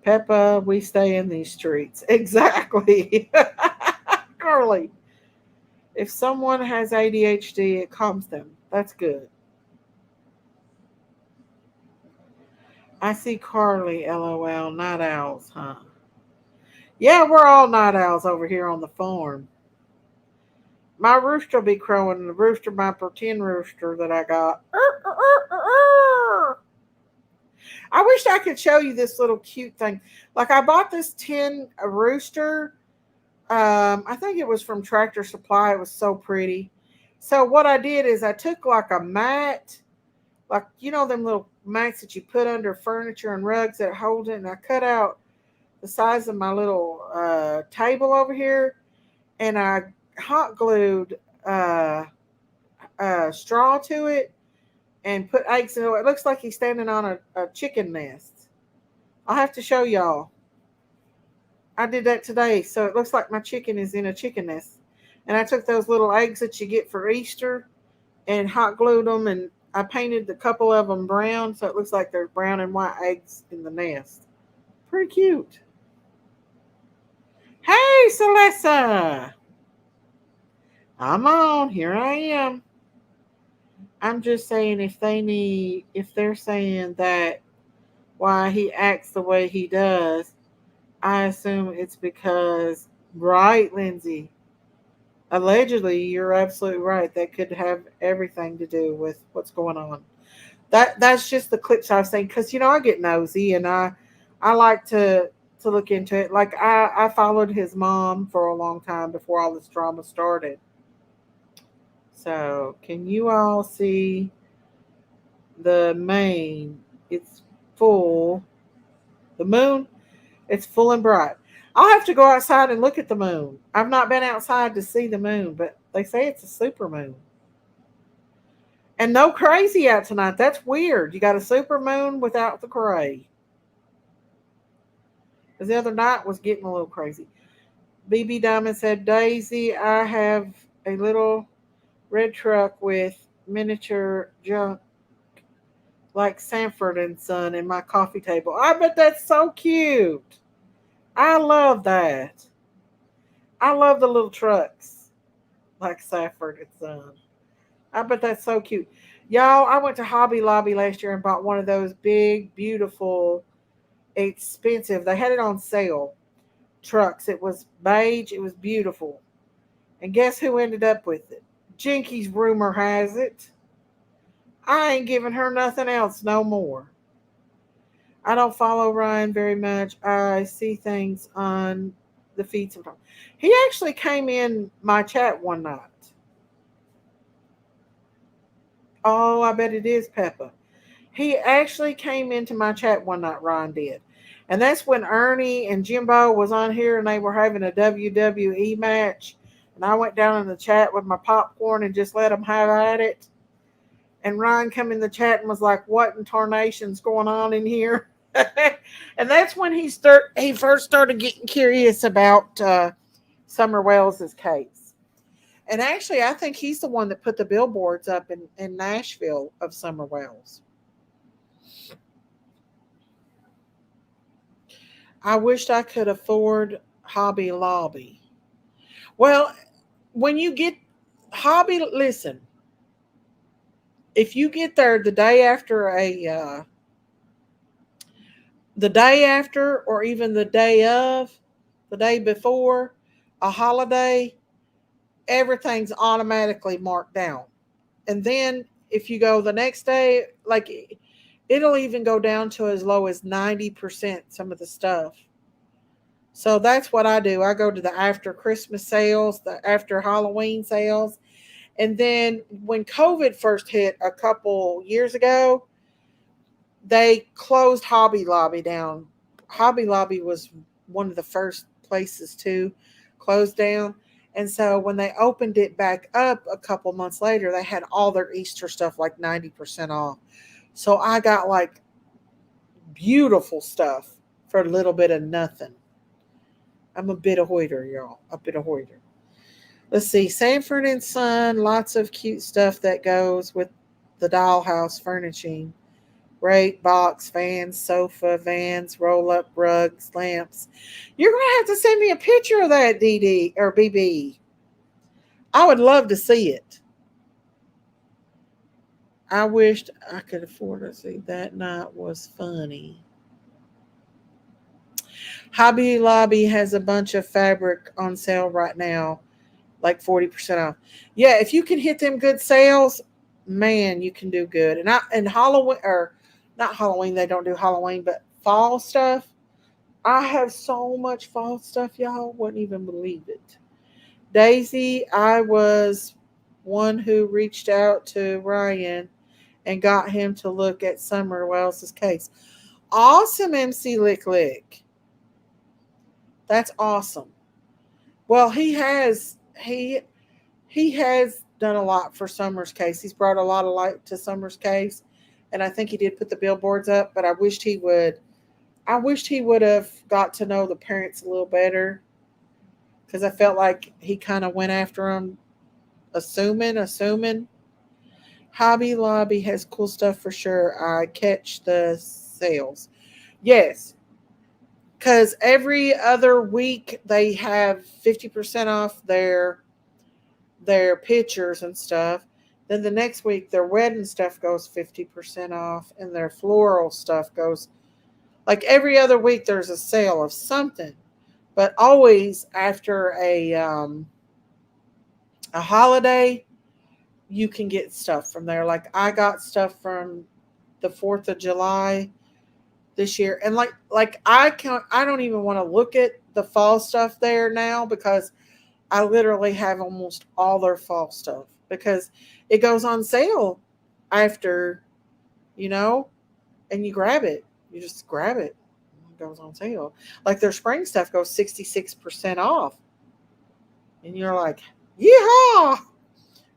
Peppa, we stay in these streets. Exactly. Carly, if someone has ADHD, it calms them. That's good. I see Carly, LOL, night owls, huh? Yeah, we're all night owls over here on the farm. My rooster will be crowing, and the rooster, my pretend rooster that I got. I wish I could show you this little cute thing. Like I bought this tin rooster. I think it was from Tractor Supply. It was so pretty. So what I did is I took like a mat, like them little mats that you put under furniture and rugs that hold it, and I cut out the size of my little table over here, and I hot glued uh, straw to it and put eggs in it. It looks like he's standing on a chicken nest. I'll have to show y'all. I did that today, so it looks like my chicken is in a chicken nest. And I took those little eggs that you get for Easter and hot glued them, and I painted a couple of them brown, so it looks like there's brown and white eggs in the nest. Pretty cute. Hey, Celessa. I'm on. Here I am. I'm just saying if they're saying that why he acts the way he does, I assume it's because, right, Lindsay? Allegedly, you're absolutely right. That could have everything to do with what's going on. That's just the clips I've seen because I get nosy and I like to look into it. Like I followed his mom for a long time before all this drama started. So can you all see the main? It's full. The moon, it's full and bright. I'll have to go outside and look at the moon. I've not been outside to see the moon, but they say it's a super moon. And no crazy out tonight. That's weird. You got a super moon without the gray. Because the other night was getting a little crazy. BB Diamond said, Daisy, I have a little red truck with miniature junk like Sanford and Son in my coffee table. I bet that's so cute. I love that. I love the little trucks like Sanford and Son. I bet that's so cute. Y'all, I went to Hobby Lobby last year and bought one of those big, beautiful, expensive. They had it on sale. Trucks. It was beige. It was beautiful. And guess who ended up with it? Jinky's rumor has it. I ain't giving her nothing else no more. I don't follow Ryan very much. I see things on the feed sometimes. He actually came in my chat one night. Oh, I bet it is Peppa. He actually came into my chat one night, Ryan did. And that's when Ernie and Jimbo was on here and they were having a WWE match. And I went down in the chat with my popcorn and just let them have at it. And Ryan come in the chat and was like, "What in tarnation's going on in here?" And that's when he first started getting curious about Summer Wells's case. And actually, I think he's the one that put the billboards up in Nashville of Summer Wells. I wished I could afford Hobby Lobby. Well, when you get listen, if you get there the day after, or even the day before, a holiday, everything's automatically marked down. And then if you go the next day, like it'll even go down to as low as 90% some of the stuff. So that's what I do. I go to the after Christmas sales, the after Halloween sales. And then when COVID first hit a couple years ago, they closed Hobby Lobby down. Hobby Lobby was one of the first places to close down. And so when they opened it back up a couple months later, they had all their Easter stuff like 90% off. So I got like beautiful stuff for a little bit of nothing. I'm a bit of hoiter, y'all. A bit of hoiter. Let's see. Sanford and Son, lots of cute stuff that goes with the dollhouse furnishing. Rake, box, fans, sofa, vans, roll up rugs, lamps. You're going to have to send me a picture of that, DD or BB. I would love to see it. I wished I could afford to see that night was funny. Hobby Lobby has a bunch of fabric on sale right now, like 40% off. Yeah, if you can hit them good sales, man, you can do good. And Halloween or not Halloween, they don't do Halloween, but fall stuff. I have so much fall stuff, y'all wouldn't even believe it. Daisy, I was one who reached out to Ryan and got him to look at Summer Wells's case. Awesome, MC Lick Lick. That's awesome. Well, he has done a lot for Summer's case. He's brought a lot of light to Summer's case, and I think he did put the billboards up. But I wished he would. I wished he would have got to know the parents a little better because I felt like he kind of went after them, assuming. Hobby Lobby has cool stuff for sure. I catch the sales. Yes, because every other week they have 50% off their pictures and stuff. Then the next week their wedding stuff goes 50% off and their floral stuff goes like every other week there's a sale of something. But always after a holiday you can get stuff from there. Like I got stuff from the 4th of July this year. And like I don't even want to look at the fall stuff there now because I literally have almost all their fall stuff because it goes on sale after, you know, and you grab it. You just grab it. It goes on sale. Like their spring stuff goes 66% off. And you're like, yeehaw,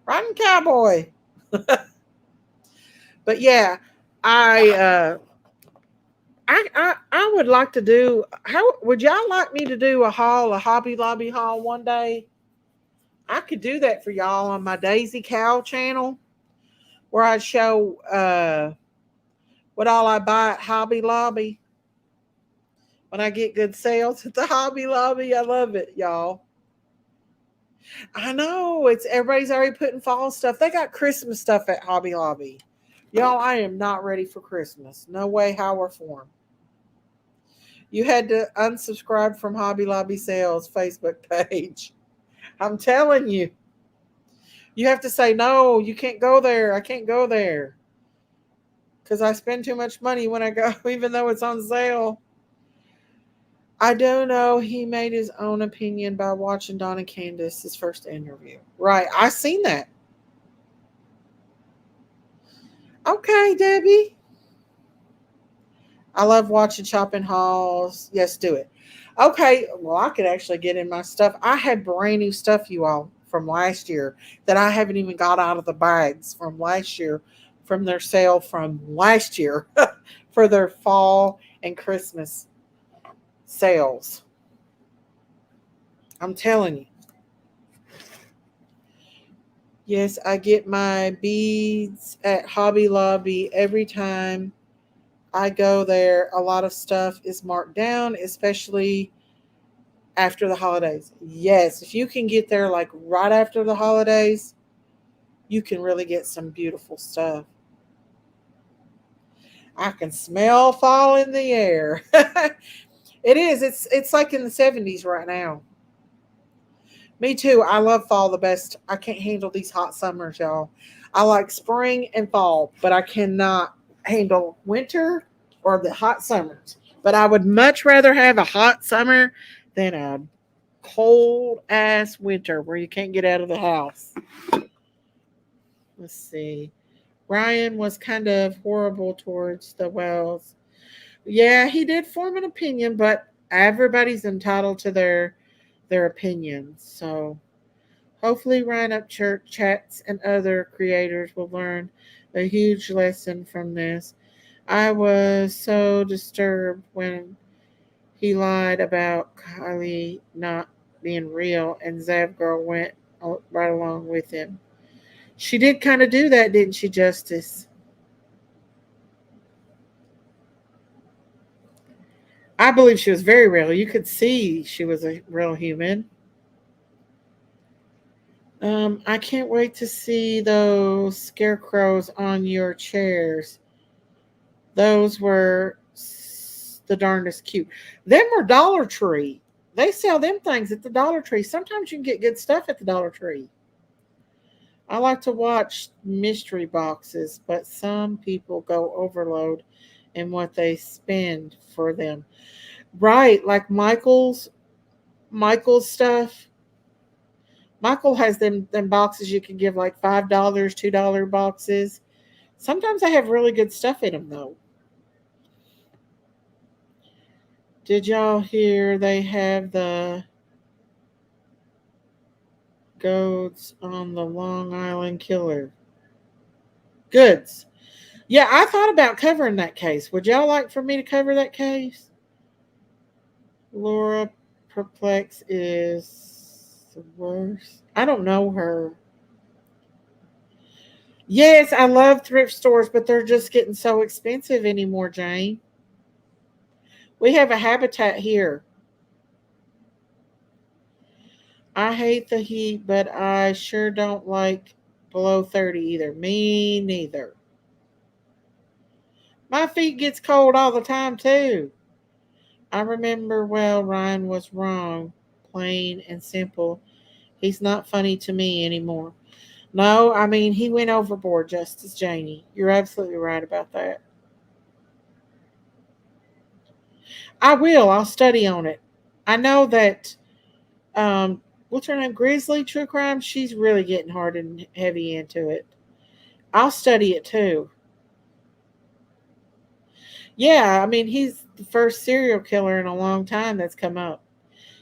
riding cowboy. But yeah, I I would like to do. How would y'all like me to do a Hobby Lobby haul one day? I could do that for y'all on my Daisy Cow channel, where I'd show what all I buy at Hobby Lobby when I get good sales at the Hobby Lobby. I love it, y'all. I know it's everybody's already putting fall stuff. They got Christmas stuff at Hobby Lobby. Y'all, I am not ready for Christmas. No way, how, or form. You had to unsubscribe from Hobby Lobby Sales Facebook page. I'm telling you. You have to say, no, you can't go there. I can't go there. Because I spend too much money when I go, even though it's on sale. I don't know. He made his own opinion by watching Donna Candace's first interview. Right. I seen that. Okay, Debbie. I love watching shopping hauls. Yes, do it. Okay, well, I could actually get in my stuff. I had brand new stuff, you all, from last year that I haven't even got out of the bags from last year, from their sale from last year for their fall and Christmas sales. I'm telling you. Yes, I get my beads at Hobby Lobby every time I go there. A lot of stuff is marked down, especially after the holidays. Yes, if you can get there like right after the holidays, you can really get some beautiful stuff. I can smell fall in the air. It is. It's like in the 70s right now. Me too. I love fall the best. I can't handle these hot summers, y'all. I like spring and fall, but I cannot handle winter or the hot summers. But I would much rather have a hot summer than a cold ass winter where you can't get out of the house. Let's see. Ryan was kind of horrible towards the Wells. Yeah, he did form an opinion, but everybody's entitled to their opinions. So hopefully, Ryan Upchurch chats and other creators will learn a huge lesson from this. I was so disturbed when he lied about Kylie not being real, and Zav Girl went right along with him. She did kind of do that, didn't she, Justice? I believe she was very real. You could see she was a real human. I can't wait to see those scarecrows on your chairs. Those were the darndest cute. Them were Dollar Tree. They sell them things at the Dollar Tree. Sometimes you can get good stuff at the Dollar Tree. I like to watch mystery boxes, but some people go overload in what they spend for them. Right, like Michael's stuff. Michael has them boxes you can give like $5, $2 boxes. Sometimes they have really good stuff in them though. Did y'all hear they have the goats on the Long Island Killer? Goods. Yeah, I thought about covering that case. Would y'all like for me to cover that case? Laura Perplex is the worst. I don't know her. Yes, I love thrift stores, but they're just getting so expensive anymore, Jane. We have a habitat here. I hate the heat, but I sure don't like below 30 either. Me neither. My feet gets cold all the time too. I remember well Ryan was wrong, plain and simple. He's not funny to me anymore. No, I mean he went overboard, Justice Janie. You're absolutely right about that. I will. I'll study on it. I know that what's her name? Grizzly True Crime, she's really getting hard and heavy into it. I'll study it too. Yeah, I mean he's the first serial killer in a long time that's come up.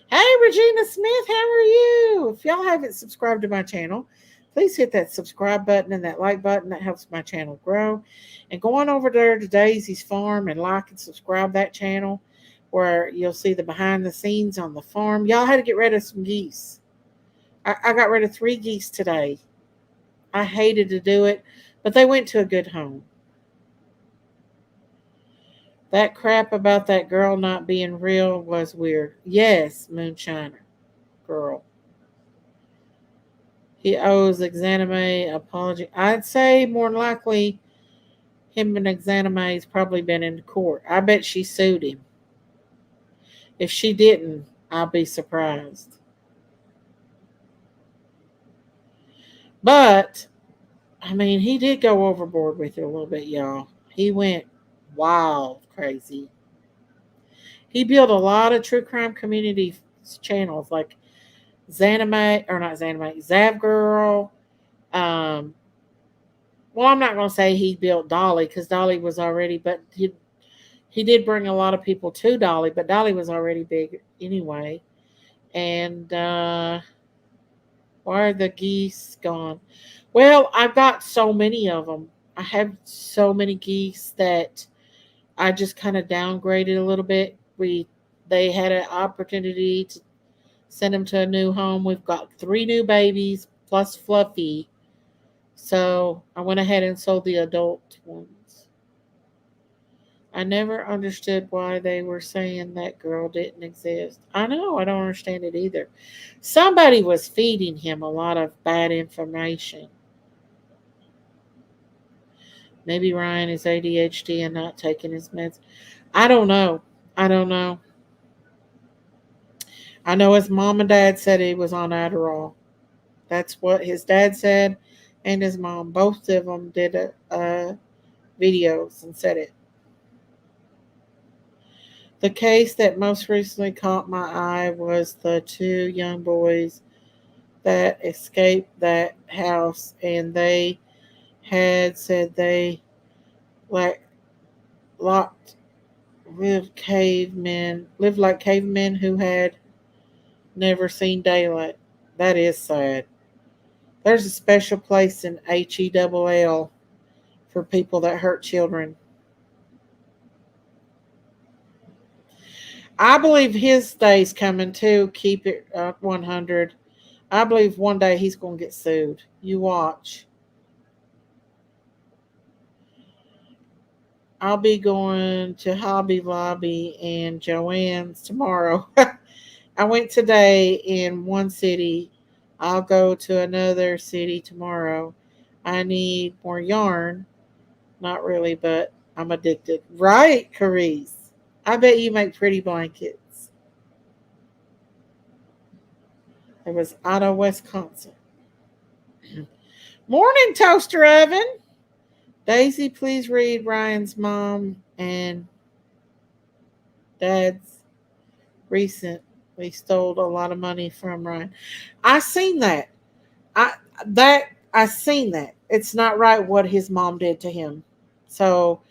Hey, Regina Smith, how are you? If y'all haven't subscribed to my channel, please hit that subscribe button and that like button. That helps my channel grow. And go on over there to Daisy's Farm and like and subscribe that channel where you'll see the behind the scenes on the farm. Y'all had to get rid of some geese. I got rid of 3 geese today. I hated to do it, but they went to a good home. That crap about that girl not being real was weird. Yes, Moonshiner girl. He owes Exanime apology. I'd say more than likely him and Exanime's probably been in court. I bet she sued him. If she didn't, I'll be surprised. But I mean, he did go overboard with it a little bit, y'all. He went wild crazy. He built a lot of true crime community channels like Zanime, or not Zanime, Zav Girl. Um, well, I'm not going to say he built Dolly because Dolly was already, but he did bring a lot of people to Dolly, but Dolly was already big anyway. And why are the geese gone? Well, I've got so many of them. I have so many geese that I just kind of downgraded a little bit. They had an opportunity to send them to a new home. We've got 3 new babies plus Fluffy. So I went ahead and sold the adult ones. I never understood why they were saying that girl didn't exist. I know, I don't understand it either. Somebody was feeding him a lot of bad information. Maybe Ryan is ADHD and not taking his meds. I don't know. I don't know. I know his mom and dad said he was on Adderall. That's what his dad said, and his mom. Both of them did videos and said it. The case that most recently caught my eye was the two young boys that escaped that house, and they had said they like locked lived like cavemen who had never seen daylight. That is sad. There's a special place in HELL for people that hurt children. I believe his day's coming too. Keep it 100. I believe one day he's going to get sued. You watch. I'll be going to Hobby Lobby and Joann's tomorrow. I went today in one city. I'll go to another city tomorrow. I need more yarn. Not really, but I'm addicted. Right, Carice? I bet you make pretty blankets. It was Otto, Wisconsin. Morning, Toaster Oven. Daisy, please read Ryan's mom and dad's recently stole a lot of money from Ryan. I seen that. I that I seen that. It's not right what his mom did to him. So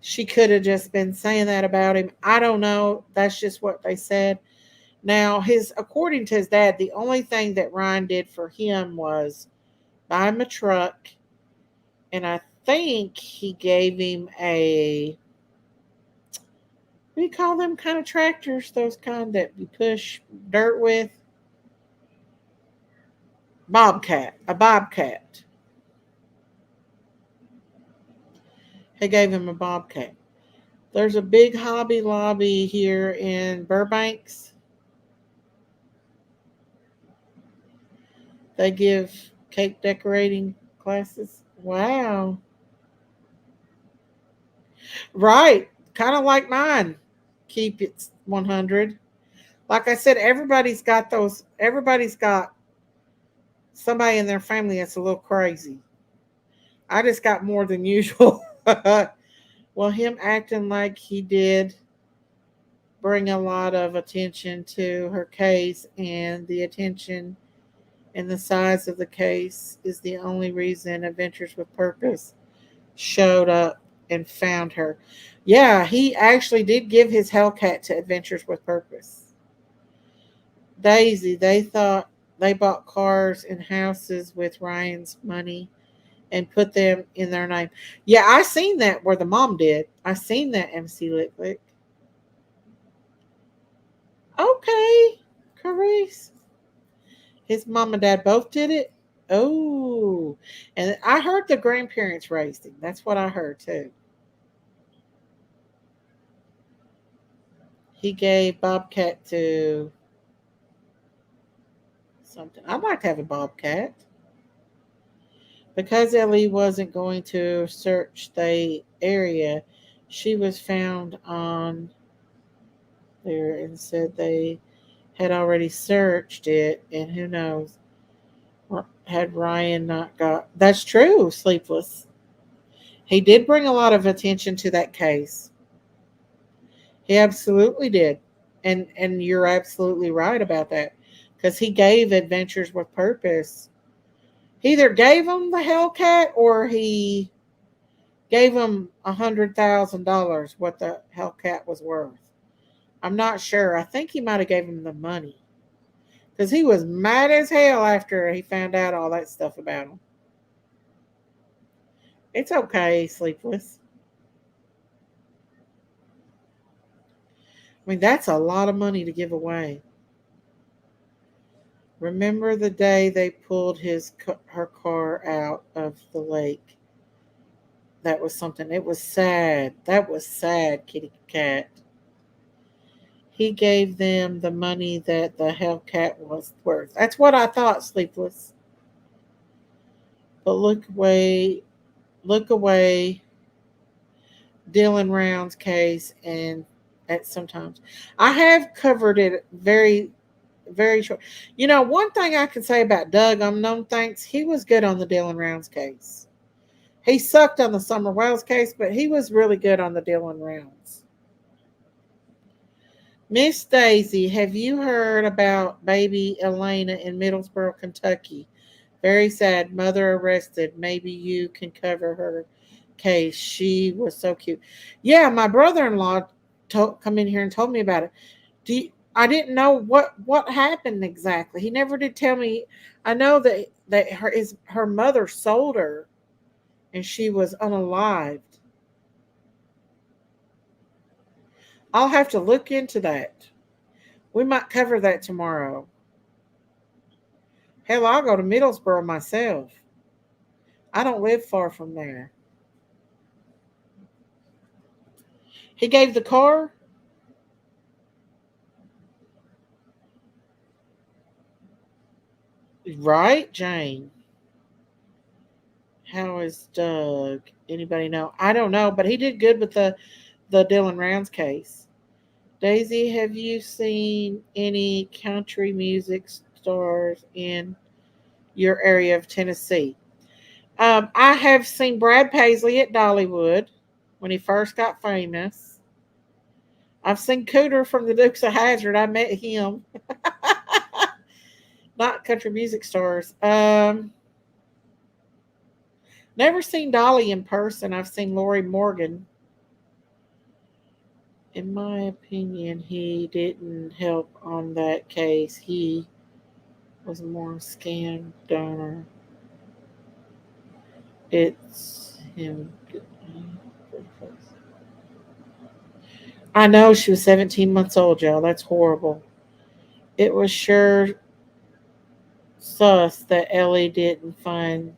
she could have just been saying that about him. I don't know. That's just what they said. Now, his according to his dad, the only thing that Ryan did for him was buy him a truck, and I think he gave him a what do you call them kind of tractors? Those kind that you push dirt with? A bobcat. He gave him a bobcat. There's a big Hobby Lobby here in Burbanks. They give cake decorating classes. Wow. Right. Kind of like mine. Keep it 100. Like I said, everybody's got somebody in their family that's a little crazy. I just got more than usual. Well, him acting like he did bring a lot of attention to her case, and the attention and the size of the case is the only reason Adventures with Purpose showed up and found her. Yeah, he actually did give his Hellcat to Adventures with Purpose. Daisy, they thought they bought cars and houses with Ryan's money and put them in their name. Yeah, I seen that where the mom did. I seen that, MC Lick Lick. Okay, Carice. His mom and dad both did it. Oh, and I heard the grandparents raised him. That's what I heard too. He gave Bobcat to something. I'd like to have a Bobcat. Because Ellie wasn't going to search the area, she was found on there and said they had already searched it, and who knows, had Ryan not got. That's true, Sleepless. He did bring a lot of attention to that case. He absolutely did. And you're absolutely right about that. Because he gave Adventures with Purpose. He either gave him the Hellcat or he gave him $100,000 what the Hellcat was worth. I'm not sure. I think he might have gave him the money because he was mad as hell after he found out all that stuff about him. It's okay, Sleepless. I mean, that's a lot of money to give away. Remember the day they pulled her car out of the lake? That was something. It was sad. That was sad, kitty cat. He gave them the money that the Hellcat was worth. That's what I thought, Sleepless. But look away, Dylan Round's case, and at sometimes I have covered it very very short. One thing I can say about Doug Unknown Thanks, he was good on the Dylan Rounds case. He sucked on the Summer Wells case, but he was really good on the Dylan Rounds. Miss Daisy, have you heard about baby Elena in Middlesboro, Kentucky? Very sad. Mother arrested. Maybe you can cover her case. She was so cute. Yeah, my brother-in-law come in here and told me about it. I didn't know what happened exactly. He never did tell me. I know that her mother sold her, and she was unalived. I'll have to look into that. We might cover that tomorrow. Hell, I'll go to Middlesboro myself. I don't live far from there. He gave the car. Right, Jane? How is Doug? Anybody know? I don't know, but he did good with the Dylan Rounds case. Daisy, have you seen any country music stars in your area of Tennessee? I have seen Brad Paisley at Dollywood when he first got famous. I've seen Cooter from the Dukes of Hazzard. I met him. Not country music stars. Never seen Dolly in person. I've seen Lori Morgan. In my opinion, he didn't help on that case. He was more scam donor. It's him. I know she was 17 months old, y'all. That's horrible. It was sure sus that Ellie didn't find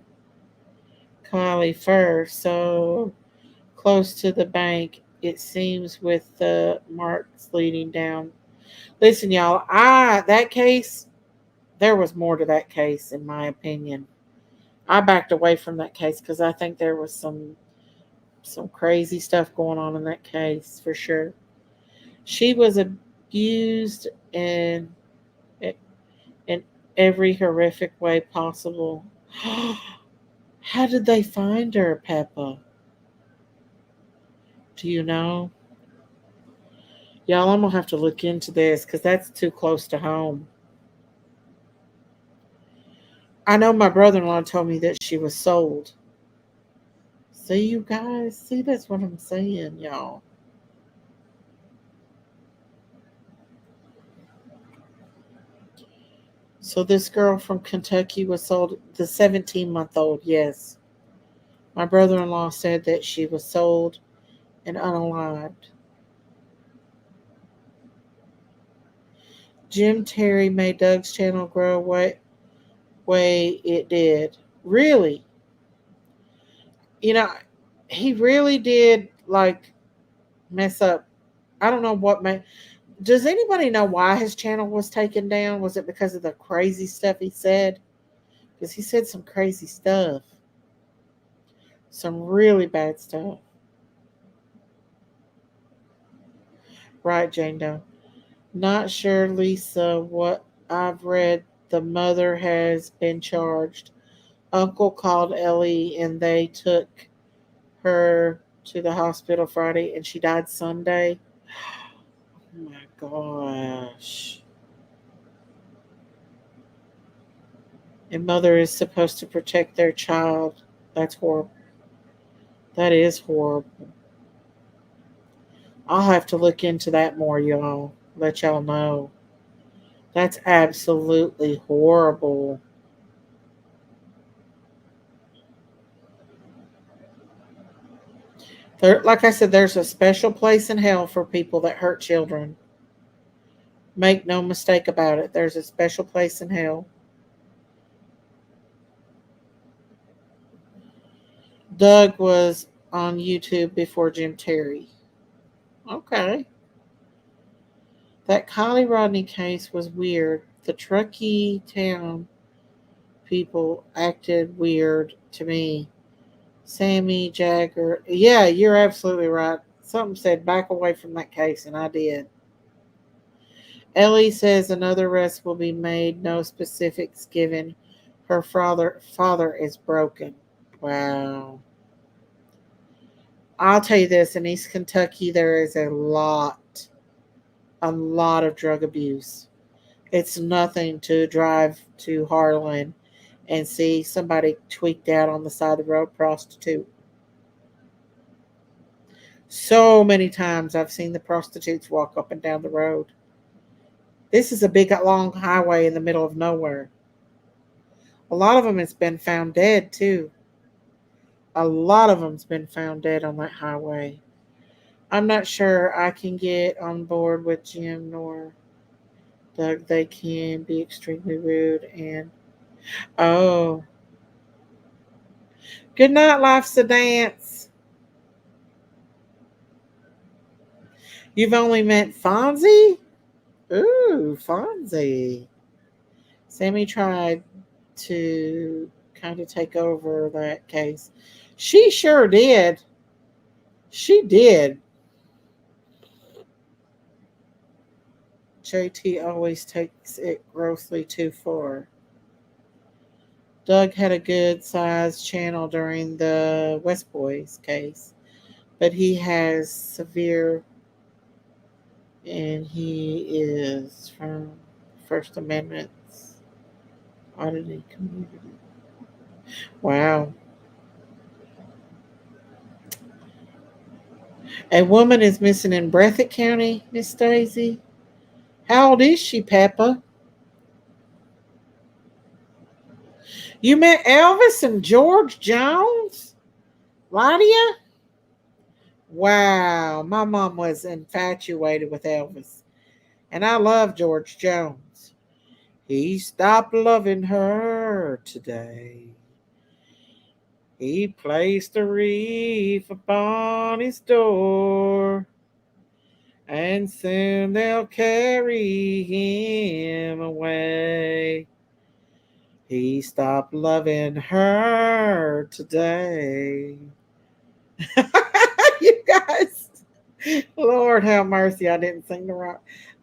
Kylie first, so close to the bank, it seems, with the marks leading down. Listen, y'all, that case, there was more to that case, in my opinion. I backed away from that case because I think there was some crazy stuff going on in that case for sure. She was abused in every horrific way possible. How did they find her, Peppa? Do you know? Y'all, I'm gonna have to look into this because that's too close to home. I know my brother-in-law told me that she was sold. See, you guys, see, that's what I'm saying, y'all. So this girl from Kentucky was sold, the 17-month-old, yes. My brother-in-law said that she was sold and unalived. Jim Terry made Doug's channel grow way it did. Really? You know, he really did like mess up. I don't know what made. Does anybody know why his channel was taken down? Was it because of the crazy stuff he said? Because he said some crazy stuff, some really bad stuff. Right, Jane Doe. Not sure, Lisa, what I've read. The mother has been charged. Uncle called Ellie and they took her to the hospital Friday and she died Sunday. Oh my gosh. And mother is supposed to protect their child. That's horrible. That is horrible. I'll have to look into that more, y'all. Let y'all know. That's absolutely horrible. Like I said, there's a special place in hell for people that hurt children. Make no mistake about it. There's a special place in hell. Doug was on YouTube before Jim Terry. Okay. That Kylie Rodney case was weird. The Truckee town people acted weird to me. Sammy Jagger. Yeah, you're absolutely right. Something said back away from that case, and I did. Ellie says another arrest will be made, no specifics given. Her father is broken. Wow. I'll tell you this, in East Kentucky there is a lot of drug abuse. It's nothing to drive to Harlan and see somebody tweaked out on the side of the road, prostitute. So many times I've seen the prostitutes walk up and down the road. This is a big, long highway in the middle of nowhere. A lot of them has been found dead too. A lot of them's been found dead on that highway. I'm not sure I can get on board with Jim nor Doug. They can be extremely rude and oh, good night. Life's a dance. You've only met Fonzie. Ooh, Fonzie. Sammy tried to kind of take over that case. She sure did. She did. JT always takes it grossly too far. Doug had a good sized channel during the West Boys case, but he has severe and he is from First Amendment's auditing community. Wow. A woman is missing in Breathitt County, Miss Daisy. How old is she, Peppa? You met Elvis and George Jones? Lydia? Wow, my mom was infatuated with Elvis, and I love George Jones. He stopped loving her today. He placed a wreath upon his door, and soon they'll carry him away. He stopped loving her today. You guys, Lord have mercy, I didn't sing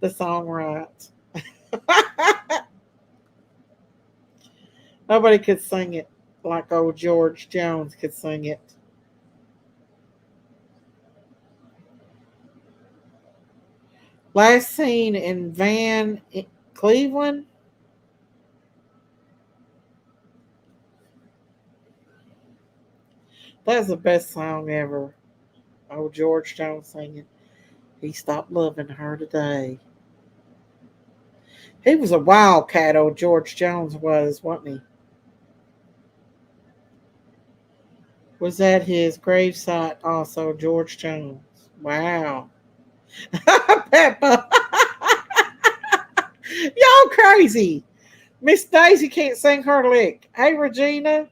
the song right. Nobody could sing it like old George Jones could sing it. Last seen in Cleveland. That's the best song ever. Old George Jones singing. He stopped loving her today. He was a wildcat, old George Jones was, wasn't he? Was at his gravesite also, George Jones. Wow. Peppa. Y'all crazy. Miss Daisy can't sing her lick. Hey, Regina.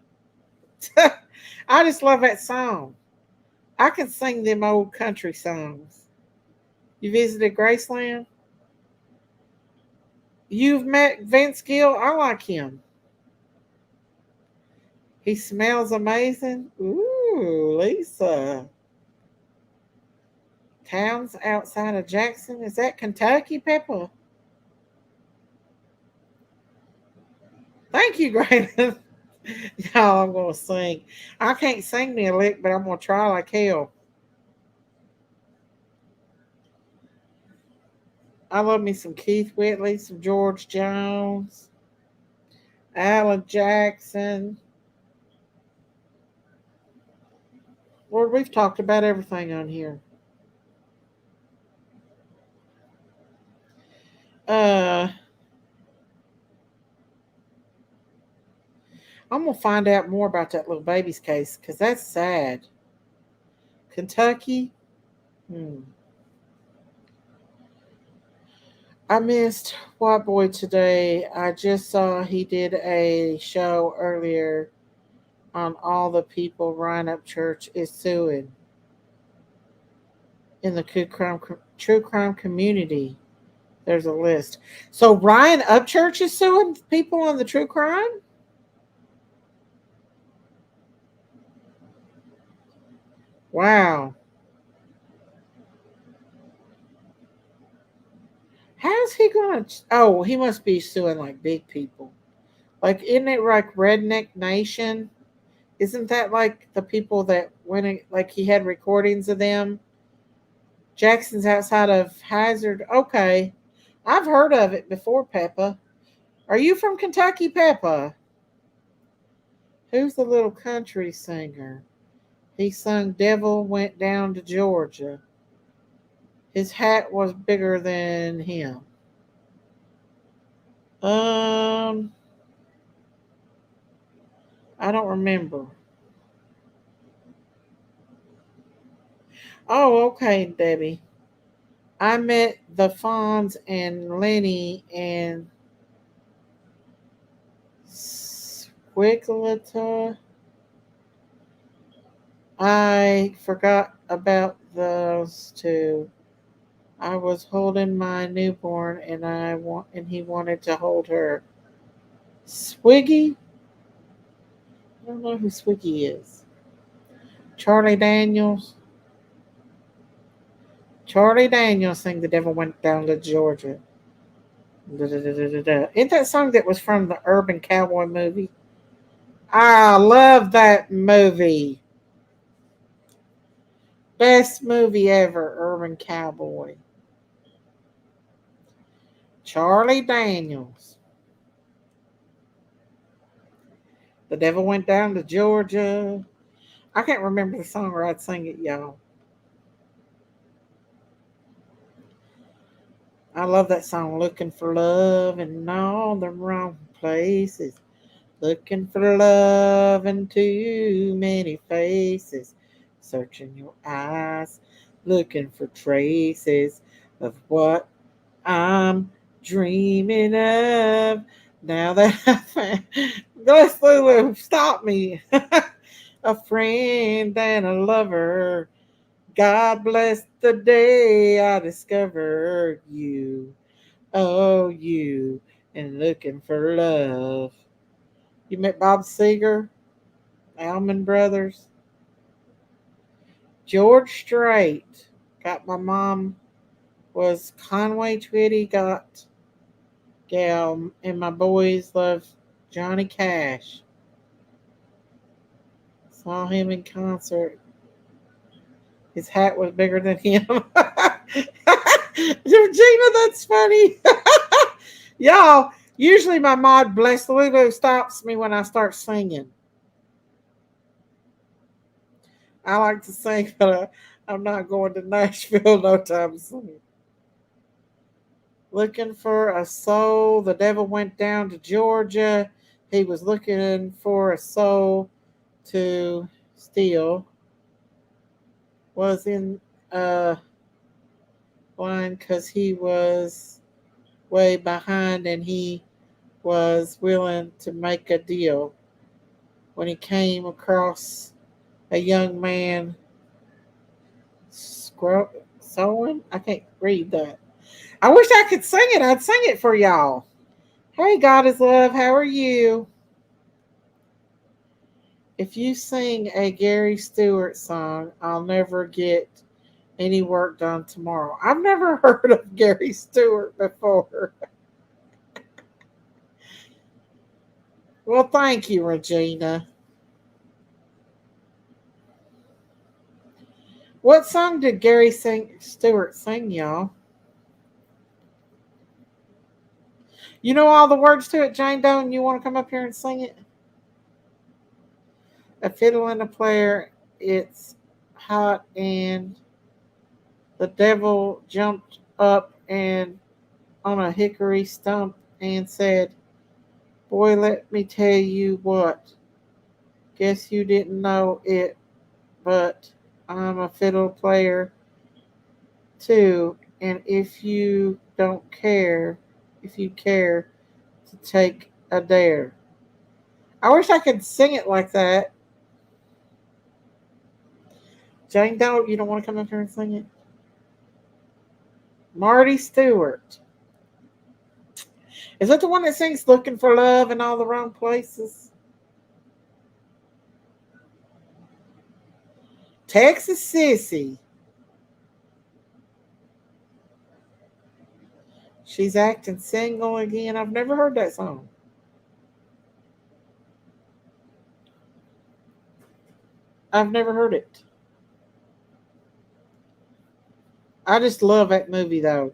I just love that song. I can sing them old country songs. You visited Graceland? You've met Vince Gill? I like him. He smells amazing. Ooh, Lisa. Towns outside of Jackson. Is that Kentucky, Peppa? Thank you, Graydon. Y'all, I'm going to sing. I can't sing me a lick, but I'm going to try like hell. I love me some Keith Whitley, some George Jones, Alan Jackson. Lord, we've talked about everything on here. Uh, I'm gonna find out more about that little baby's case because that's sad. Kentucky. Hmm. I missed White Boy today. I just saw he did a show earlier on all the people Ryan Upchurch is suing in the true crime community. There's a list. So Ryan Upchurch is suing people on the true crime? Wow. How How's he gonna? Oh, he must be suing like big people. Like, isn't it like Redneck Nation? Isn't that like the people that went like he had recordings of them? Jackson's outside of Hazard. Okay, I've heard of it before. Peppa, are you from Kentucky, Peppa? Who's the little country singer? He sung "Devil Went Down to Georgia." His hat was bigger than him. Um, I don't remember. Oh, okay, Debbie. I met the Fonz and Lenny and Squiggleta. I forgot about those two. I was holding my newborn and he wanted to hold her. Swiggy? I don't know who Swiggy is. Charlie Daniels. Charlie Daniels sang "The Devil Went Down to Georgia." Da, da, da, da, da, da. Isn't that song that was from the Urban Cowboy movie? I love that movie. Best movie ever, Urban Cowboy. Charlie Daniels. The Devil Went Down to Georgia. I can't remember the song or I'd sing it, y'all. I love that song, "Looking for Love in All the Wrong Places. Looking for love in too many faces. Searching your eyes, looking for traces of what I'm dreaming of." Now that I found, bless Lulu, stop me. A friend and a lover. God bless the day I discovered you. Oh, you, and looking for love. You met Bob Seger, Allman Brothers, George Strait. Got my mom was Conway Twitty. Got Gal, and my boys love Johnny Cash. Saw him in concert. His hat was bigger than him. Regina, that's funny. Y'all, usually my mod, Bless Lulu, stops me when I start singing. I like to sing, but I'm not going to Nashville no time soon. Looking for a soul. The devil went down to Georgia. He was looking for a soul to steal. Was in line because he was way behind and he was willing to make a deal. When he came across a young man sewing, I can't read that. I wish I could sing it. I'd sing it for y'all. Hey, God is love. How are you? If you sing a Gary Stewart song, I'll never get any work done tomorrow. I've never heard of Gary Stewart before. Well, thank you, Regina. What song did Stewart sing, y'all? You know all the words to it, Jane Doe, and you want to come up here and sing it? A fiddle and a player, it's hot, and the devil jumped up and on a hickory stump and said, "Boy, let me tell you what. Guess you didn't know it, but I'm a fiddle player too, and if you care to take a dare." I wish I could sing it like that. Jane Doe, you don't want to come up here and sing it? Marty Stewart. Is that the one that sings "Looking for Love in All the Wrong Places"? Texas Sissy. She's acting single again. I've never heard that song. I've never heard it. I just love that movie though.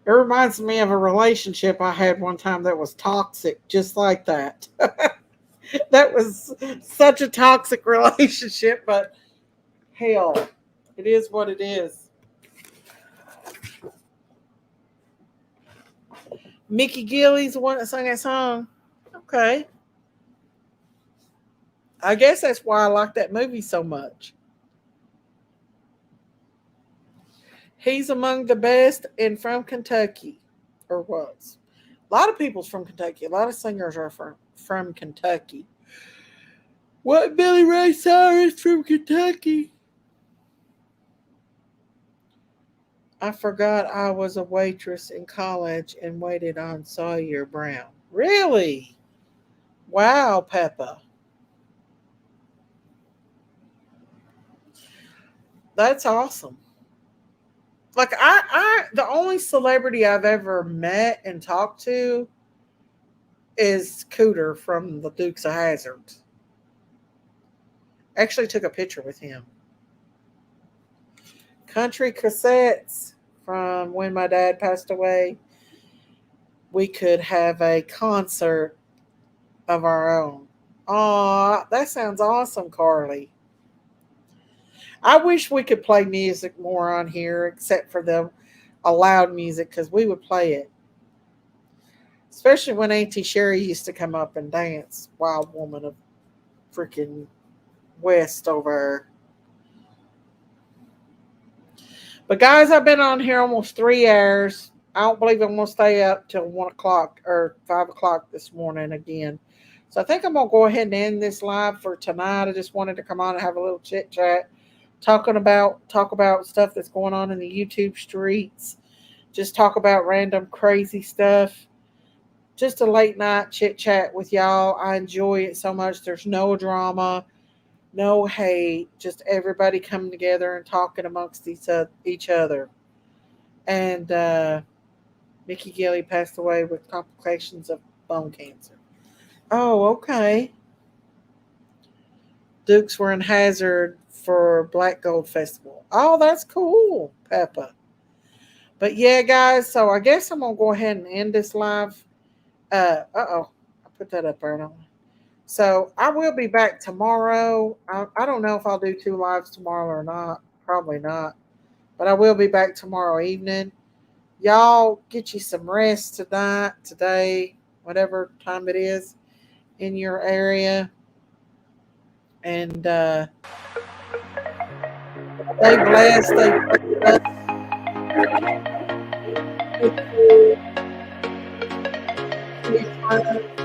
It reminds me of a relationship I had one time that was toxic, just like that. That was such a toxic relationship, but hell, it is what it is. Mickey Gilley's the one that sang that song. Okay. I guess that's why I like that movie so much. He's among the best and from Kentucky, or was. A lot of people's from Kentucky. A lot of singers are from Kentucky. What Billy Ray Cyrus from Kentucky? I forgot I was a waitress in college and waited on Sawyer Brown. Really? Wow, Peppa. That's awesome. Like the only celebrity I've ever met and talked to is Cooter from the Dukes of Hazzard. Actually took a picture with him. Country cassettes from when my dad passed away. We could have a concert of our own. Aw, that sounds awesome, Carly. I wish we could play music more on here, except for the loud music, because we would play it. Especially when Auntie Sherry used to come up and dance, Wild Woman of freaking West over. But guys, I've been on here almost 3 hours. I don't believe I'm gonna stay up till 1 o'clock or 5 o'clock this morning again. So I think I'm gonna go ahead and end this live for tonight. I just wanted to come on and have a little chit chat, talk about stuff that's going on in the YouTube streets. Just talk about random crazy stuff. Just a late night chit chat with y'all. I enjoy it so much. There's no drama, no hate, just everybody coming together and talking amongst each other. And Mickey Gilley passed away with complications of bone cancer. Oh, okay. Dukes were in Hazard for Black Gold Festival. Oh, that's cool, Peppa. But yeah, guys, so I guess I'm gonna go ahead and end this live. Oh, I put that up there. So I will be back tomorrow. I don't know if I'll do two lives tomorrow or not. Probably not. But I will be back tomorrow evening. Y'all get you some rest tonight, today, whatever time it is in your area. And stay blessed. Stay blessed.